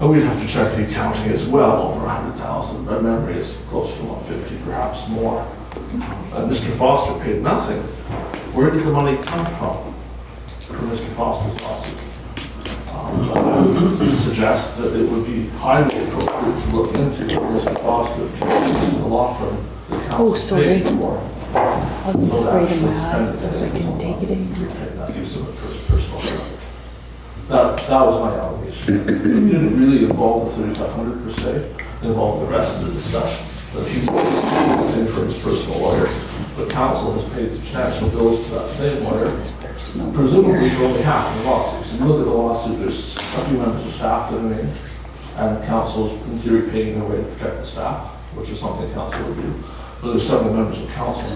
and we'd have to check the accounting as well, over 100,000. My memory is close to 150, perhaps more. Mr. Foster paid nothing. Where did the money come from for Mr. Foster's lawsuit? I would suggest that it would be highly appropriate to look into Mr. Foster to the law firm that council paid for. I'll just spray it in my eyes so I can take it in. Not use of it for personal purpose. That was my allegation. It didn't really involve the 3,500 per se. It involved the rest of the discussion. That he was in for his personal lawyer, but council has paid substantial bills to that same lawyer, presumably for only half of the lawsuit. So if you look at the lawsuit, there's a few members of staff that are named, and council is in theory paying their way to protect the staff, which is something council would do. But there's several members of council,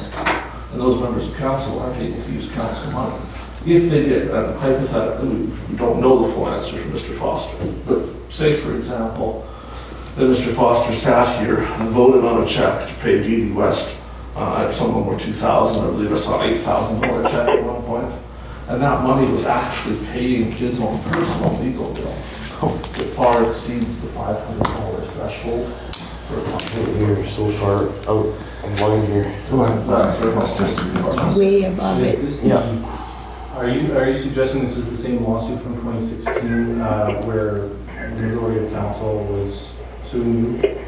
and those members of council aren't able to use council money. If they did, and hypothetically, we don't know the full answer from Mr. Foster, but say, for example, that Mr. Foster sat here and voted on a check to pay DD West, some of them were $2,000, I believe I saw an $8,000 check at one point, and that money was actually paying his own personal legal bill. It far exceeds the $500 threshold for Here, so far out of line here. That's just Way above it. Yeah. Are you suggesting this is the same lawsuit from 2016 where the majority of council was suing you?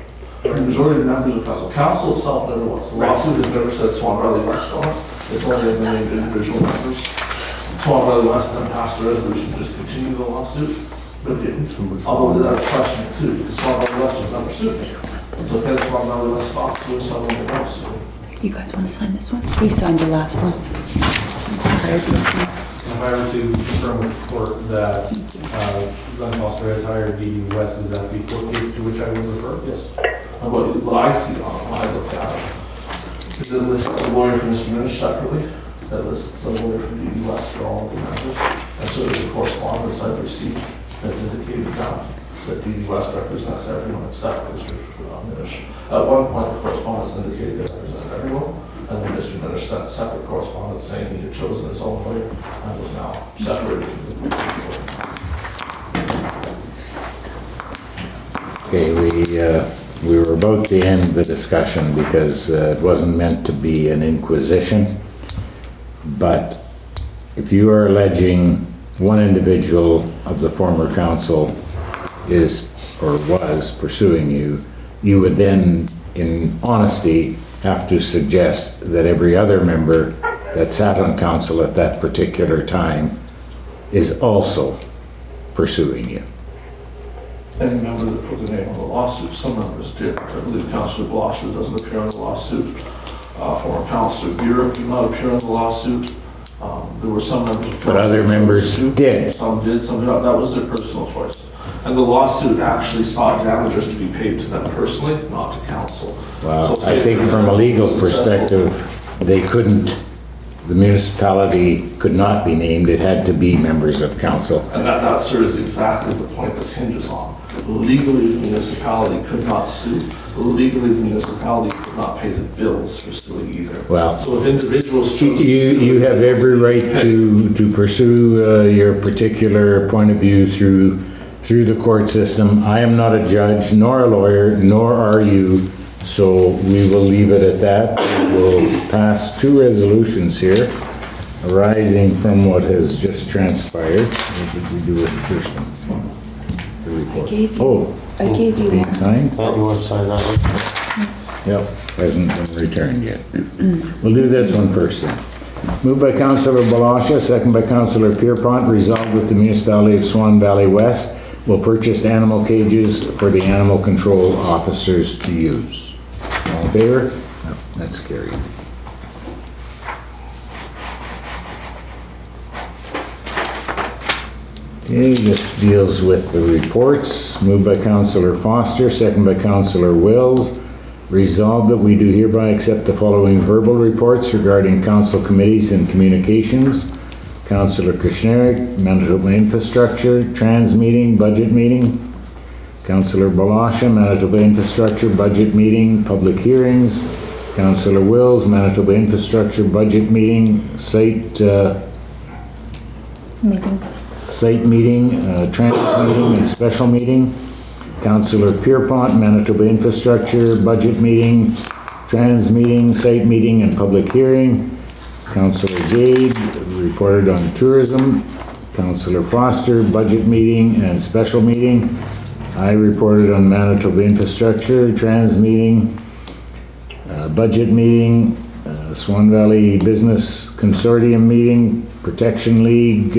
The majority of members of council itself never was. The lawsuit has never said Swan Valley West on it. It's only been named individual members. Swan Valley West then passed a resolution to discontinue the lawsuit, but didn't. Although that's a question too, because Swan Valley West was never sued. So if Swan Valley West stops doing something they want to. You guys want to sign this one? We signed the last one. If I were to confirm with the court that Glen has hired DD West, is that the court case to which I would refer? Yes. And what I see on it, when I look at it, is it lists a lawyer from Mr. Minish separately, that lists a lawyer from DD West for all of the members. And so there's a correspondence I've received that indicated that DD West represents everyone except Mr. Minish. At one point, the correspondence indicated that represented everyone, and then Mr. Minish sent a separate correspondence saying he had chosen his own lawyer and was now separated from the Okay, we were about to end the discussion because it wasn't meant to be an inquisition. But if you are alleging one individual of the former council is or was pursuing you, you would then, in honesty, have to suggest that every other member that sat on council at that particular time is also pursuing you. Any member that put the name on the lawsuit, some members did. I believe Councillor Blosha doesn't appear on the lawsuit. Former Councillor Reeve did not appear on the lawsuit. There were some members of But other members did. Some did, some did not. That was their personal choice. And the lawsuit actually sought damages to be paid to them personally, not to council. Well, So I think from a legal successful- perspective, they couldn't, the municipality could not be named. It had to be members of council. And that, sir, is exactly the point this hinges on. Legally, the municipality could not sue. Legally, the municipality could not pay the bills for suing either. Well, So if individuals chose to sue... You have every right to pursue your particular point of view through the court system. I am not a judge, nor a lawyer, nor are you, so we will leave it at that. We'll pass two resolutions here arising from what has just transpired. What did we do with the first one? The report. I gave you Being one. signed? You want to sign that one? Yep, hasn't been returned yet. We'll do this one first then. Moved by Councillor Blosha, second by Councillor Pierrepont, resolved that the Municipality of Swan Valley West will purchase animal cages for the animal control officers to use. All in favor? No, that's carried. Okay, this deals with the reports. Moved by Councillor Foster, second by Councillor Wills. Resolved that we do hereby accept the following verbal reports regarding council committees and communications. Councillor Kushniryk, Manitoba Infrastructure, Trans Meeting, Budget Meeting. Councillor Blosha, Manitoba Infrastructure, Budget Meeting, Public Hearings. Councillor Wills, Manitoba Infrastructure, Budget Meeting, Site Meeting, Trans Meeting, and Special Meeting. Councillor Pierrepont, Manitoba Infrastructure, Budget Meeting, Trans Meeting, Site Meeting, and Public Hearing. Councillor Gade reported on tourism. Councillor Foster, Budget Meeting and Special Meeting. I reported on Manitoba Infrastructure, Trans Meeting, Budget Meeting, Swan Valley Business Consortium Meeting, Protection League,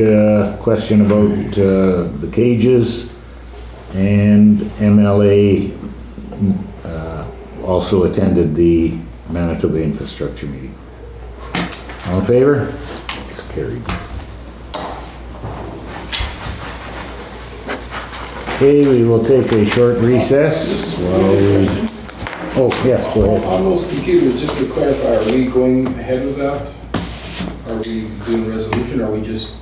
question about the cages, and MLA also attended the Manitoba Infrastructure meeting. All in favor? It's carried. Okay, we will take a short recess while we... Oh, yes, go ahead. On those computers, just to clarify, are we going ahead with that? Are we doing a resolution, or are we just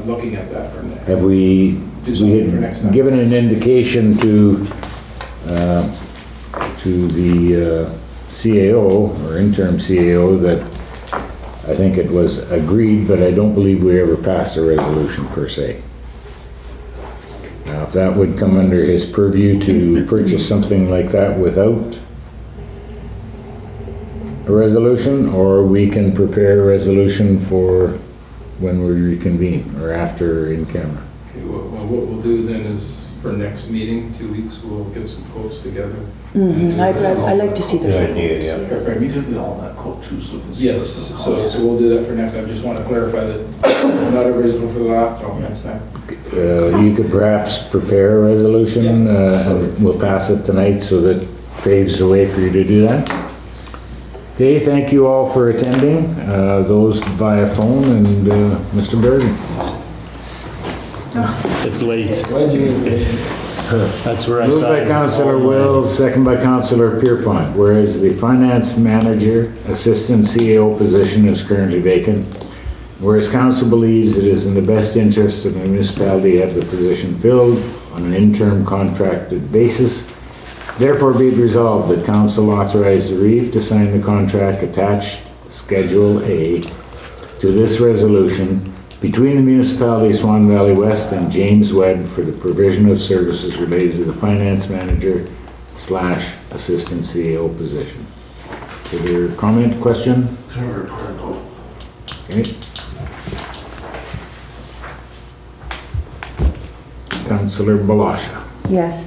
looking at that for now? Have we Do something for next time. given an indication to the CAO, or interim CAO, that I think it was agreed, but I don't believe we ever passed a resolution per se. if that would come under his purview to purchase something like that without a resolution, or we can prepare a resolution for when we reconvene or after in camera. Okay, well, what we'll do then is for next meeting, 2 weeks, we'll get some quotes together. I'd like to see the. Good idea, yeah. We could be on that quote too, so we can see. Yes, what the so cost is. we'll do that for next time. Just want to clarify that not everybody's looking for the laptop next time. You could perhaps prepare a resolution, and we'll pass it tonight so that paves the way for you to do that. Okay, thank you all for attending, those via phone and Mr. Bergen. It's late. That's where I Moved by Councillor Wills, second by Councillor Pierrepont, whereas the finance manager, assistant CEO position is currently vacant, whereas council believes it is in the best interest of the municipality to have the position filled on an interim contracted basis, therefore be it resolved that council authorize the Reeve to sign the contract attached Schedule A to this resolution between the Municipality of Swan Valley West and James Webb for the provision of services related to the finance manager / assistant CEO position. Is there a comment, question? Okay. Councillor Blosha. Yes.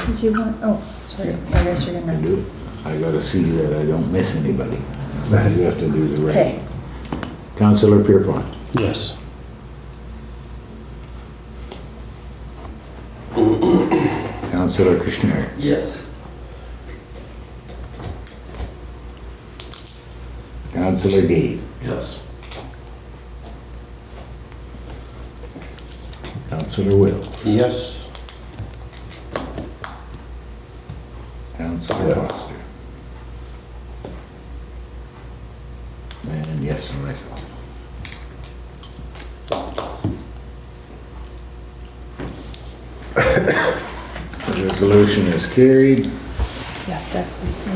Did you want, oh, sorry, I guess you're gonna. Do it. I gotta see that I don't miss anybody. You have to do the right. Okay. Councillor Pierrepont. Yes. Councillor Kushniryk. Yes. Councillor Gade. Yes. Councillor Wills. Yes. Councillor Foster. And yes for myself. The resolution is carried. Yeah, that was,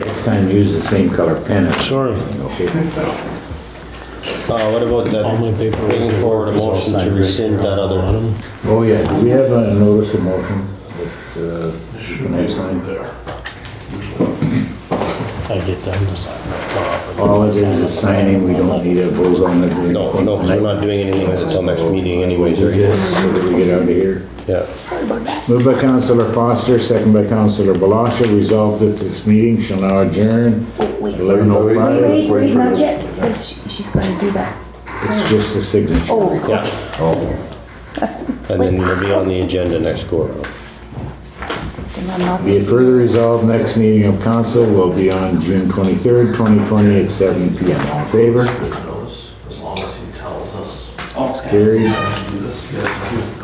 Next time use the same color pen. Sorry. Okay. What about that, All my paperwork. bringing forward a motion to rescind that other? Oh yeah, do we have a notice of motion that you can have signed? I get them to sign that. All it is signing, we don't need a vote on it. No, because we're not doing anything until next meeting anyways, Do right? this so that we get out of here. Yeah. Moved by Councillor Foster, second by Councillor Blosha, resolved that this meeting shall now adjourn wait, 11:05. Wait for not this. yet, but she's gonna do that. It's just a signature. Oh, Yeah. And then it'll be on the agenda next quarter. and I'm not Be it further resolved, next meeting of council will be on June 23rd, 2020 at 7 p.m. All in favor? Good notice, as long as he tells us. Oh, okay. Carried. Do this, you have to do